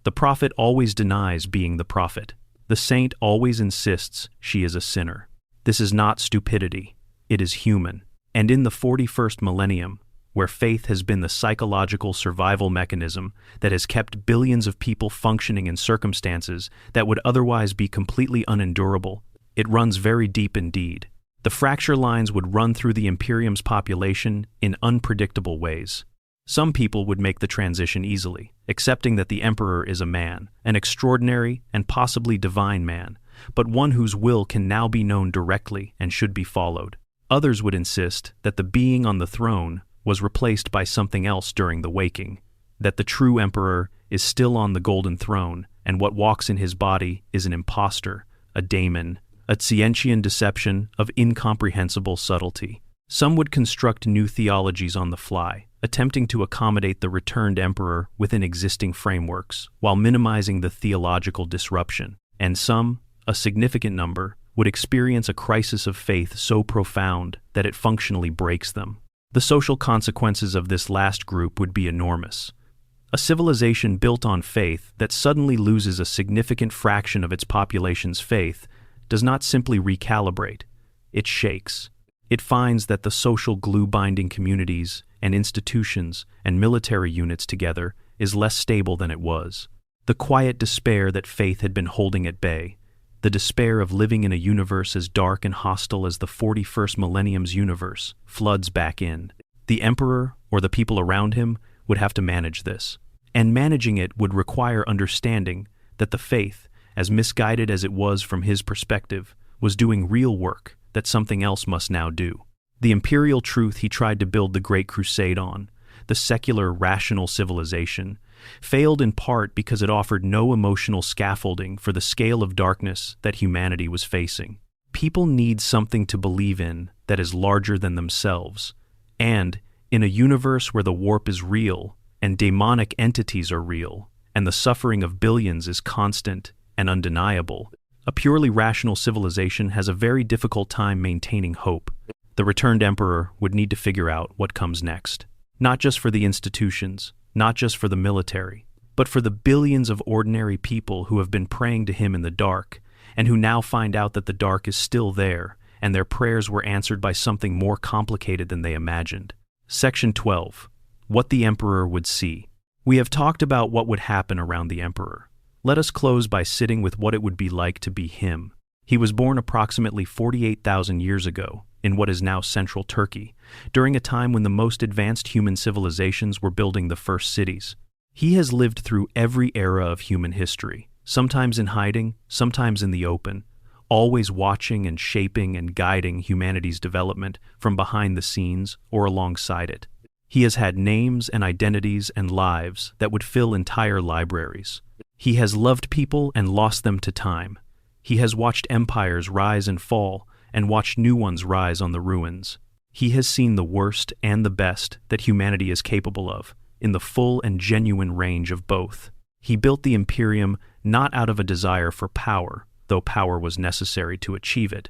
The prophet always denies being the prophet. The saint always insists she is a sinner. This is not stupidity. It is human. And in the 41st millennium, where faith has been the psychological survival mechanism that has kept billions of people functioning in circumstances that would otherwise be completely unendurable, it runs very deep indeed. The fracture lines would run through the Imperium's population in unpredictable ways. Some people would make the transition easily, accepting that the emperor is a man, an extraordinary and possibly divine man, but one whose will can now be known directly and should be followed. Others would insist that the being on the throne was replaced by something else during the waking, that the true emperor is still on the golden throne, and what walks in his body is an impostor, a daemon, a Tsientian deception of incomprehensible subtlety. Some would construct new theologies on the fly, attempting to accommodate the returned emperor within existing frameworks, while minimizing the theological disruption. And some, a significant number, would experience a crisis of faith so profound that it functionally breaks them. The social consequences of this last group would be enormous. A civilization built on faith that suddenly loses a significant fraction of its population's faith does not simply recalibrate, it shakes. It finds that the social glue binding communities and institutions and military units together is less stable than it was. The quiet despair that faith had been holding at bay, the despair of living in a universe as dark and hostile as the 41st millennium's universe, floods back in. The emperor, or the people around him, would have to manage this. And managing it would require understanding that the faith, as misguided as it was from his perspective, was doing real work that something else must now do. The imperial truth he tried to build the Great Crusade on, the secular, rational civilization, failed in part because it offered no emotional scaffolding for the scale of darkness that humanity was facing. People need something to believe in that is larger than themselves, and in a universe where the warp is real, and demonic entities are real, and the suffering of billions is constant and undeniable, a purely rational civilization has a very difficult time maintaining hope. The returned emperor would need to figure out what comes next. Not just for the institutions, not just for the military, but for the billions of ordinary people who have been praying to him in the dark, and who now find out that the dark is still there, and their prayers were answered by something more complicated than they imagined. Section 12. What the Emperor would see. We have talked about what would happen around the Emperor. Let us close by sitting with what it would be like to be him. He was born approximately 48,000 years ago, in what is now central Turkey, during a time when the most advanced human civilizations were building the first cities. He has lived through every era of human history, sometimes in hiding, sometimes in the open, always watching and shaping and guiding humanity's development from behind the scenes or alongside it. He has had names and identities and lives that would fill entire libraries. He has loved people and lost them to time. He has watched empires rise and fall and watched new ones rise on the ruins. He has seen the worst and the best that humanity is capable of, in the full and genuine range of both. He built the Imperium not out of a desire for power, though power was necessary to achieve it,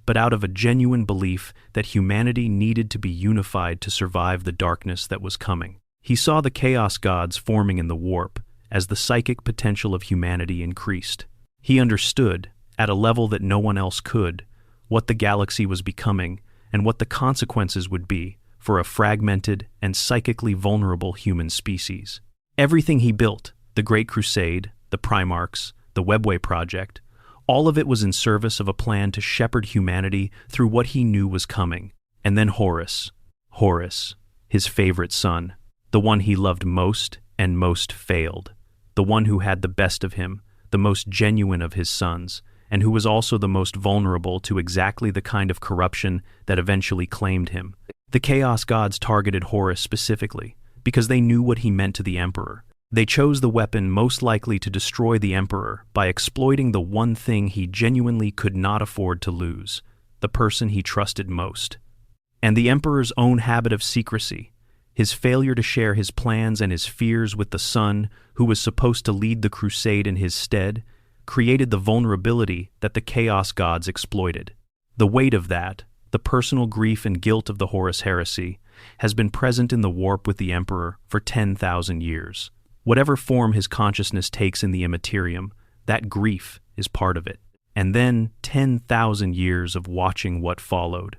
but out of a genuine belief that humanity needed to be unified to survive the darkness that was coming. He saw the chaos gods forming in the warp as the psychic potential of humanity increased. He understood, at a level that no one else could, what the galaxy was becoming and what the consequences would be for a fragmented and psychically vulnerable human species. Everything he built, the Great Crusade, the Primarchs, the Webway Project, all of it was in service of a plan to shepherd humanity through what he knew was coming. And then Horus, his favorite son, the one he loved most and most failed, the one who had the best of him, the most genuine of his sons, and who was also the most vulnerable to exactly the kind of corruption that eventually claimed him. The Chaos Gods targeted Horus specifically because they knew what he meant to the Emperor. They chose the weapon most likely to destroy the Emperor by exploiting the one thing he genuinely could not afford to lose, the person he trusted most. And the Emperor's own habit of secrecy, his failure to share his plans and his fears with the son who was supposed to lead the crusade in his stead, created the vulnerability that the Chaos Gods exploited. The weight of that, the personal grief and guilt of the Horus heresy, has been present in the warp with the Emperor for 10,000 years. Whatever form his consciousness takes in the Immaterium, that grief is part of it. And then 10,000 years of watching what followed.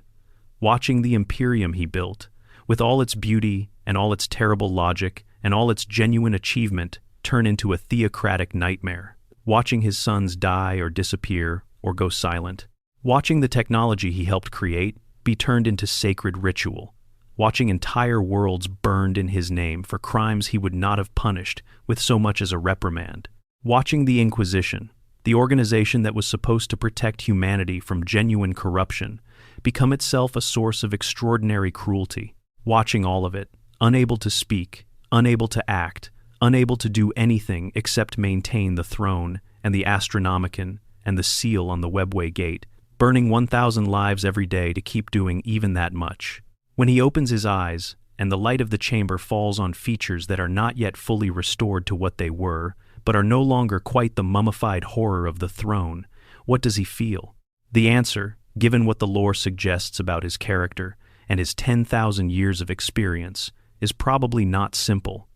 Watching the Imperium he built, with all its beauty and all its terrible logic and all its genuine achievement, turn into a theocratic nightmare. Watching his sons die or disappear or go silent. Watching the technology he helped create be turned into sacred ritual. Watching entire worlds burned in his name for crimes he would not have punished with so much as a reprimand. Watching the Inquisition, the organization that was supposed to protect humanity from genuine corruption, become itself a source of extraordinary cruelty. Watching all of it, unable to speak, unable to act, unable to do anything except maintain the throne and the Astronomicon and the seal on the Webway Gate, burning 1,000 lives every day to keep doing even that much. When he opens his eyes, and the light of the chamber falls on features that are not yet fully restored to what they were, but are no longer quite the mummified horror of the throne, what does he feel? The answer, given what the lore suggests about his character and his 10,000 years of experience, is probably not simple,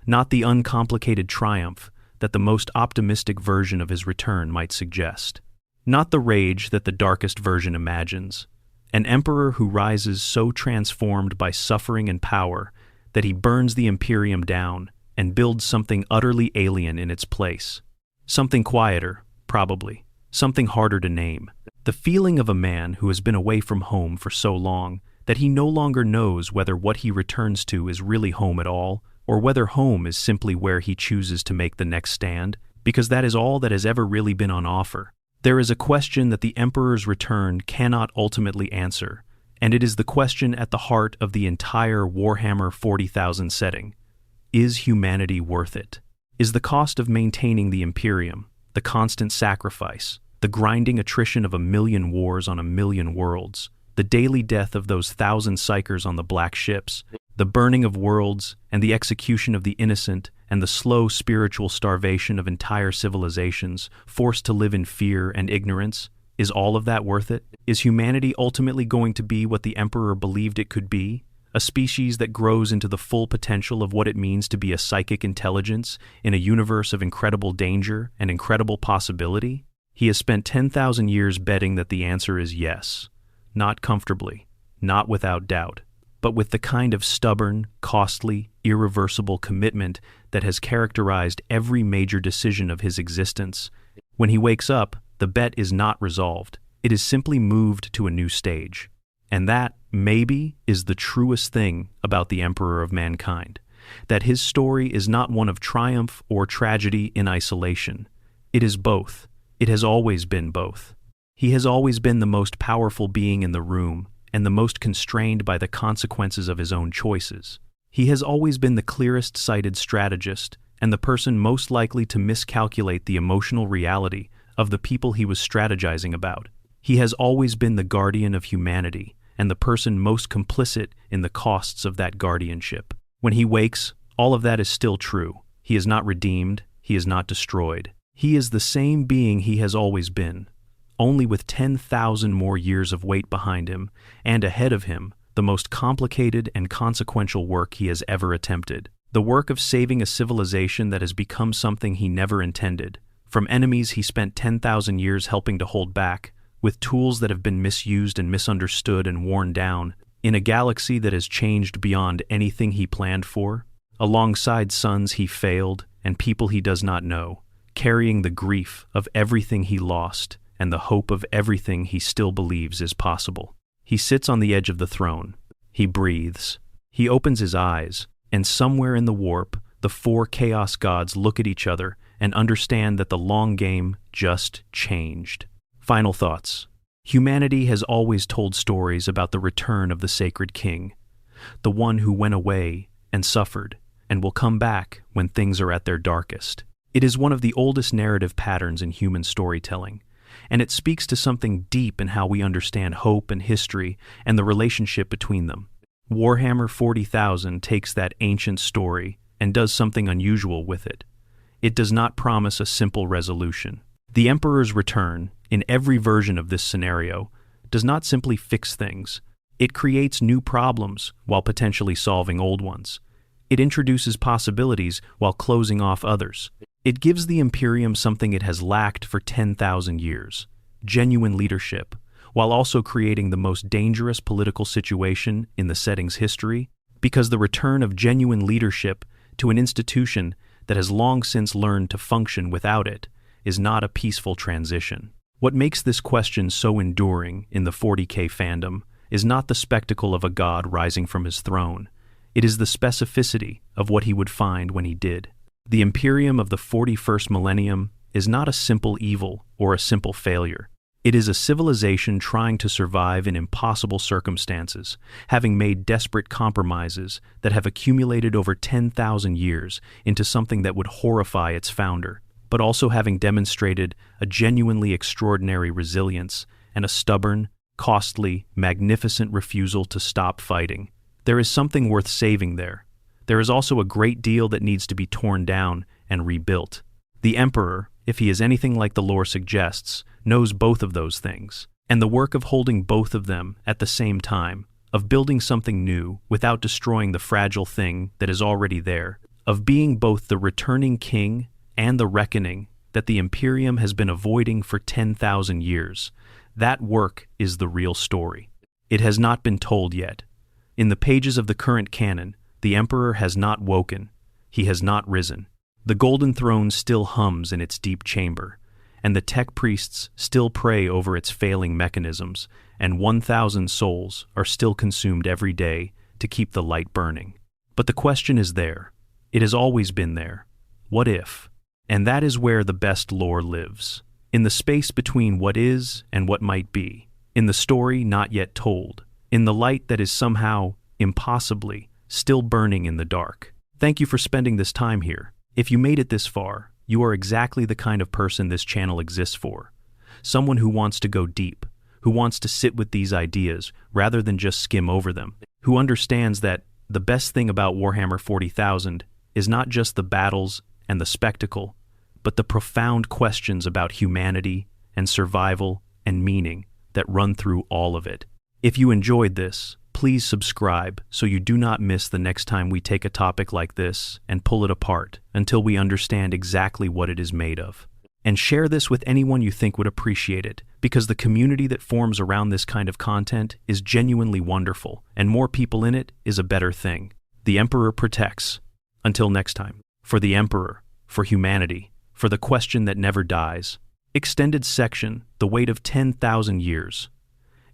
not the uncomplicated triumph that the most optimistic version of his return might suggest, not the rage that the darkest version imagines. An emperor who rises so transformed by suffering and power that he burns the Imperium down and builds something utterly alien in its place. Something quieter, probably. Something harder to name. The feeling of a man who has been away from home for so long that he no longer knows whether what he returns to is really home at all, or whether home is simply where he chooses to make the next stand, because that is all that has ever really been on offer. There is a question that the Emperor's return cannot ultimately answer, and it is the question at the heart of the entire Warhammer 40,000 setting. Is humanity worth it? Is the cost of maintaining the Imperium, the constant sacrifice, the grinding attrition of 1,000,000 wars on 1,000,000 worlds, the daily death of those 1,000 psychers on the black ships, the burning of worlds and the execution of the innocent and the slow spiritual starvation of entire civilizations forced to live in fear and ignorance, is all of that worth it? Is humanity ultimately going to be what the Emperor believed it could be? A species that grows into the full potential of what it means to be a psychic intelligence in a universe of incredible danger and incredible possibility? He has spent 10,000 years betting that the answer is yes. Not comfortably, not without doubt, but with the kind of stubborn, costly, irreversible commitment that has characterized every major decision of his existence. When he wakes up, the bet is not resolved. It is simply moved to a new stage. And that, maybe, is the truest thing about the Emperor of Mankind, that his story is not one of triumph or tragedy in isolation. It is both. It has always been both. He has always been the most powerful being in the room, and the most constrained by the consequences of his own choices. He has always been the clearest-sighted strategist and the person most likely to miscalculate the emotional reality of the people he was strategizing about. He has always been the guardian of humanity and the person most complicit in the costs of that guardianship. When he wakes, all of that is still true. He is not redeemed, he is not destroyed. He is the same being he has always been, only with 10,000 more years of weight behind him, and ahead of him, the most complicated and consequential work he has ever attempted. The work of saving a civilization that has become something he never intended, from enemies he spent 10,000 years helping to hold back, with tools that have been misused and misunderstood and worn down, in a galaxy that has changed beyond anything he planned for, alongside suns he failed and people he does not know, carrying the grief of everything he lost and the hope of everything he still believes is possible. He sits on the edge of the throne. He breathes. He opens his eyes, and somewhere in the warp, the four chaos gods look at each other and understand that the long game just changed. Final thoughts. Humanity has always told stories about the return of the sacred king, the one who went away and suffered and will come back when things are at their darkest. It is one of the oldest narrative patterns in human storytelling, and it speaks to something deep in how we understand hope and history and the relationship between them. Warhammer 40,000 takes that ancient story and does something unusual with it. It does not promise a simple resolution. The Emperor's return, in every version of this scenario, does not simply fix things. It creates new problems while potentially solving old ones. It introduces possibilities while closing off others. It gives the Imperium something it has lacked for 10,000 years, genuine leadership, while also creating the most dangerous political situation in the setting's history, because the return of genuine leadership to an institution that has long since learned to function without it is not a peaceful transition. What makes this question so enduring in the 40K fandom is not the spectacle of a god rising from his throne. It is the specificity of what he would find when he did. The Imperium of the 41st Millennium is not a simple evil or a simple failure. It is a civilization trying to survive in impossible circumstances, having made desperate compromises that have accumulated over 10,000 years into something that would horrify its founder, but also having demonstrated a genuinely extraordinary resilience and a stubborn, costly, magnificent refusal to stop fighting. There is something worth saving there. There is also a great deal that needs to be torn down and rebuilt. The Emperor, if he is anything like the lore suggests, knows both of those things, and the work of holding both of them at the same time, of building something new without destroying the fragile thing that is already there, of being both the returning king and the reckoning that the Imperium has been avoiding for 10,000 years, that work is the real story. It has not been told yet. In the pages of the current canon, the Emperor has not woken, he has not risen. The Golden Throne still hums in its deep chamber, and the tech priests still pray over its failing mechanisms, and 1,000 souls are still consumed every day to keep the light burning. But the question is there. It has always been there. What if? And that is where the best lore lives. In the space between what is and what might be. In the story not yet told. In the light that is somehow, impossibly, still burning in the dark. Thank you for spending this time here. If you made it this far, you are exactly the kind of person this channel exists for. Someone who wants to go deep, who wants to sit with these ideas rather than just skim over them, who understands that the best thing about Warhammer 40,000 is not just the battles and the spectacle, but the profound questions about humanity and survival and meaning that run through all of it. If you enjoyed this, please subscribe so you do not miss the next time we take a topic like this and pull it apart until we understand exactly what it is made of. And share this with anyone you think would appreciate it, because the community that forms around this kind of content is genuinely wonderful, and more people in it is a better thing. The Emperor protects. Until next time. For the Emperor, for humanity, for the question that never dies. Extended section, the weight of 10,000 years.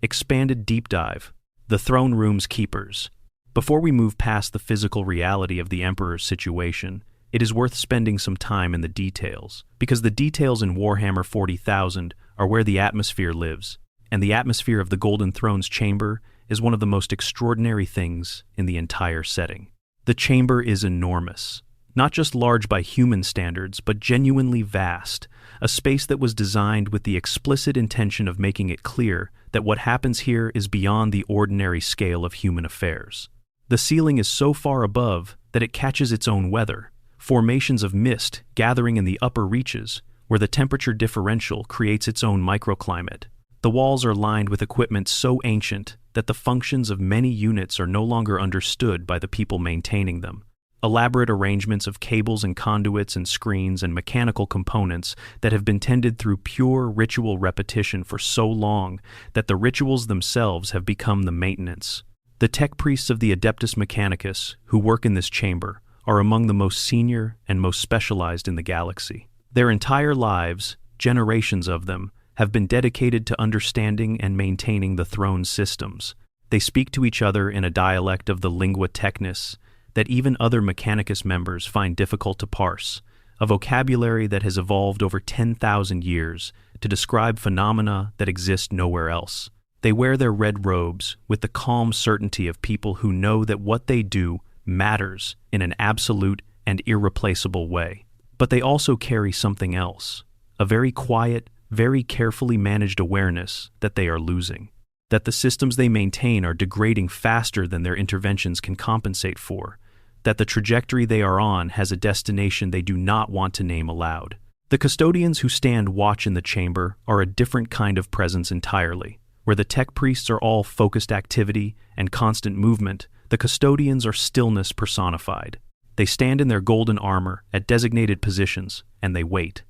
Expanded deep dive. The Throne Room's Keepers. Before we move past the physical reality of the Emperor's situation, it is worth spending some time in the details, because the details in Warhammer 40,000 are where the atmosphere lives, and the atmosphere of the Golden Throne's chamber is one of the most extraordinary things in the entire setting. The chamber is enormous. Not just large by human standards, but genuinely vast, a space that was designed with the explicit intention of making it clear that what happens here is beyond the ordinary scale of human affairs. The ceiling is so far above that it catches its own weather, formations of mist gathering in the upper reaches, where the temperature differential creates its own microclimate. The walls are lined with equipment so ancient that the functions of many units are no longer understood by the people maintaining them. Elaborate arrangements of cables and conduits and screens and mechanical components that have been tended through pure ritual repetition for so long that the rituals themselves have become the maintenance. The tech priests of the Adeptus Mechanicus, who work in this chamber, are among the most senior and most specialized in the galaxy. Their entire lives, generations of them, have been dedicated to understanding and maintaining the throne's systems. They speak to each other in a dialect of the lingua technis that even other Mechanicus members find difficult to parse, a vocabulary that has evolved over 10,000 years to describe phenomena that exist nowhere else. They wear their red robes with the calm certainty of people who know that what they do matters in an absolute and irreplaceable way. But they also carry something else, a very quiet, very carefully managed awareness that they are losing, that the systems they maintain are degrading faster than their interventions can compensate for, that the trajectory they are on has a destination they do not want to name aloud. The custodians who stand watch in the chamber are a different kind of presence entirely. Where the tech priests are all focused activity and constant movement, the custodians are stillness personified. They stand in their golden armor at designated positions, and they wait.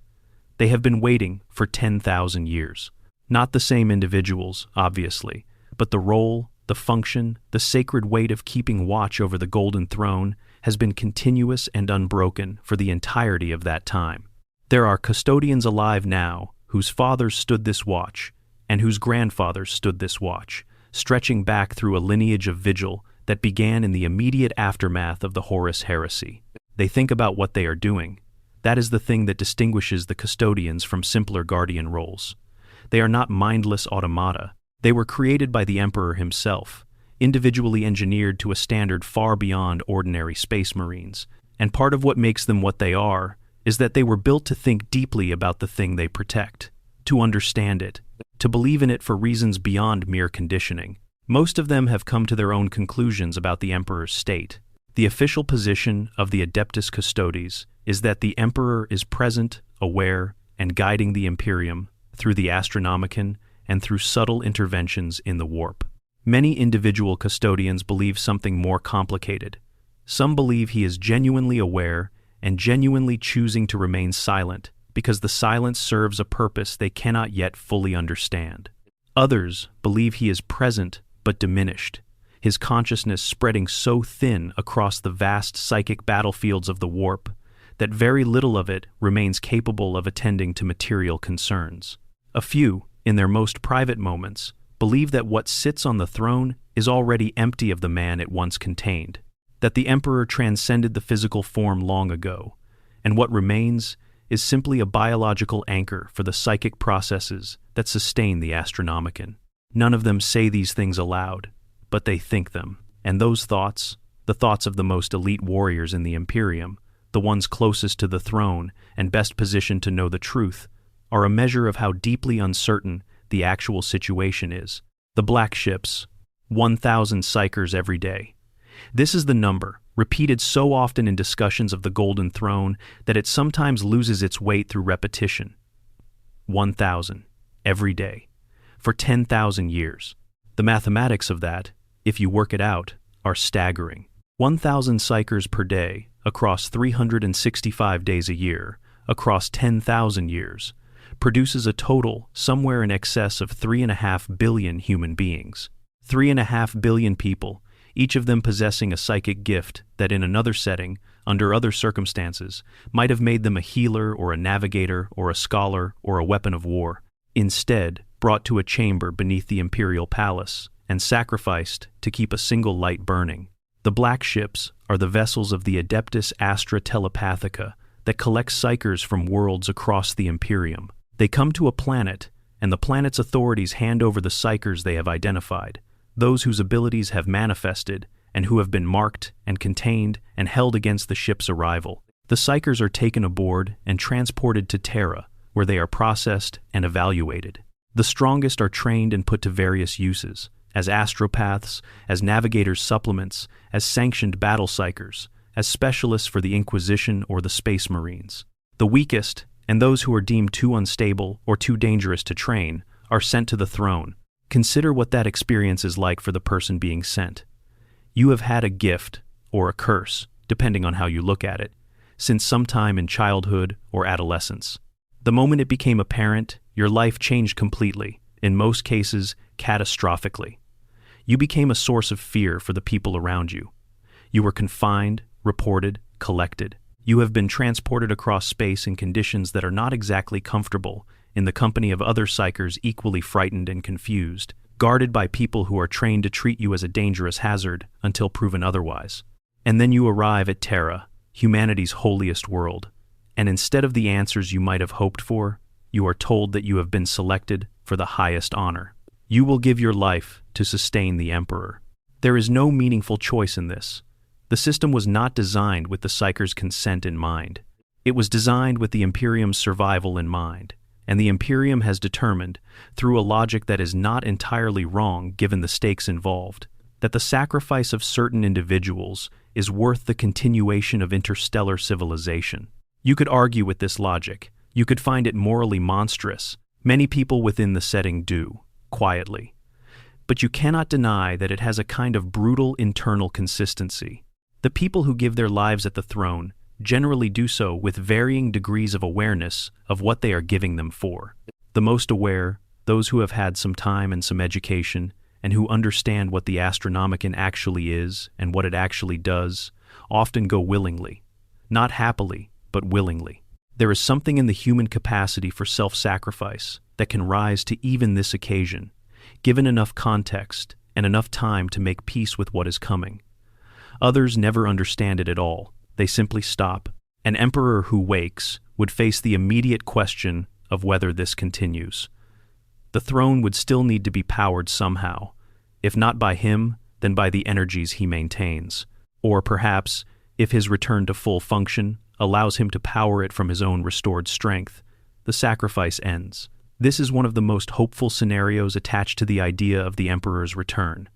They have been waiting for 10,000 years. Not the same individuals, obviously, but the role, the function, the sacred weight of keeping watch over the golden throne has been continuous and unbroken for the entirety of that time. There are custodians alive now whose fathers stood this watch, and whose grandfathers stood this watch, stretching back through a lineage of vigil that began in the immediate aftermath of the Horus heresy. They think about what they are doing. That is the thing that distinguishes the custodians from simpler guardian roles. They are not mindless automata. They were created by the Emperor himself, individually engineered to a standard far beyond ordinary space marines. And part of what makes them what they are is that they were built to think deeply about the thing they protect, to understand it, to believe in it for reasons beyond mere conditioning. Most of them have come to their own conclusions about the Emperor's state. The official position of the Adeptus Custodes is that the Emperor is present, aware, and guiding the Imperium through the Astronomicon and through subtle interventions in the warp. Many individual custodians believe something more complicated. Some believe he is genuinely aware and genuinely choosing to remain silent because the silence serves a purpose they cannot yet fully understand. Others believe he is present but diminished, his consciousness spreading so thin across the vast psychic battlefields of the warp that very little of it remains capable of attending to material concerns. A few, in their most private moments, believe that what sits on the throne is already empty of the man it once contained, that the Emperor transcended the physical form long ago, and what remains is simply a biological anchor for the psychic processes that sustain the Astronomicon. None of them say these things aloud, but they think them, and those thoughts, the thoughts of the most elite warriors in the Imperium, the ones closest to the throne and best positioned to know the truth, are a measure of how deeply uncertain the actual situation is. The black ships, 1,000 psychers every day. This is the number, repeated so often in discussions of the Golden Throne that it sometimes loses its weight through repetition. 1,000, every day, for 10,000 years. The mathematics of that, if you work it out, are staggering. 1,000 psychers per day, across 365 days a year, across 10,000 years, produces a total somewhere in excess of 3.5 billion human beings. 3.5 billion people, each of them possessing a psychic gift that in another setting, under other circumstances, might have made them a healer or a navigator or a scholar or a weapon of war, instead brought to a chamber beneath the imperial palace and sacrificed to keep a single light burning. The black ships are the vessels of the Adeptus Astra Telepathica that collect psychers from worlds across the Imperium. They come to a planet, and the planet's authorities hand over the psychers they have identified, those whose abilities have manifested and who have been marked and contained and held against the ship's arrival. The psychers are taken aboard and transported to Terra, where they are processed and evaluated. The strongest are trained and put to various uses, as astropaths, as navigators' supplements, as sanctioned battle psychers, as specialists for the Inquisition or the Space Marines. The weakest, and those who are deemed too unstable or too dangerous to train, are sent to the throne. Consider what that experience is like for the person being sent. You have had a gift, or a curse, depending on how you look at it, since sometime in childhood or adolescence. The moment it became apparent, your life changed completely, in most cases, catastrophically. You became a source of fear for the people around you. You were confined, reported, collected. You have been transported across space in conditions that are not exactly comfortable, in the company of other psychers equally frightened and confused, guarded by people who are trained to treat you as a dangerous hazard until proven otherwise. And then you arrive at Terra, humanity's holiest world, and instead of the answers you might have hoped for, you are told that you have been selected for the highest honor. You will give your life to sustain the Emperor. There is no meaningful choice in this. The system was not designed with the psycher's consent in mind. It was designed with the Imperium's survival in mind, and the Imperium has determined, through a logic that is not entirely wrong given the stakes involved, that the sacrifice of certain individuals is worth the continuation of interstellar civilization. You could argue with this logic. You could find it morally monstrous. Many people within the setting do, quietly. But you cannot deny that it has a kind of brutal internal consistency. The people who give their lives at the throne generally do so with varying degrees of awareness of what they are giving them for. The most aware, those who have had some time and some education, and who understand what the Astronomicon actually is and what it actually does, often go willingly. Not happily, but willingly. There is something in the human capacity for self-sacrifice that can rise to even this occasion, given enough context and enough time to make peace with what is coming. Others never understand it at all. They simply stop. An emperor who wakes would face the immediate question of whether this continues. The throne would still need to be powered somehow, if not by him, then by the energies he maintains. Or perhaps, if his return to full function allows him to power it from his own restored strength, the sacrifice ends. This is one of the most hopeful scenarios attached to the idea of the Emperor's return,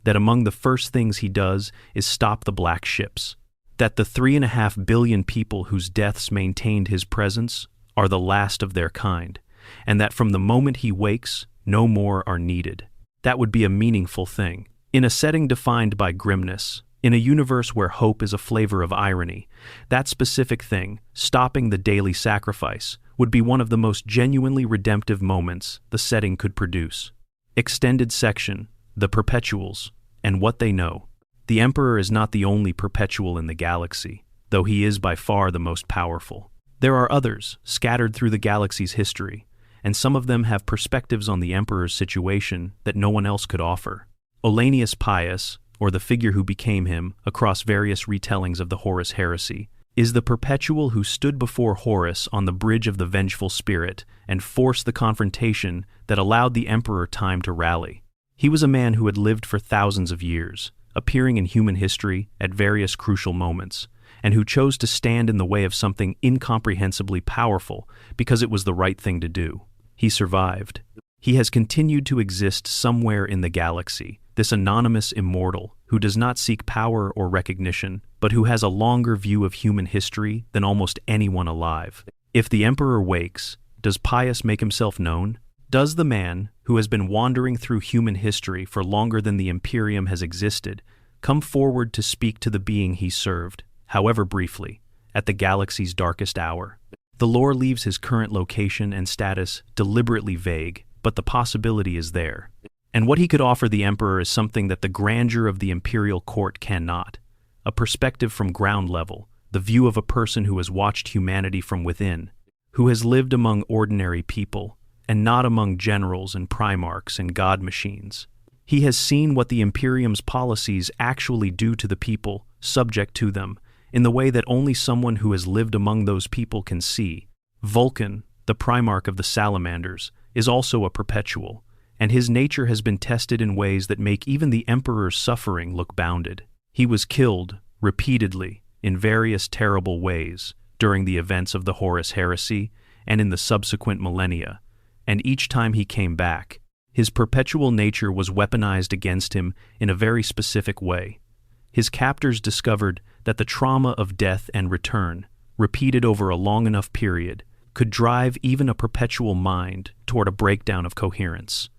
that among the first things he does is stop the black ships, that the 3.5 billion people whose deaths maintained his presence are the last of their kind, and that from the moment he wakes, no more are needed. That would be a meaningful thing. In a setting defined by grimness, in a universe where hope is a flavor of irony, that specific thing, stopping the daily sacrifice, would be one of the most genuinely redemptive moments the setting could produce. Extended section, the Perpetuals, and what they know. The Emperor is not the only perpetual in the galaxy, though he is by far the most powerful. There are others, scattered through the galaxy's history, and some of them have perspectives on the Emperor's situation that no one else could offer. Olanius Pius, or the figure who became him, across various retellings of the Horus heresy, is the perpetual who stood before Horus on the bridge of the vengeful spirit and forced the confrontation that allowed the Emperor time to rally. He was a man who had lived for thousands of years, appearing in human history at various crucial moments, and who chose to stand in the way of something incomprehensibly powerful because it was the right thing to do. He survived. He has continued to exist somewhere in the galaxy, this anonymous immortal who does not seek power or recognition, but who has a longer view of human history than almost anyone alive. If the Emperor wakes, does Pius make himself known? Does the man, who has been wandering through human history for longer than the Imperium has existed, come forward to speak to the being he served, however briefly, at the galaxy's darkest hour? The lore leaves his current location and status deliberately vague, but the possibility is there. And what he could offer the Emperor is something that the grandeur of the imperial court cannot: a perspective from ground level, the view of a person who has watched humanity from within, who has lived among ordinary people, and not among generals and primarchs and god machines. He has seen what the Imperium's policies actually do to the people, subject to them, in the way that only someone who has lived among those people can see. Vulcan, the primarch of the salamanders, is also a perpetual, and his nature has been tested in ways that make even the Emperor's suffering look bounded. He was killed, repeatedly, in various terrible ways, during the events of the Horus Heresy and in the subsequent millennia, and each time he came back, his perpetual nature was weaponized against him in a very specific way. His captors discovered that the trauma of death and return, repeated over a long enough period, could drive even a perpetual mind toward a breakdown of coherence.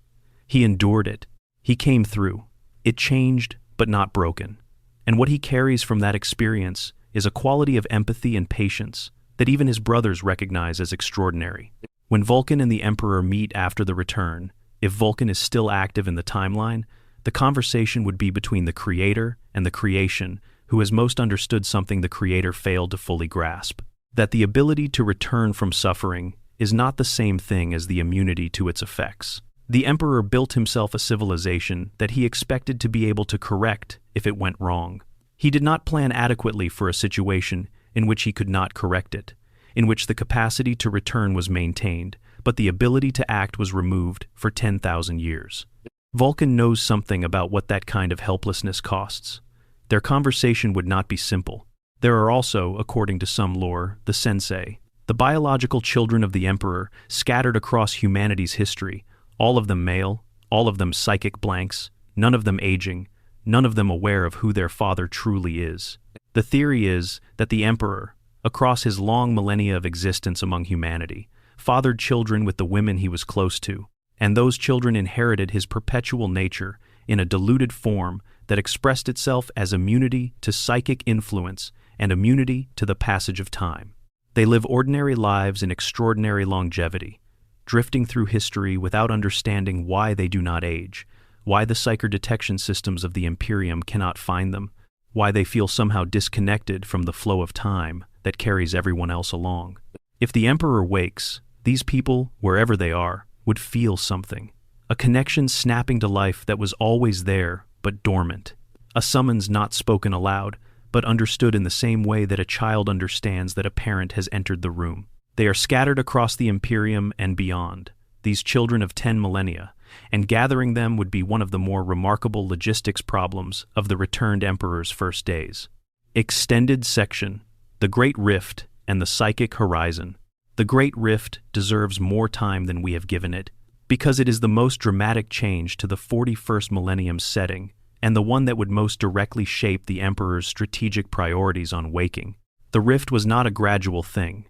He endured it. He came through. It changed, but not broken. And what he carries from that experience is a quality of empathy and patience that even his brothers recognize as extraordinary. When Vulcan and the Emperor meet after the return, if Vulcan is still active in the timeline, the conversation would be between the Creator and the creation, who has most understood something the Creator failed to fully grasp: that the ability to return from suffering is not the same thing as the immunity to its effects. The Emperor built himself a civilization that he expected to be able to correct if it went wrong. He did not plan adequately for a situation in which he could not correct it, in which the capacity to return was maintained, but the ability to act was removed for 10,000 years. Vulcan knows something about what that kind of helplessness costs. Their conversation would not be simple. There are also, according to some lore, the Sensei, the biological children of the Emperor, scattered across humanity's history, all of them male, all of them psychic blanks, none of them aging, none of them aware of who their father truly is. The theory is that the Emperor, across his long millennia of existence among humanity, fathered children with the women he was close to, and those children inherited his perpetual nature in a diluted form that expressed itself as immunity to psychic influence and immunity to the passage of time. They live ordinary lives in extraordinary longevity, drifting through history without understanding why they do not age, why the psychic detection systems of the Imperium cannot find them, why they feel somehow disconnected from the flow of time that carries everyone else along. If the Emperor wakes, these people, wherever they are, would feel something, a connection snapping to life that was always there but dormant, a summons not spoken aloud, but understood in the same way that a child understands that a parent has entered the room. They are scattered across the Imperium and beyond, these children of 10 millennia, and gathering them would be one of the more remarkable logistics problems of the returned Emperor's first days. Extended section: The Great Rift and the Psychic Horizon. The Great Rift deserves more time than we have given it, because it is the most dramatic change to the 41st millennium setting, and the one that would most directly shape the Emperor's strategic priorities on waking. The rift was not a gradual thing.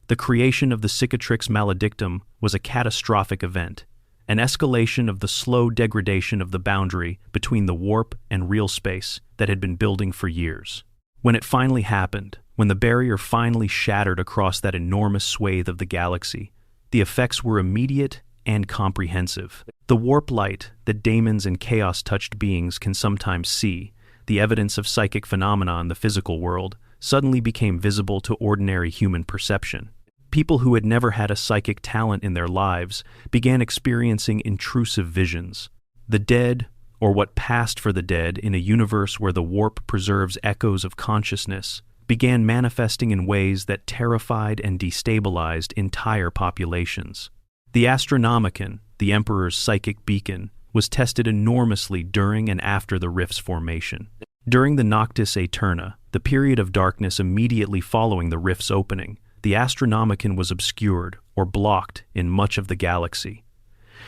The creation of the Cicatrix Maledictum was a catastrophic event, an escalation of the slow degradation of the boundary between the warp and real space that had been building for years. When it finally happened, when the barrier finally shattered across that enormous swathe of the galaxy, the effects were immediate and comprehensive. The warp light that daemons and chaos-touched beings can sometimes see, the evidence of psychic phenomena in the physical world, suddenly became visible to ordinary human perception. People who had never had a psychic talent in their lives began experiencing intrusive visions. The dead, or what passed for the dead in a universe where the warp preserves echoes of consciousness, began manifesting in ways that terrified and destabilized entire populations. The Astronomicon, the Emperor's psychic beacon, was tested enormously during and after the rift's formation. During the Noctis Aeterna, the period of darkness immediately following the rift's opening, the Astronomicon was obscured or blocked in much of the galaxy.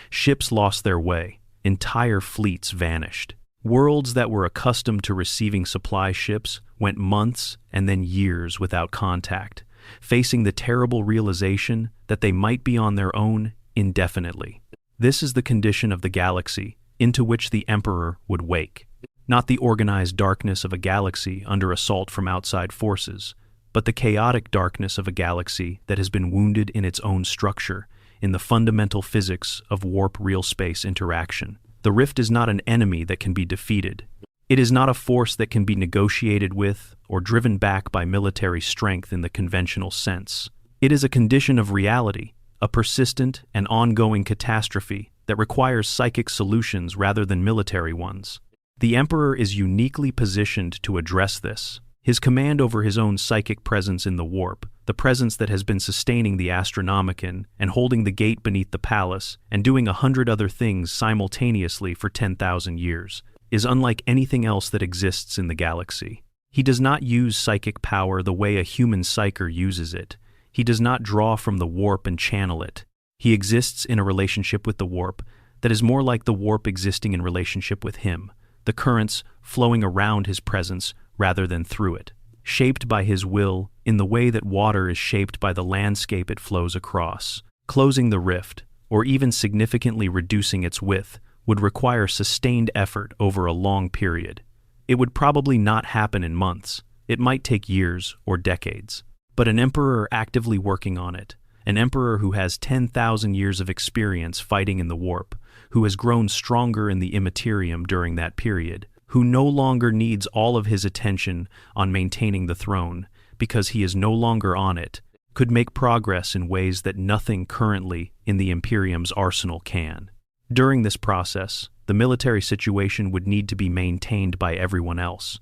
Ships lost their way, entire fleets vanished. Worlds that were accustomed to receiving supply ships went months and then years without contact, facing the terrible realization that they might be on their own indefinitely. This is the condition of the galaxy into which the Emperor would wake. Not the organized darkness of a galaxy under assault from outside forces, but the chaotic darkness of a galaxy that has been wounded in its own structure, in the fundamental physics of warp-real space interaction. The rift is not an enemy that can be defeated. It is not a force that can be negotiated with or driven back by military strength in the conventional sense. It is a condition of reality, a persistent and ongoing catastrophe that requires psychic solutions rather than military ones. The Emperor is uniquely positioned to address this. His command over his own psychic presence in the warp, the presence that has been sustaining the Astronomicon and holding the gate beneath the palace and doing 100 other things simultaneously for 10,000 years, is unlike anything else that exists in the galaxy. He does not use psychic power the way a human psyker uses it. He does not draw from the warp and channel it. He exists in a relationship with the warp that is more like the warp existing in relationship with him, the currents flowing around his presence rather than through it, shaped by his will in the way that water is shaped by the landscape it flows across. Closing the rift, or even significantly reducing its width, would require sustained effort over a long period. It would probably not happen in months. It might take years or decades. But an emperor actively working on it, an emperor who has 10,000 years of experience fighting in the warp, who has grown stronger in the Imperium during that period, who no longer needs all of his attention on maintaining the throne because he is no longer on it, could make progress in ways that nothing currently in the Imperium's arsenal can. During this process, the military situation would need to be maintained by everyone else.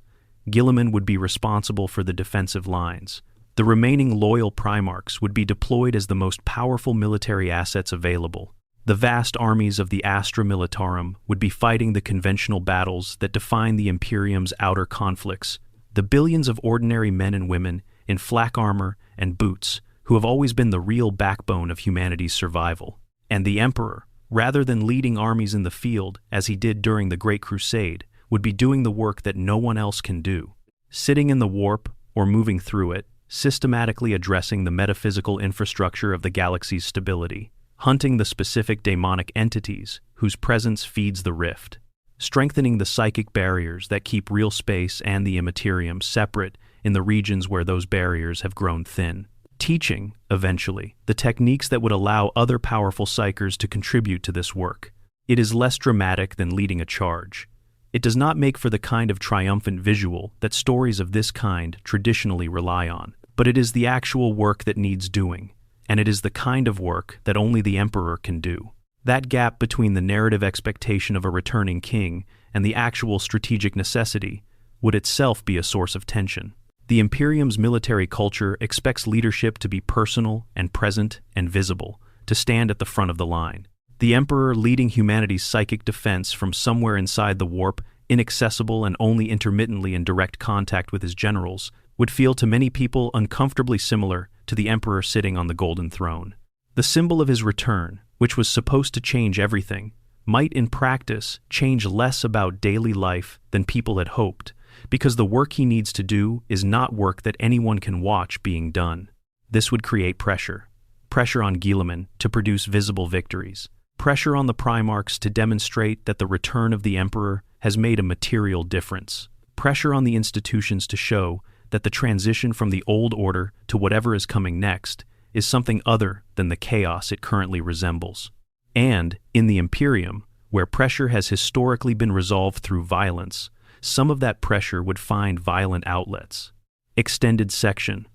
Guilliman would be responsible for the defensive lines. The remaining loyal Primarchs would be deployed as the most powerful military assets available. The vast armies of the Astra Militarum would be fighting the conventional battles that define the Imperium's outer conflicts, the billions of ordinary men and women in flak armor and boots who have always been the real backbone of humanity's survival. And the Emperor, rather than leading armies in the field as he did during the Great Crusade, would be doing the work that no one else can do, sitting in the warp or moving through it, systematically addressing the metaphysical infrastructure of the galaxy's stability, hunting the specific daemonic entities whose presence feeds the rift, strengthening the psychic barriers that keep real space and the immaterium separate in the regions where those barriers have grown thin, teaching, eventually, the techniques that would allow other powerful psychers to contribute to this work. It is less dramatic than leading a charge. It does not make for the kind of triumphant visual that stories of this kind traditionally rely on, but it is the actual work that needs doing, and it is the kind of work that only the Emperor can do. That gap between the narrative expectation of a returning king and the actual strategic necessity would itself be a source of tension. The Imperium's military culture expects leadership to be personal and present and visible, to stand at the front of the line. The Emperor leading humanity's psychic defense from somewhere inside the warp, inaccessible and only intermittently in direct contact with his generals, would feel to many people uncomfortably similar to the Emperor sitting on the Golden Throne. The symbol of his return, which was supposed to change everything, might in practice change less about daily life than people had hoped, because the work he needs to do is not work that anyone can watch being done. This would create pressure on Guilliman to produce visible victories, pressure on the Primarchs to demonstrate that the return of the Emperor has made a material difference, pressure on the institutions to show that the transition from the old order to whatever is coming next is something other than the chaos it currently resembles. And, in the Imperium, where pressure has historically been resolved through violence, some of that pressure would find violent outlets. Extended section: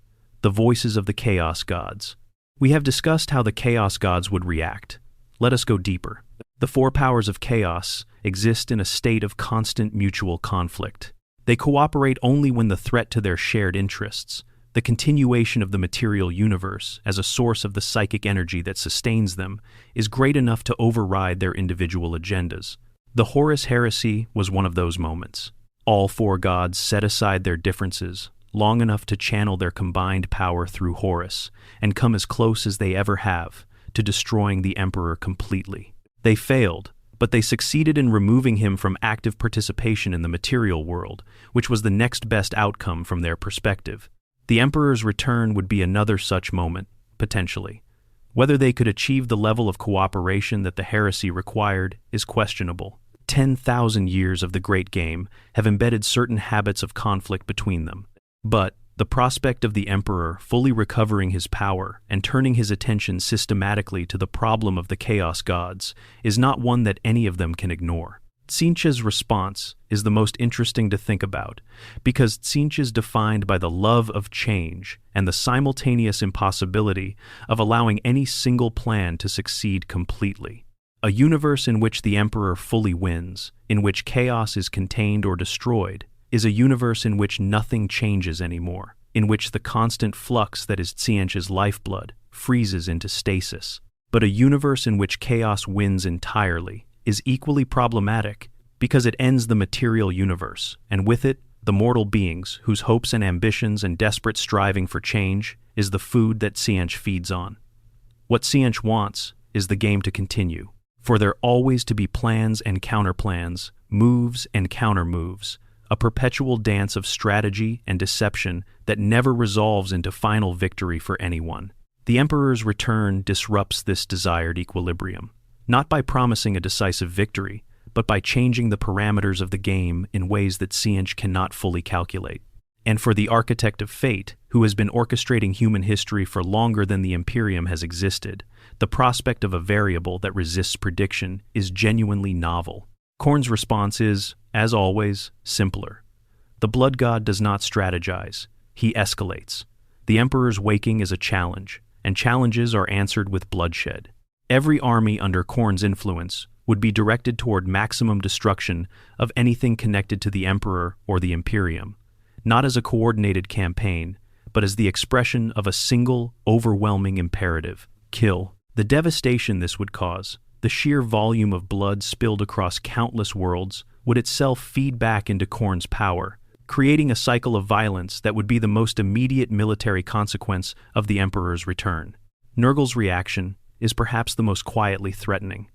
the voices of the Chaos Gods. We have discussed how the Chaos Gods would react. Let us go deeper. The four powers of chaos exist in a state of constant mutual conflict. They cooperate only when the threat to their shared interests, the continuation of the material universe as a source of the psychic energy that sustains them, is great enough to override their individual agendas. The Horus heresy was one of those moments. All four gods set aside their differences long enough to channel their combined power through Horus and come as close as they ever have to destroying the Emperor completely. They failed, but they succeeded in removing him from active participation in the material world, which was the next best outcome from their perspective. The Emperor's return would be another such moment, potentially. Whether they could achieve the level of cooperation that the heresy required is questionable. 10,000 years of the Great Game have embedded certain habits of conflict between them. But the prospect of the Emperor fully recovering his power and turning his attention systematically to the problem of the Chaos Gods is not one that any of them can ignore. Tzeentch's response is the most interesting to think about, because Tzeentch is defined by the love of change and the simultaneous impossibility of allowing any single plan to succeed completely. A universe in which the Emperor fully wins, in which chaos is contained or destroyed, is a universe in which nothing changes anymore, in which the constant flux that is Tzeentch's lifeblood freezes into stasis. But a universe in which chaos wins entirely is equally problematic, because it ends the material universe, and with it, the mortal beings whose hopes and ambitions and desperate striving for change is the food that Siench feeds on. What Siench wants is the game to continue, for there always to be plans and counterplans, moves and countermoves, a perpetual dance of strategy and deception that never resolves into final victory for anyone. The Emperor's return disrupts this desired equilibrium, not by promising a decisive victory, but by changing the parameters of the game in ways that Siench cannot fully calculate. And for the architect of fate, who has been orchestrating human history for longer than the Imperium has existed, the prospect of a variable that resists prediction is genuinely novel. Khorne's response is, as always, simpler. The Blood God does not strategize, he escalates. The Emperor's waking is a challenge, and challenges are answered with bloodshed. Every army under Khorne's influence would be directed toward maximum destruction of anything connected to the Emperor or the Imperium, not as a coordinated campaign, but as the expression of a single, overwhelming imperative: kill. The devastation this would cause, the sheer volume of blood spilled across countless worlds, would itself feed back into Khorne's power, creating a cycle of violence that would be the most immediate military consequence of the Emperor's return. Nurgle's reaction is perhaps the most quietly threatening.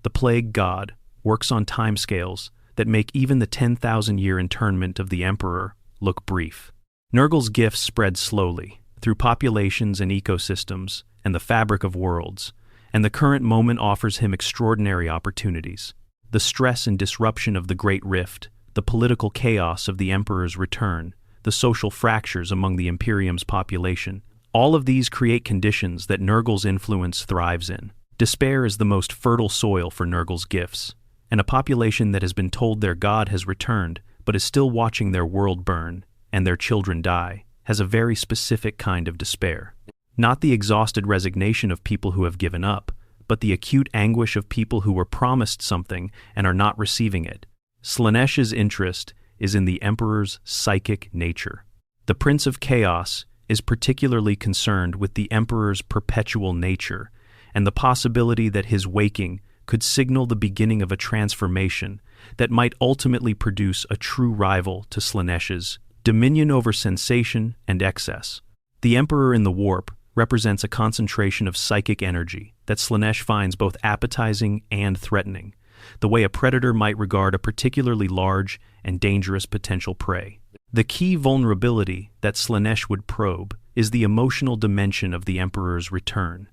The Plague God works on timescales that make even the 10,000-year internment of the Emperor look brief. Nurgle's gifts spread slowly, through populations and ecosystems and the fabric of worlds, and the current moment offers him extraordinary opportunities. The stress and disruption of the Great Rift, the political chaos of the Emperor's return, the social fractures among the Imperium's population, all of these create conditions that Nurgle's influence thrives in. Despair is the most fertile soil for Nurgle's gifts, and a population that has been told their god has returned but is still watching their world burn and their children die has a very specific kind of despair. Not the exhausted resignation of people who have given up, but the acute anguish of people who were promised something and are not receiving it. Slaanesch's interest is in the Emperor's psychic nature. The Prince of Chaos is particularly concerned with the Emperor's perpetual nature and the possibility that his waking could signal the beginning of a transformation that might ultimately produce a true rival to Slaanesch's dominion over sensation and excess. The Emperor in the Warp represents a concentration of psychic energy that Slaanesh finds both appetizing and threatening, the way a predator might regard a particularly large and dangerous potential prey. The key vulnerability that Slaanesh would probe is the emotional dimension of the Emperor's return.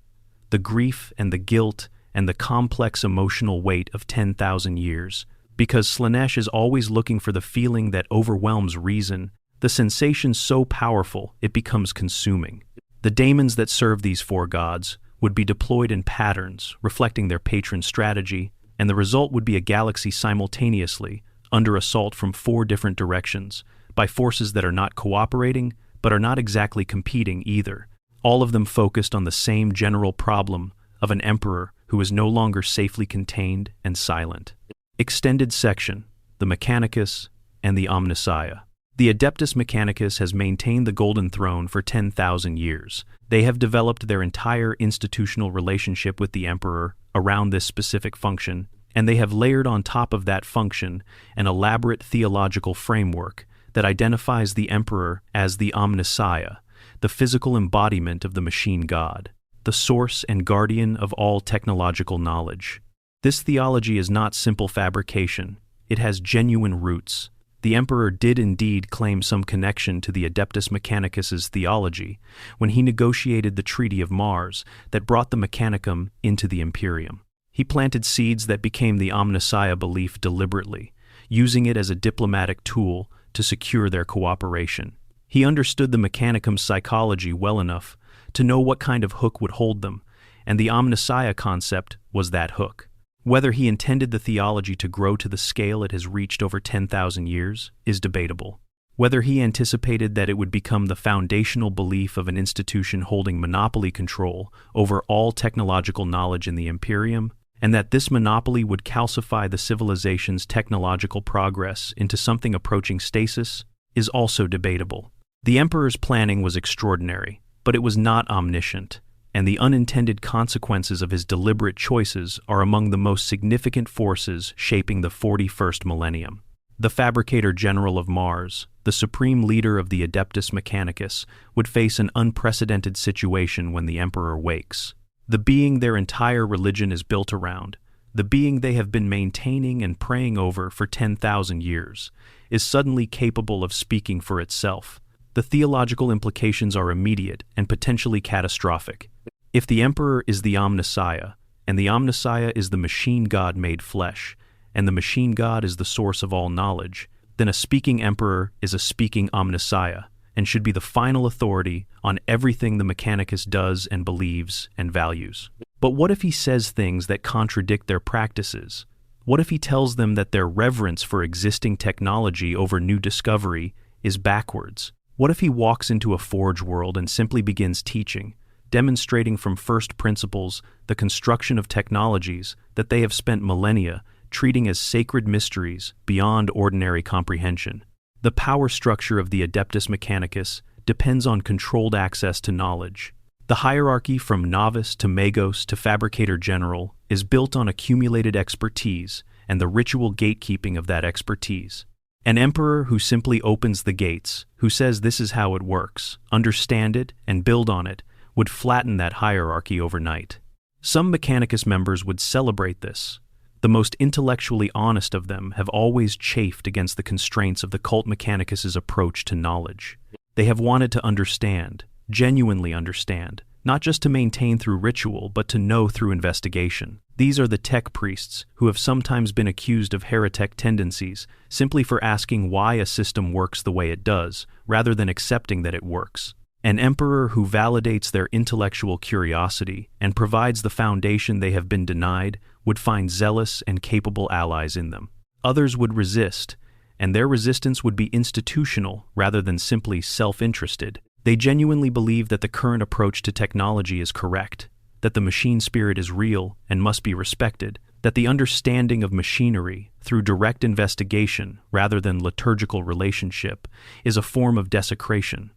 The grief and the guilt and the complex emotional weight of 10,000 years, because Slaanesh is always looking for the feeling that overwhelms reason, the sensation so powerful it becomes consuming. The daemons that serve these four gods would be deployed in patterns reflecting their patron strategy, and the result would be a galaxy simultaneously under assault from four different directions by forces that are not cooperating but are not exactly competing either, all of them focused on the same general problem of an emperor who is no longer safely contained and silent. Extended section: the Mechanicus and the Omnissiah. The Adeptus Mechanicus has maintained the Golden Throne for 10,000 years. They have developed their entire institutional relationship with the Emperor around this specific function, and they have layered on top of that function an elaborate theological framework that identifies the Emperor as the Omnissiah, the physical embodiment of the machine god, the source and guardian of all technological knowledge. This theology is not simple fabrication. It has genuine roots. The Emperor did indeed claim some connection to the Adeptus Mechanicus's theology when he negotiated the Treaty of Mars that brought the Mechanicum into the Imperium. He planted seeds that became the Omnissiah belief deliberately, using it as a diplomatic tool to secure their cooperation. He understood the Mechanicum's psychology well enough to know what kind of hook would hold them, and the Omnissiah concept was that hook. Whether he intended the theology to grow to the scale it has reached over 10,000 years is debatable. Whether he anticipated that it would become the foundational belief of an institution holding monopoly control over all technological knowledge in the Imperium, and that this monopoly would calcify the civilization's technological progress into something approaching stasis, is also debatable. The Emperor's planning was extraordinary, but it was not omniscient. and the unintended consequences of his deliberate choices are among the most significant forces shaping the 41st millennium. The Fabricator General of Mars, the supreme leader of the Adeptus Mechanicus, would face an unprecedented situation when the Emperor wakes. The being their entire religion is built around, the being they have been maintaining and praying over for 10,000 years, is suddenly capable of speaking for itself. The theological implications are immediate and potentially catastrophic. If the Emperor is the Omnissiah, and the Omnissiah is the machine god made flesh, and the machine god is the source of all knowledge, then a speaking Emperor is a speaking Omnissiah, and should be the final authority on everything the Mechanicus does and believes and values. But what if he says things that contradict their practices? What if he tells them that their reverence for existing technology over new discovery is backwards? What if he walks into a forge world and simply begins teaching, demonstrating from first principles the construction of technologies that they have spent millennia treating as sacred mysteries beyond ordinary comprehension? The power structure of the Adeptus Mechanicus depends on controlled access to knowledge. The hierarchy from novice to magos to fabricator general is built on accumulated expertise and the ritual gatekeeping of that expertise. An emperor who simply opens the gates, who says this is how it works, understand it, and build on it, would flatten that hierarchy overnight. Some Mechanicus members would celebrate this. The most intellectually honest of them have always chafed against the constraints of the cult Mechanicus's approach to knowledge. They have wanted to understand, genuinely understand, not just to maintain through ritual, but to know through investigation. These are the tech priests who have sometimes been accused of heretic tendencies simply for asking why a system works the way it does, rather than accepting that it works. An emperor who validates their intellectual curiosity and provides the foundation they have been denied would find zealous and capable allies in them. Others would resist, and their resistance would be institutional rather than simply self-interested. They genuinely believe that the current approach to technology is correct, that the machine spirit is real and must be respected, that the understanding of machinery through direct investigation rather than liturgical relationship is a form of desecration.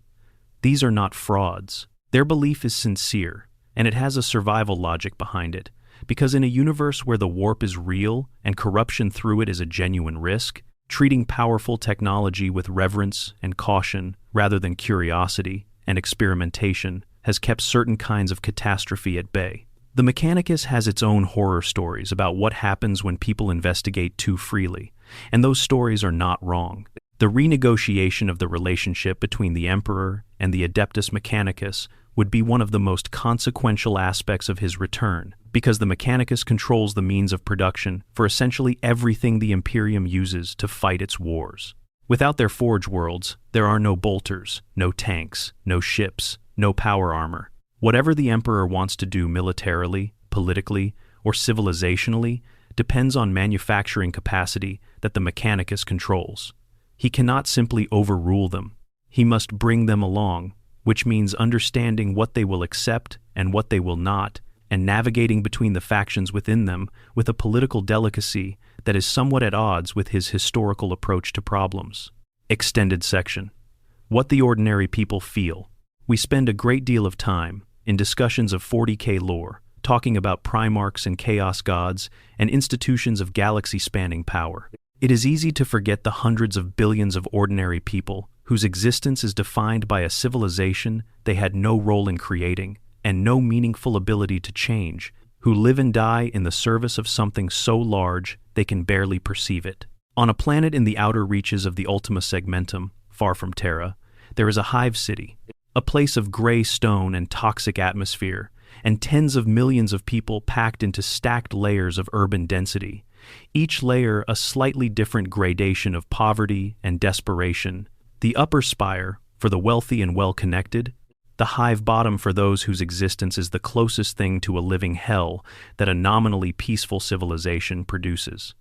These are not frauds. Their belief is sincere, and it has a survival logic behind it, because in a universe where the warp is real and corruption through it is a genuine risk, treating powerful technology with reverence and caution rather than curiosity and experimentation has kept certain kinds of catastrophe at bay. The Mechanicus has its own horror stories about what happens when people investigate too freely, and those stories are not wrong. The renegotiation of the relationship between the Emperor and the Adeptus Mechanicus would be one of the most consequential aspects of his return, because the Mechanicus controls the means of production for essentially everything the Imperium uses to fight its wars. Without their forge worlds, there are no bolters, no tanks, no ships, no power armor. Whatever the Emperor wants to do militarily, politically, or civilizationally depends on manufacturing capacity that the Mechanicus controls. He cannot simply overrule them. He must bring them along, which means understanding what they will accept and what they will not, and navigating between the factions within them with a political delicacy that is somewhat at odds with his historical approach to problems. Extended section. What the ordinary people feel. We spend a great deal of time in discussions of 40K lore, talking about primarchs and chaos gods and institutions of galaxy-spanning power. It is easy to forget the hundreds of billions of ordinary people whose existence is defined by a civilization they had no role in creating and no meaningful ability to change, who live and die in the service of something so large they can barely perceive it. On a planet in the outer reaches of the Ultima Segmentum, far from Terra, there is a hive city, a place of gray stone and toxic atmosphere, and tens of millions of people packed into stacked layers of urban density, each layer a slightly different gradation of poverty and desperation. The upper spire, for the wealthy and well-connected, the hive bottom for those whose existence is the closest thing to a living hell that a nominally peaceful civilization produces.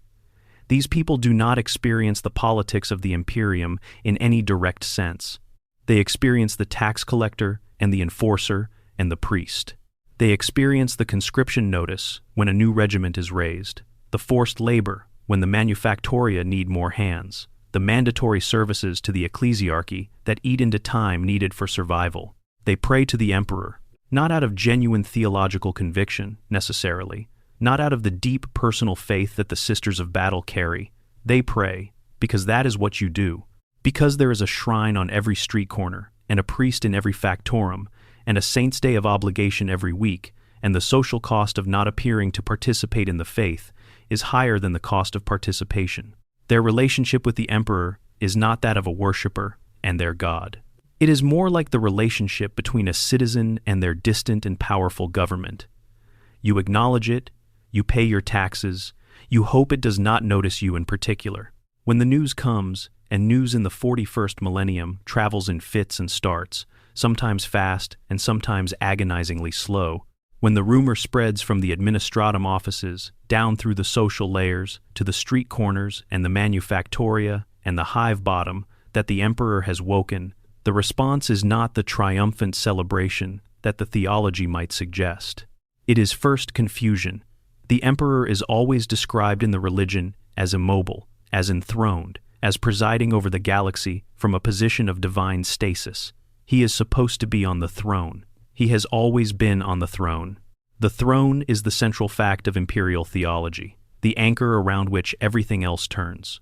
These people do not experience the politics of the Imperium in any direct sense. They experience the tax collector and the enforcer and the priest. They experience the conscription notice when a new regiment is raised, the forced labor when the manufactoria need more hands, the mandatory services to the ecclesiarchy that eat into time needed for survival. They pray to the emperor. not out of genuine theological conviction, necessarily, not out of the deep personal faith that the Sisters of Battle carry. They pray, because that is what you do. Because there is a shrine on every street corner, and a priest in every factorum, and a saint's day of obligation every week, and the social cost of not appearing to participate in the faith is higher than the cost of participation. Their relationship with the emperor is not that of a worshipper and their god. It is more like the relationship between a citizen and their distant and powerful government. You acknowledge it, you pay your taxes, you hope it does not notice you in particular. When the news comes, and news in the 41st millennium travels in fits and starts, sometimes fast and sometimes agonizingly slow, when the rumor spreads from the administratum offices, down through the social layers, to the street corners and the manufactoria and the hive bottom, that the emperor has woken, the response is not the triumphant celebration that the theology might suggest. It is first confusion. The emperor is always described in the religion as immobile, as enthroned, as presiding over the galaxy from a position of divine stasis. He is supposed to be on the throne. He has always been on the throne. The throne is the central fact of imperial theology, the anchor around which everything else turns.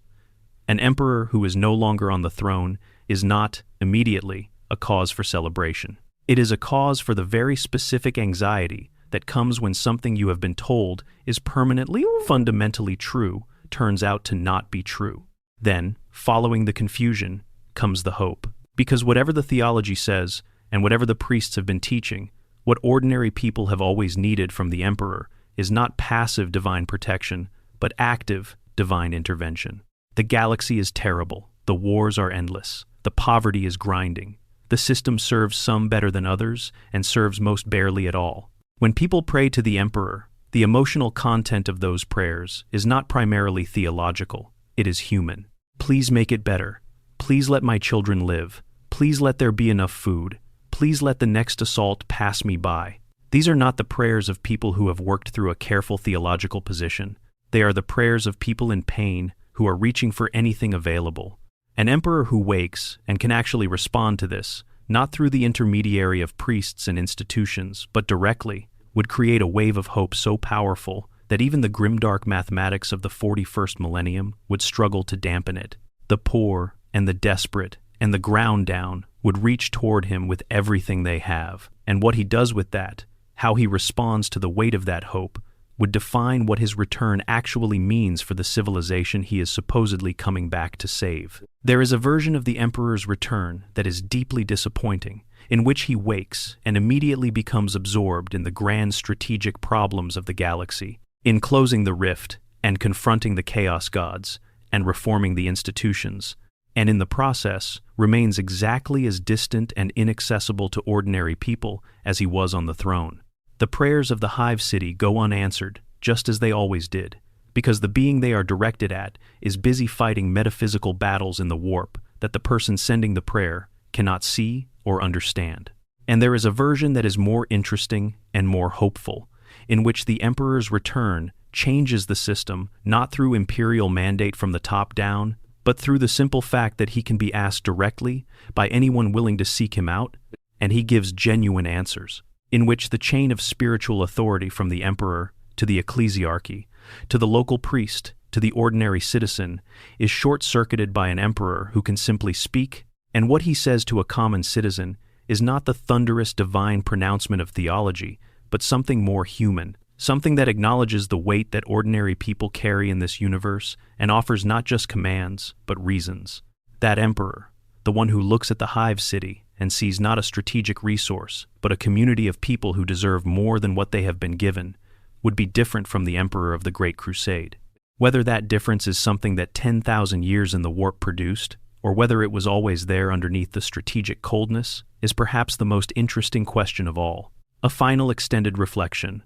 An emperor who is no longer on the throne is not, immediately, a cause for celebration. It is a cause for the very specific anxiety that comes when something you have been told is permanently or fundamentally true turns out to not be true. Then, following the confusion, comes the hope. Because whatever the theology says, and whatever the priests have been teaching, what ordinary people have always needed from the emperor is not passive divine protection, but active divine intervention. The galaxy is terrible, the wars are endless, the poverty is grinding, the system serves some better than others, and serves most barely at all. When people pray to the emperor, the emotional content of those prayers is not primarily theological, it is human. Please make it better. Please let my children live. Please let there be enough food. Please let the next assault pass me by. These are not the prayers of people who have worked through a careful theological position. They are the prayers of people in pain who are reaching for anything available. An emperor who wakes and can actually respond to this, not through the intermediary of priests and institutions, but directly, would create a wave of hope so powerful that even the grimdark mathematics of the 41st millennium would struggle to dampen it. The poor and the desperate and the ground down would reach toward him with everything they have, and what he does with that, how he responds to the weight of that hope, would define what his return actually means for the civilization he is supposedly coming back to save. There is a version of the emperor's return that is deeply disappointing, in which he wakes and immediately becomes absorbed in the grand strategic problems of the galaxy, in closing the rift and confronting the chaos gods and reforming the institutions, and in the process remains exactly as distant and inaccessible to ordinary people as he was on the throne. The prayers of the hive city go unanswered, just as they always did, because the being they are directed at is busy fighting metaphysical battles in the warp that the person sending the prayer cannot see or understand. And there is a version that is more interesting and more hopeful, in which the emperor's return changes the system not through imperial mandate from the top down, but through the simple fact that he can be asked directly by anyone willing to seek him out, and he gives genuine answers, in which the chain of spiritual authority from the emperor to the ecclesiarchy, to the local priest, to the ordinary citizen, is short-circuited by an emperor who can simply speak, and what he says to a common citizen is not the thunderous divine pronouncement of theology, but something more human, something that acknowledges the weight that ordinary people carry in this universe and offers not just commands, but reasons. That emperor, the one who looks at the hive city and sees not a strategic resource, but a community of people who deserve more than what they have been given, would be different from the emperor of the Great Crusade. Whether that difference is something that 10,000 years in the warp produced, or whether it was always there underneath the strategic coldness, is perhaps the most interesting question of all. A final extended reflection.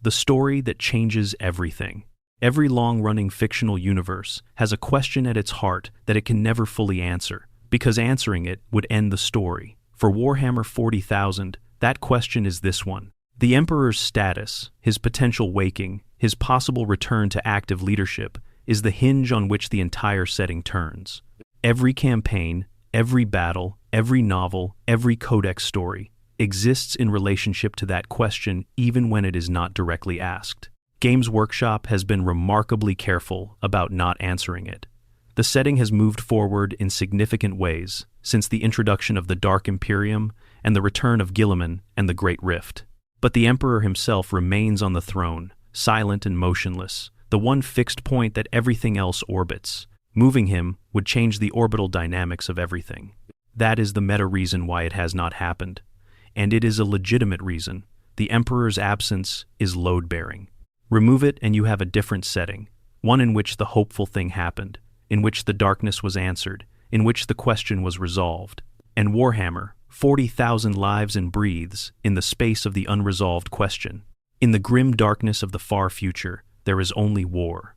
The story that changes everything. Every long-running fictional universe has a question at its heart that it can never fully answer, because answering it would end the story. For Warhammer 40,000, that question is this one. The Emperor's status, his potential waking, his possible return to active leadership, is the hinge on which the entire setting turns. Every campaign, every battle, every novel, every codex story, exists in relationship to that question even when it is not directly asked. Games Workshop has been remarkably careful about not answering it. The setting has moved forward in significant ways since the introduction of the Dark Imperium and the return of Guilliman and the Great Rift. But the Emperor himself remains on the throne, silent and motionless, the one fixed point that everything else orbits. Moving him would change the orbital dynamics of everything. That is the meta reason why it has not happened. And it is a legitimate reason. The Emperor's absence is load-bearing. Remove it and you have a different setting, one in which the hopeful thing happened, in which the darkness was answered, in which the question was resolved. And Warhammer, 40,000 lives and breathes in the space of the unresolved question. In the grim darkness of the far future, there is only war.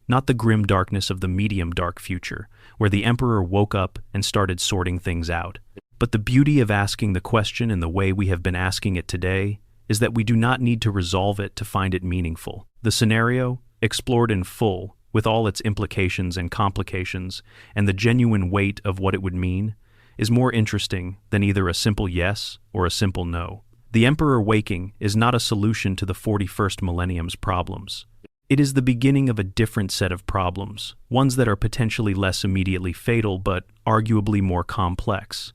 Not the grim darkness of the medium dark future, where the Emperor woke up and started sorting things out. But the beauty of asking the question in the way we have been asking it today is that we do not need to resolve it to find it meaningful. The scenario, explored in full, with all its implications and complications, and the genuine weight of what it would mean, is more interesting than either a simple yes or a simple no. The Emperor waking is not a solution to the 41st Millennium's problems. It is the beginning of a different set of problems, ones that are potentially less immediately fatal but arguably more complex.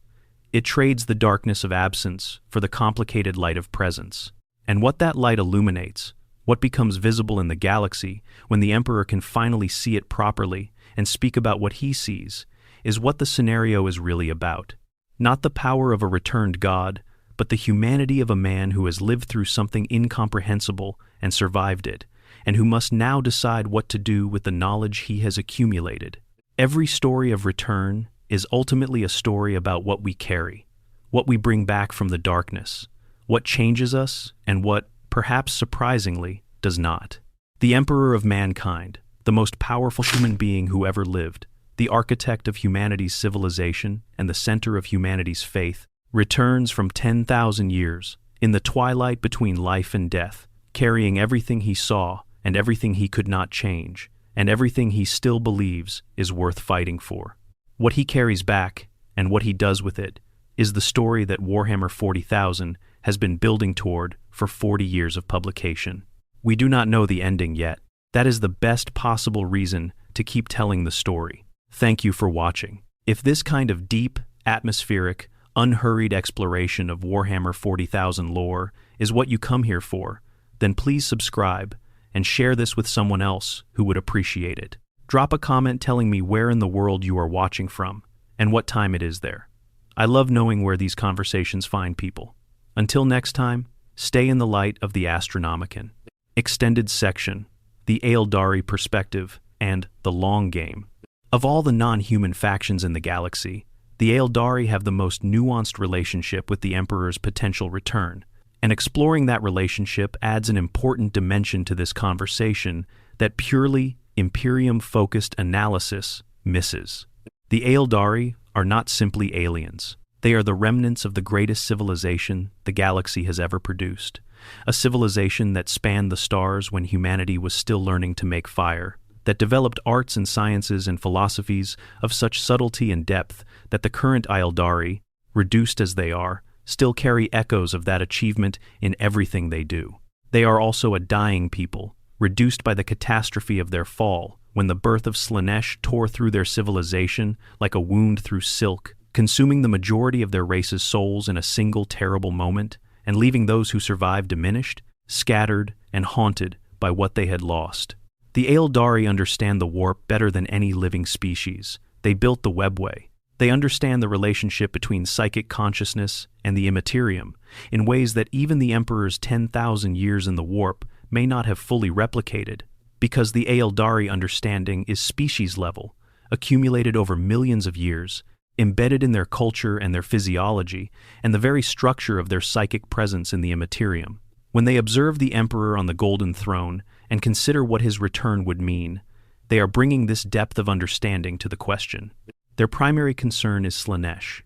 It trades the darkness of absence for the complicated light of presence. And what that light illuminates, what becomes visible in the galaxy when the Emperor can finally see it properly and speak about what he sees, is what the scenario is really about. Not the power of a returned god, but the humanity of a man who has lived through something incomprehensible and survived it, and who must now decide what to do with the knowledge he has accumulated. Every story of return is ultimately a story about what we carry, what we bring back from the darkness, what changes us, and what, perhaps surprisingly, does not. The Emperor of mankind, the most powerful human being who ever lived, the architect of humanity's civilization and the center of humanity's faith, returns from 10,000 years, in the twilight between life and death, carrying everything he saw and everything he could not change, and everything he still believes is worth fighting for. What he carries back, and what he does with it, is the story that Warhammer 40,000 has been building toward for 40 years of publication. We do not know the ending yet. That is the best possible reason to keep telling the story. Thank you for watching. If this kind of deep, atmospheric, unhurried exploration of Warhammer 40,000 lore is what you come here for, then please subscribe and share this with someone else who would appreciate it. Drop a comment telling me where in the world you are watching from and what time it is there. I love knowing where these conversations find people. Until next time, stay in the light of the Astronomicon. Extended section, the Aeldari perspective, and the long game. Of all the non-human factions in the galaxy, the Aeldari have the most nuanced relationship with the Emperor's potential return, and exploring that relationship adds an important dimension to this conversation that purely Imperium-focused analysis misses. The Aeldari are not simply aliens. They are the remnants of the greatest civilization the galaxy has ever produced, a civilization that spanned the stars when humanity was still learning to make fire, that developed arts and sciences and philosophies of such subtlety and depth that the current Aeldari, reduced as they are, still carry echoes of that achievement in everything they do. They are also a dying people, reduced by the catastrophe of their fall, when the birth of Slaanesh tore through their civilization like a wound through silk, consuming the majority of their race's souls in a single terrible moment, and leaving those who survived diminished, scattered, and haunted by what they had lost. The Aeldari understand the warp better than any living species. They built the webway. They understand the relationship between psychic consciousness and the immaterium in ways that even the Emperor's 10,000 years in the warp may not have fully replicated, because the Aeldari understanding is species level, accumulated over millions of years, embedded in their culture and their physiology, and the very structure of their psychic presence in the immaterium. When they observe the Emperor on the Golden Throne and consider what his return would mean, they are bringing this depth of understanding to the question. Their primary concern is Slaanesh.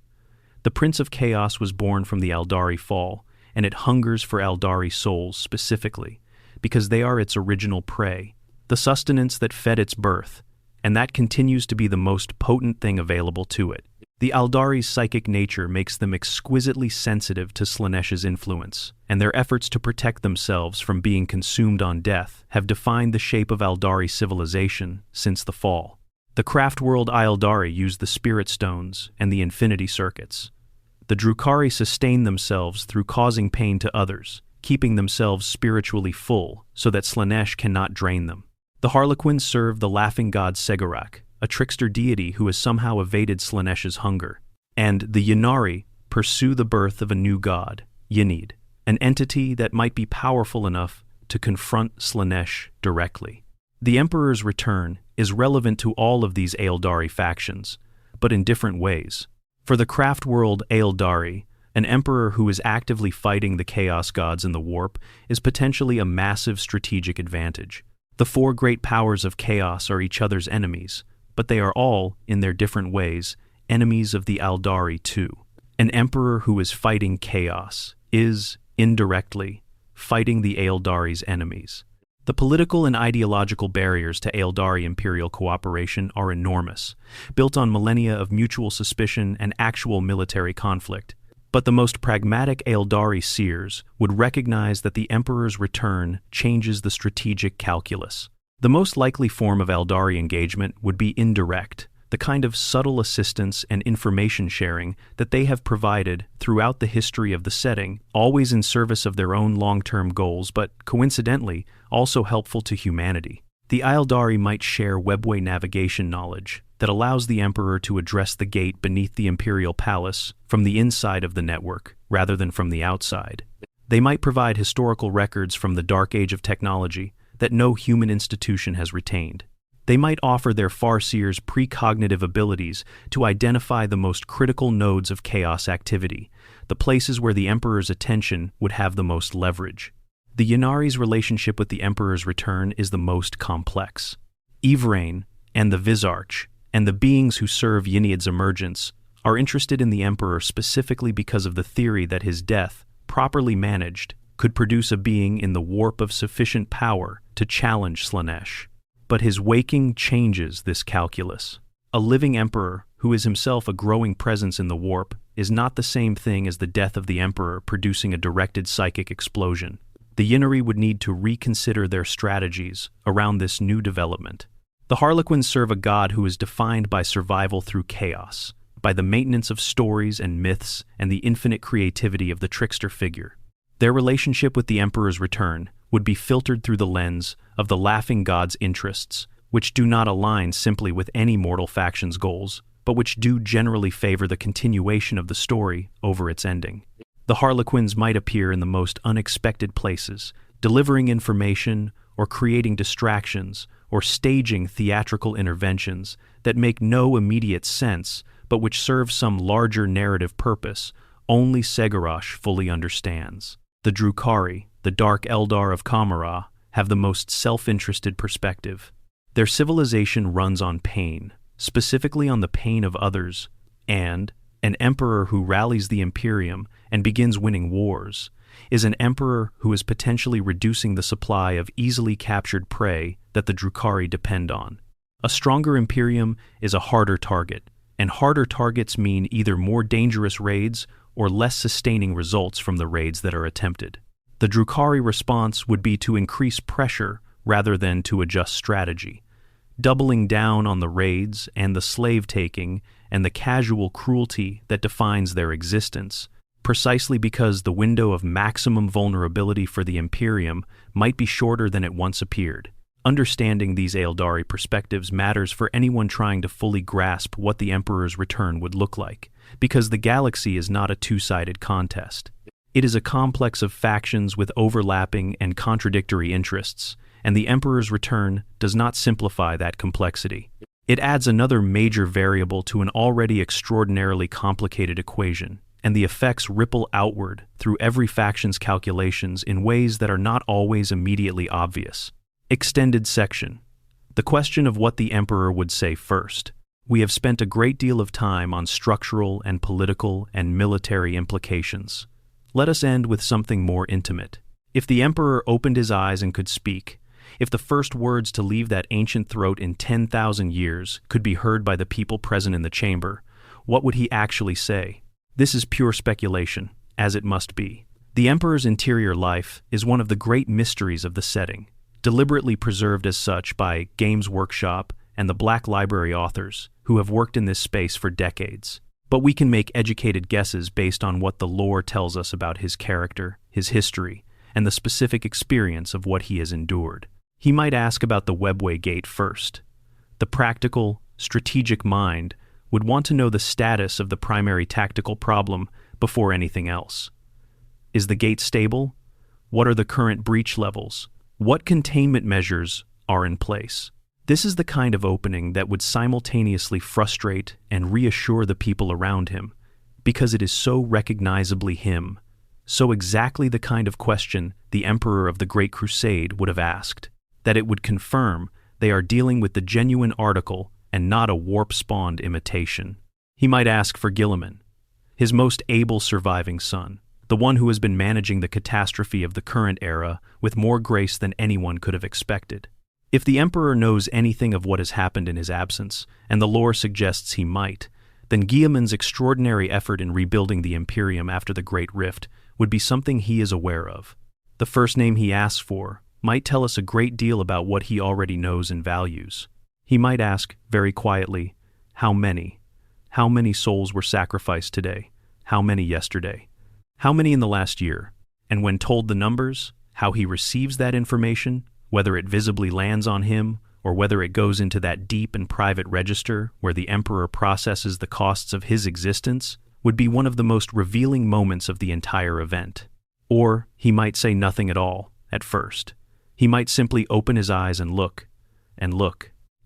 The Prince of Chaos was born from the Aeldari fall, and it hungers for Aeldari souls specifically, because they are its original prey, the sustenance that fed its birth, and that continues to be the most potent thing available to it. The Aldari's psychic nature makes them exquisitely sensitive to Slaaneish's influence, and their efforts to protect themselves from being consumed on death have defined the shape of Aldari civilization since the fall. The craft world Aldari used the Spirit Stones and the Infinity Circuits. The Drukhari sustain themselves through causing pain to others, keeping themselves spiritually full so that Slaanesh cannot drain them. The Harlequins serve the laughing god Segarak, a trickster deity who has somehow evaded Slaanesh's hunger. And the Ynnari pursue the birth of a new god, Ynid, an entity that might be powerful enough to confront Slaanesh directly. The Emperor's return is relevant to all of these Ealdari factions, but in different ways. For the craft world Ealdari, an emperor who is actively fighting the Chaos Gods in the Warp is potentially a massive strategic advantage. The four great powers of chaos are each other's enemies, but they are all, in their different ways, enemies of the Aldari too. An emperor who is fighting chaos is, indirectly, fighting the Ealdari's enemies. The political and ideological barriers to Ealdari imperial cooperation are enormous, built on millennia of mutual suspicion and actual military conflict. But the most pragmatic Ealdari seers would recognize that the Emperor's return changes the strategic calculus. The most likely form of Ealdari engagement would be indirect, the kind of subtle assistance and information sharing that they have provided throughout the history of the setting, always in service of their own long-term goals, but coincidentally, also helpful to humanity. The Ealdari might share webway navigation knowledge that allows the Emperor to address the gate beneath the Imperial Palace from the inside of the network, rather than from the outside. They might provide historical records from the dark age of technology that no human institution has retained. They might offer their Farseers precognitive abilities to identify the most critical nodes of chaos activity, the places where the Emperor's attention would have the most leverage. The Ynnari's relationship with the Emperor's return is the most complex. Ivrain and the Visarch, and the beings who serve Ynid's emergence, are interested in the Emperor specifically because of the theory that his death, properly managed, could produce a being in the warp of sufficient power to challenge Slaanesh. But his waking changes this calculus. A living emperor, who is himself a growing presence in the warp, is not the same thing as the death of the Emperor producing a directed psychic explosion. The Ynnari would need to reconsider their strategies around this new development. The Harlequins serve a god who is defined by survival through chaos, by the maintenance of stories and myths and the infinite creativity of the trickster figure. Their relationship with the Emperor's return would be filtered through the lens of the laughing god's interests, which do not align simply with any mortal faction's goals, but which do generally favor the continuation of the story over its ending. The Harlequins might appear in the most unexpected places, delivering information or creating distractions or staging theatrical interventions that make no immediate sense but which serve some larger narrative purpose only Segarosh fully understands. The Drukhari, the Dark Eldar of Kamara, have the most self-interested perspective. Their civilization runs on pain, specifically on the pain of others, and an emperor who rallies the Imperium and begins winning wars is an emperor who is potentially reducing the supply of easily captured prey that the Drukhari depend on. A stronger Imperium is a harder target, and harder targets mean either more dangerous raids or less sustaining results from the raids that are attempted. The Drukhari response would be to increase pressure rather than to adjust strategy, doubling down on the raids and the slave-taking and the casual cruelty that defines their existence, precisely because the window of maximum vulnerability for the Imperium might be shorter than it once appeared. Understanding these Ealdari perspectives matters for anyone trying to fully grasp what the Emperor's return would look like, because the galaxy is not a two-sided contest. It is a complex of factions with overlapping and contradictory interests, and the Emperor's return does not simplify that complexity. It adds another major variable to an already extraordinarily complicated equation, and the effects ripple outward through every faction's calculations in ways that are not always immediately obvious. Extended section. The question of what the Emperor would say first. We have spent a great deal of time on structural and political and military implications. Let us end with something more intimate. If the Emperor opened his eyes and could speak, if the first words to leave that ancient throat in 10,000 years could be heard by the people present in the chamber, What would he actually say? This is pure speculation, as it must be. The Emperor's interior life is one of the great mysteries of the setting, deliberately preserved as such by Games Workshop and the Black Library authors who have worked in this space for decades. But we can make educated guesses based on what the lore tells us about his character, his history, and the specific experience of what he has endured. He might ask about the Webway Gate first. The practical, strategic mind would want to know the status of the primary tactical problem before anything else. Is the gate stable? What are the current breach levels? What containment measures are in place? This is the kind of opening that would simultaneously frustrate and reassure the people around him, because it is so recognizably him, so exactly the kind of question the Emperor of the Great Crusade would have asked, that it would confirm they are dealing with the genuine article and not a warp-spawned imitation. He might ask for Guilliman, his most able surviving son, the one who has been managing the catastrophe of the current era with more grace than anyone could have expected. If the Emperor knows anything of what has happened in his absence, and the lore suggests he might, then Guilliman's extraordinary effort in rebuilding the Imperium after the Great Rift would be something he is aware of. The first name he asks for might tell us a great deal about what he already knows and values. He might ask, very quietly, how many? How many souls were sacrificed today? How many yesterday? How many in the last year? And when told the numbers, how he receives that information, whether it visibly lands on him or whether it goes into that deep and private register where the Emperor processes the costs of his existence, would be one of the most revealing moments of the entire event. Or he might say nothing at all, at first. He might simply open his eyes and look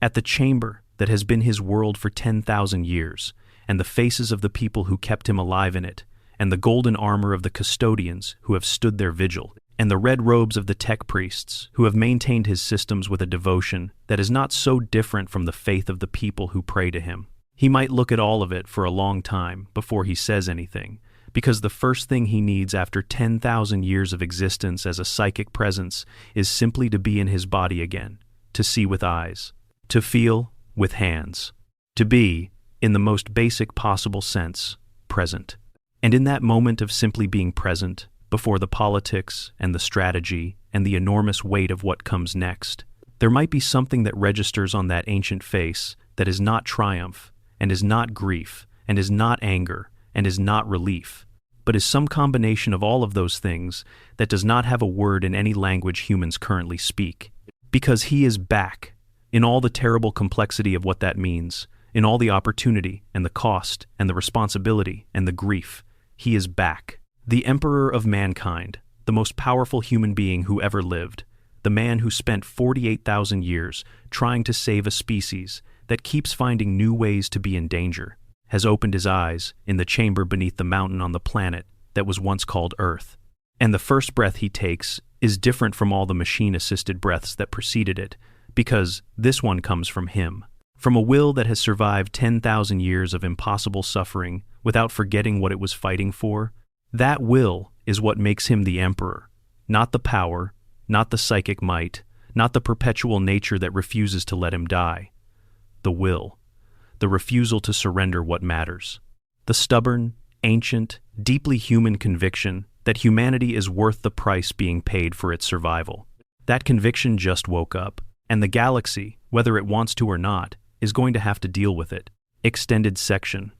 at the chamber that has been his world for 10,000 years, and the faces of the people who kept him alive in it, and the golden armor of the custodians who have stood their vigil, and the red robes of the tech priests who have maintained his systems with a devotion that is not so different from the faith of the people who pray to him. He might look at all of it for a long time before he says anything, because the first thing he needs after 10,000 years of existence as a psychic presence is simply to be in his body again, to see with eyes, to feel with hands, to be, in the most basic possible sense, present. And in that moment of simply being present, before the politics and the strategy and the enormous weight of what comes next, there might be something that registers on that ancient face that is not triumph, and is not grief, and is not anger, and is not relief, but is some combination of all of those things that does not have a word in any language humans currently speak. Because he is back, in all the terrible complexity of what that means, in all the opportunity and the cost and the responsibility and the grief. He is back. The Emperor of mankind, the most powerful human being who ever lived, the man who spent 48,000 years trying to save a species that keeps finding new ways to be in danger, has opened his eyes in the chamber beneath the mountain on the planet that was once called Earth. And the first breath he takes is different from all the machine-assisted breaths that preceded it, because this one comes from him, from a will that has survived 10,000 years of impossible suffering without forgetting what it was fighting for. That will is what makes him the Emperor, not the power, not the psychic might, not the perpetual nature that refuses to let him die. The will, the refusal to surrender what matters, the stubborn, ancient, deeply human conviction that humanity is worth the price being paid for its survival. That conviction just woke up, and the galaxy, whether it wants to or not, is going to have to deal with it. Extended section.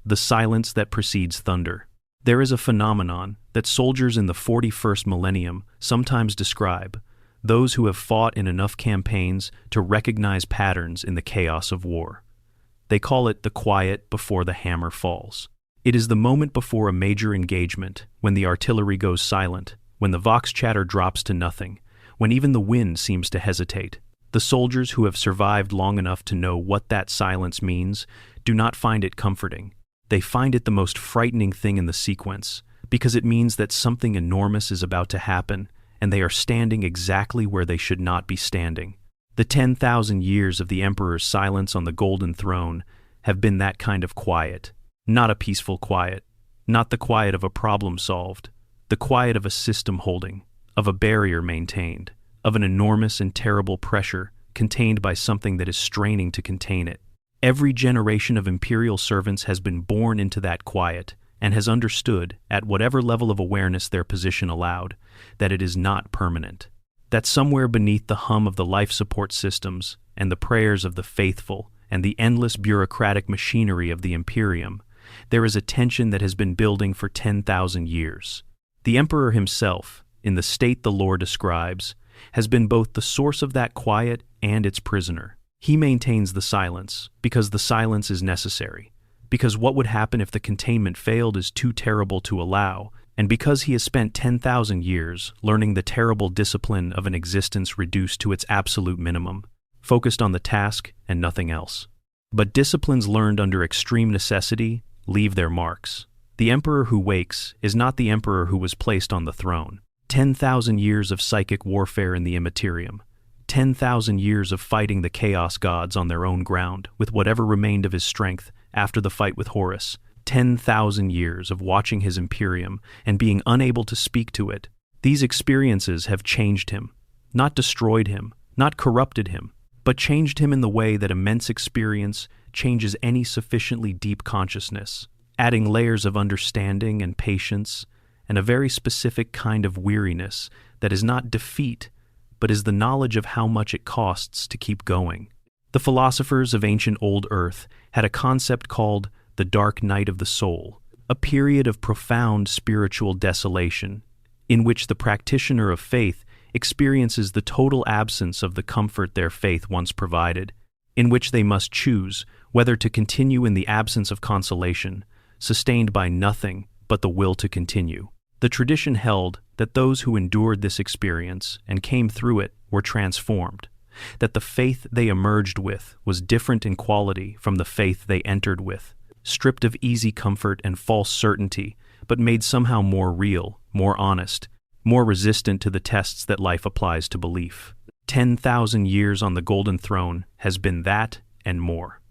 The silence that precedes thunder. There is a phenomenon that soldiers in the 41st millennium sometimes describe, those who have fought in enough campaigns to recognize patterns in the chaos of war. They call it the quiet before the hammer falls. It is the moment before a major engagement, when the artillery goes silent, when the vox chatter drops to nothing, when even the wind seems to hesitate. The soldiers who have survived long enough to know what that silence means do not find it comforting. They find it the most frightening thing in the sequence, because it means that something enormous is about to happen, and they are standing exactly where they should not be standing. The 10,000 years of the Emperor's silence on the Golden Throne have been that kind of quiet. Not a peaceful quiet, not the quiet of a problem solved, the quiet of a system holding, of a barrier maintained, of an enormous and terrible pressure contained by something that is straining to contain it. Every generation of imperial servants has been born into that quiet and has understood, at whatever level of awareness their position allowed, that it is not permanent. That somewhere beneath the hum of the life support systems and the prayers of the faithful and the endless bureaucratic machinery of the Imperium, there is a tension that has been building for 10,000 years. The Emperor himself, in the state the lore describes, has been both the source of that quiet and its prisoner. He maintains the silence, because the silence is necessary, because what would happen if the containment failed is too terrible to allow, and because he has spent 10,000 years learning the terrible discipline of an existence reduced to its absolute minimum, focused on the task and nothing else. But disciplines learned under extreme necessity leave their marks. The emperor who wakes is not the emperor who was placed on the throne. 10,000 years of psychic warfare in the Imperium, 10,000 years of fighting the chaos gods on their own ground with whatever remained of his strength after the fight with Horus, 10,000 years of watching his Imperium and being unable to speak to it. These experiences have changed him, not destroyed him, not corrupted him, but changed him in the way that immense experience changes any sufficiently deep consciousness, adding layers of understanding and patience and a very specific kind of weariness that is not defeat, but is the knowledge of how much it costs to keep going. The philosophers of ancient old Earth had a concept called the dark night of the soul, a period of profound spiritual desolation, in which the practitioner of faith experiences the total absence of the comfort their faith once provided, in which they must choose whether to continue in the absence of consolation, sustained by nothing but the will to continue. The tradition held that those who endured this experience and came through it were transformed, that the faith they emerged with was different in quality from the faith they entered with, stripped of easy comfort and false certainty, but made somehow more real, more honest, more resistant to the tests that life applies to belief. 10,000 years on the Golden Throne has been that and more.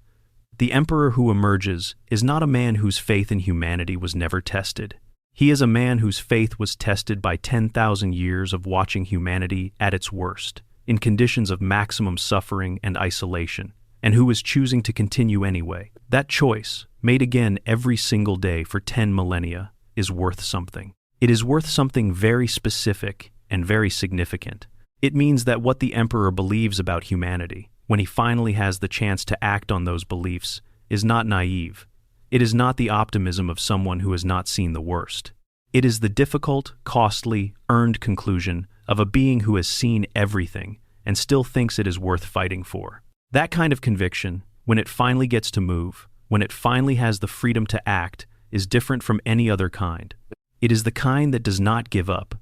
The emperor who emerges is not a man whose faith in humanity was never tested. He is a man whose faith was tested by 10,000 years of watching humanity at its worst, in conditions of maximum suffering and isolation, and who is choosing to continue anyway. That choice, made again every single day for 10 millennia, is worth something. It is worth something very specific and very significant. It means that what the emperor believes about humanity, when he finally has the chance to act on those beliefs, is not naive. It is not the optimism of someone who has not seen the worst. It is the difficult, costly, earned conclusion of a being who has seen everything and still thinks it is worth fighting for. That kind of conviction, when it finally gets to move, when it finally has the freedom to act, is different from any other kind. It is the kind that does not give up,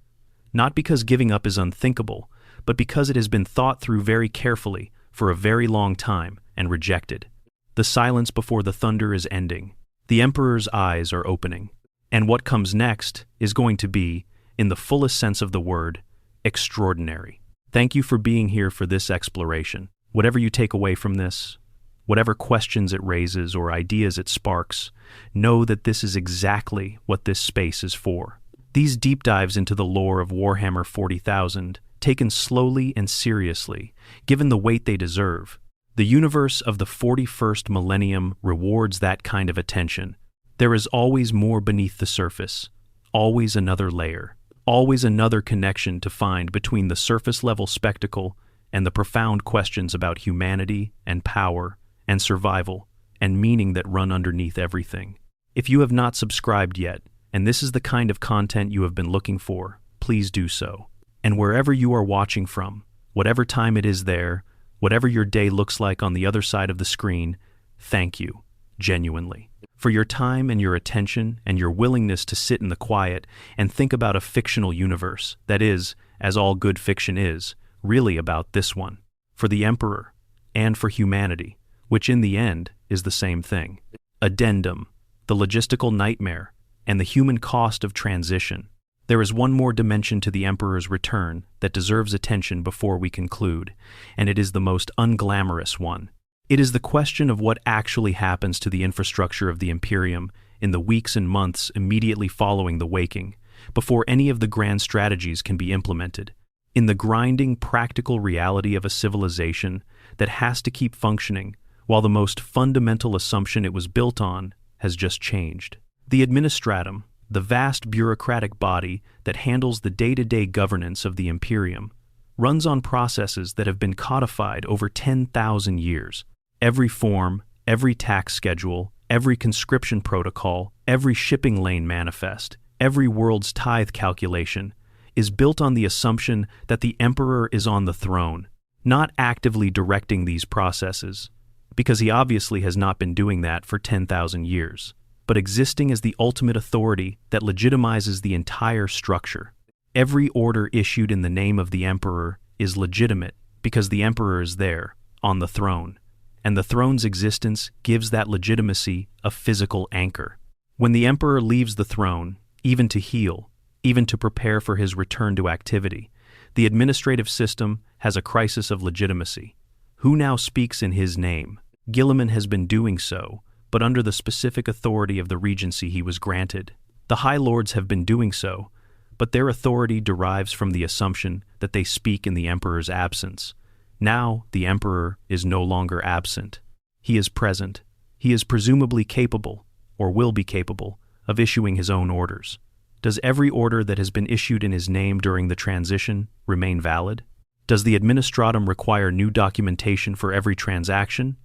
not because giving up is unthinkable, but because it has been thought through very carefully for a very long time and rejected. The silence before the thunder is ending. The emperor's eyes are opening. And what comes next is going to be, in the fullest sense of the word, extraordinary. Thank you for being here for this exploration. Whatever you take away from this, whatever questions it raises or ideas it sparks, know that this is exactly what this space is for. These deep dives into the lore of Warhammer 40,000, taken slowly and seriously, given the weight they deserve, the universe of the 41st Millennium rewards that kind of attention. There is always more beneath the surface, always another layer, always another connection to find between the surface-level spectacle and the profound questions about humanity and power and survival and meaning that run underneath everything. If you have not subscribed yet, and this is the kind of content you have been looking for, please do so. And wherever you are watching from, whatever time it is there, whatever your day looks like on the other side of the screen, thank you, genuinely, for your time and your attention and your willingness to sit in the quiet and think about a fictional universe that is, as all good fiction is, really about this one, for the Emperor, and for humanity, which in the end is the same thing. Addendum, the logistical nightmare, and the human cost of transition. There is one more dimension to the Emperor's return that deserves attention before we conclude, and it is the most unglamorous one. It is the question of what actually happens to the infrastructure of the Imperium in the weeks and months immediately following the waking, before any of the grand strategies can be implemented. In the grinding, practical reality of a civilization that has to keep functioning while the most fundamental assumption it was built on has just changed. The administratum, the vast bureaucratic body that handles the day-to-day governance of the Imperium, runs on processes that have been codified over 10,000 years. Every form, every tax schedule, every conscription protocol, every shipping lane manifest, every world's tithe calculation is built on the assumption that the emperor is on the throne, not actively directing these processes, because he obviously has not been doing that for 10,000 years, but existing as the ultimate authority that legitimizes the entire structure. Every order issued in the name of the emperor is legitimate because the emperor is there, on the throne, and the throne's existence gives that legitimacy a physical anchor. When the emperor leaves the throne, even to heal, even to prepare for his return to activity, the administrative system has a crisis of legitimacy. Who now speaks in his name? Guilliman has been doing so, but under the specific authority of the regency he was granted. The High Lords have been doing so, but their authority derives from the assumption that they speak in the emperor's absence. Now the emperor is no longer absent. He is present. He is presumably capable, or will be capable, of issuing his own orders. Does every order that has been issued in his name during the transition remain valid? Does the administratum require new documentation for every transaction,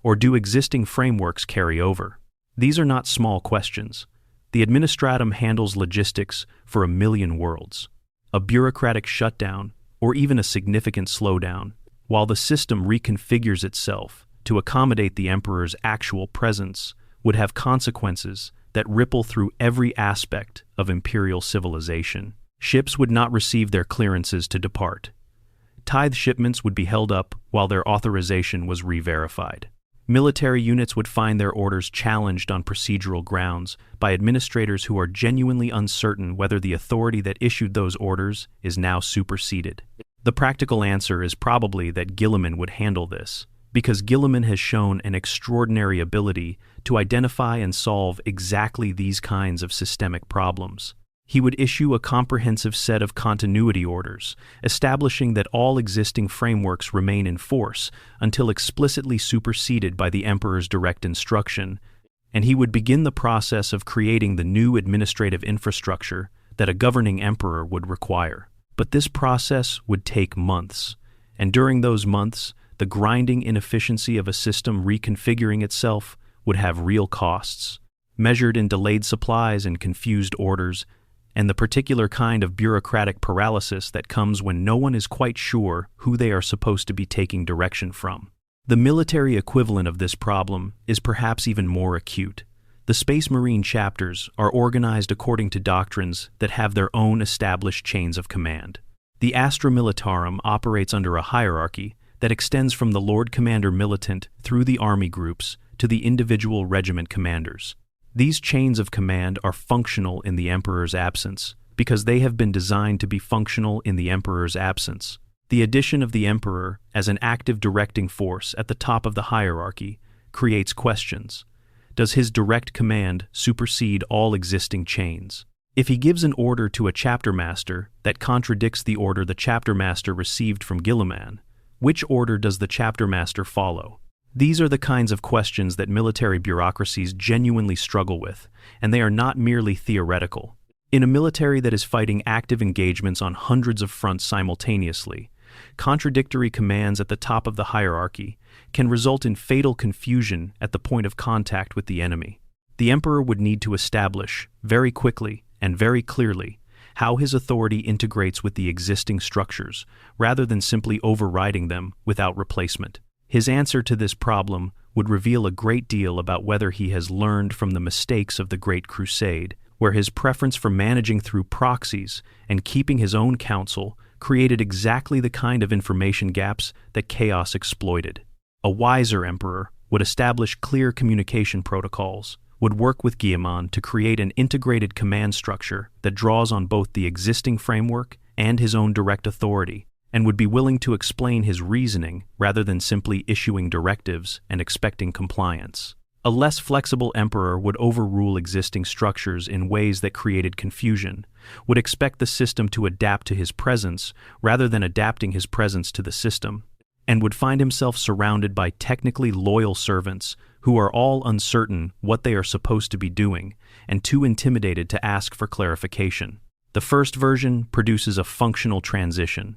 or do existing frameworks carry over? These are not small questions. The administratum handles logistics for 1,000,000 worlds. A bureaucratic shutdown, or even a significant slowdown, while the system reconfigures itself to accommodate the emperor's actual presence, would have consequences that ripple through every aspect of imperial civilization. Ships would not receive their clearances to depart. Tithe shipments would be held up while their authorization was re-verified. Military units would find their orders challenged on procedural grounds by administrators who are genuinely uncertain whether the authority that issued those orders is now superseded. The practical answer is probably that Guilliman would handle this, because Guilliman has shown an extraordinary ability to identify and solve exactly these kinds of systemic problems. He would issue a comprehensive set of continuity orders, establishing that all existing frameworks remain in force until explicitly superseded by the emperor's direct instruction, and he would begin the process of creating the new administrative infrastructure that a governing emperor would require. But this process would take months, and during those months, the grinding inefficiency of a system reconfiguring itself would have real costs, measured in delayed supplies and confused orders, and the particular kind of bureaucratic paralysis that comes when no one is quite sure who they are supposed to be taking direction from. The military equivalent of this problem is perhaps even more acute. The Space Marine chapters are organized according to doctrines that have their own established chains of command. The Astra Militarum operates under a hierarchy that extends from the Lord Commander Militant through the army groups to the individual regiment commanders. These chains of command are functional in the Emperor's absence because they have been designed to be functional in the Emperor's absence. The addition of the Emperor as an active directing force at the top of the hierarchy creates questions. Does his direct command supersede all existing chains? If he gives an order to a chapter master that contradicts the order the chapter master received from Guilliman, which order does the chapter master follow? These are the kinds of questions that military bureaucracies genuinely struggle with, and they are not merely theoretical. In a military that is fighting active engagements on hundreds of fronts simultaneously, contradictory commands at the top of the hierarchy can result in fatal confusion at the point of contact with the enemy. The Emperor would need to establish, very quickly and very clearly, how his authority integrates with the existing structures, rather than simply overriding them without replacement. His answer to this problem would reveal a great deal about whether he has learned from the mistakes of the Great Crusade, where his preference for managing through proxies and keeping his own counsel created exactly the kind of information gaps that chaos exploited. A wiser emperor would establish clear communication protocols, would work with Guilliman to create an integrated command structure that draws on both the existing framework and his own direct authority, and would be willing to explain his reasoning rather than simply issuing directives and expecting compliance. A less flexible emperor would overrule existing structures in ways that created confusion, would expect the system to adapt to his presence rather than adapting his presence to the system, and would find himself surrounded by technically loyal servants who are all uncertain what they are supposed to be doing and too intimidated to ask for clarification. The first version produces a functional transition.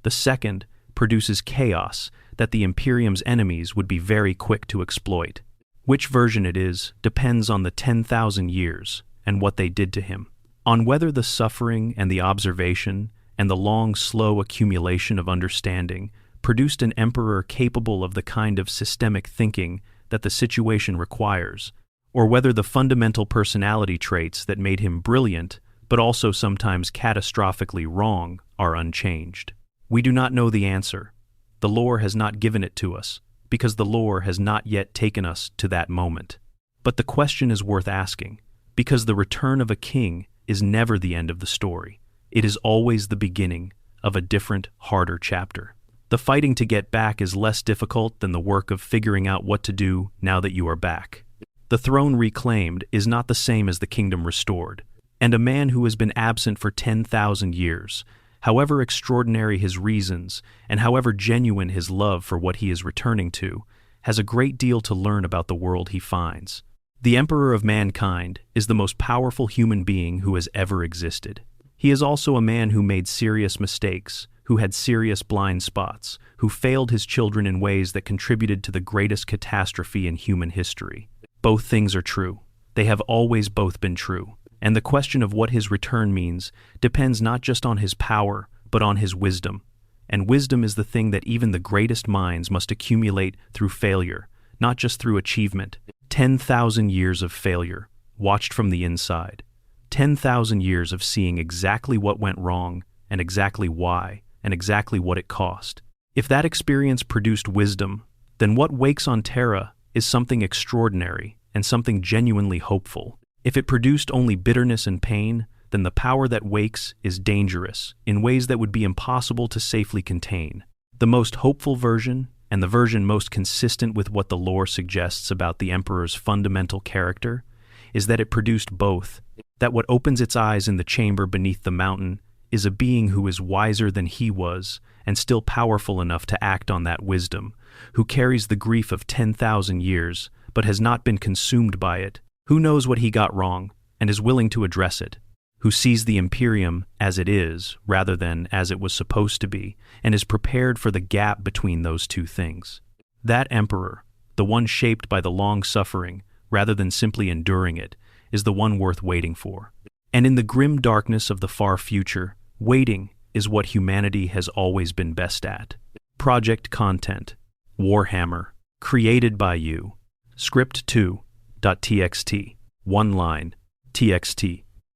The second produces chaos that the Imperium's enemies would be very quick to exploit. Which version it is depends on the 10,000 years and what they did to him, on whether the suffering and the observation and the long, slow accumulation of understanding produced an emperor capable of the kind of systemic thinking that the situation requires, or whether the fundamental personality traits that made him brilliant, but also sometimes catastrophically wrong, are unchanged. We do not know the answer. The lore has not given it to us, because the lore has not yet taken us to that moment. But the question is worth asking, because the return of a king is never the end of the story. It is always the beginning of a different, harder chapter. The fighting to get back is less difficult than the work of figuring out what to do now that you are back. The throne reclaimed is not the same as the kingdom restored, and a man who has been absent for 10,000 years, however extraordinary his reasons and however genuine his love for what he is returning to, has a great deal to learn about the world he finds. The Emperor of Mankind is the most powerful human being who has ever existed. He is also a man who made serious mistakes, who had serious blind spots, who failed his children in ways that contributed to the greatest catastrophe in human history. Both things are true. They have always both been true. And the question of what his return means depends not just on his power, but on his wisdom. And wisdom is the thing that even the greatest minds must accumulate through failure, not just through achievement. 10,000 years of failure, watched from the inside. 10,000 years of seeing exactly what went wrong, and exactly why, and exactly what it cost. If that experience produced wisdom, then what wakes on Terra is something extraordinary and something genuinely hopeful. If it produced only bitterness and pain, then the power that wakes is dangerous in ways that would be impossible to safely contain. The most hopeful version, and the version most consistent with what the lore suggests about the Emperor's fundamental character, is that it produced both, that what opens its eyes in the chamber beneath the mountain is a being who is wiser than he was and still powerful enough to act on that wisdom, who carries the grief of 10,000 years but has not been consumed by it, who knows what he got wrong and is willing to address it, who sees the Imperium as it is rather than as it was supposed to be and is prepared for the gap between those two things. That emperor, the one shaped by the long suffering rather than simply enduring it, is the one worth waiting for. And in the grim darkness of the far future, waiting is what humanity has always been best at. Project content. Warhammer. Created by you. Script 2.txt. One line. TXT.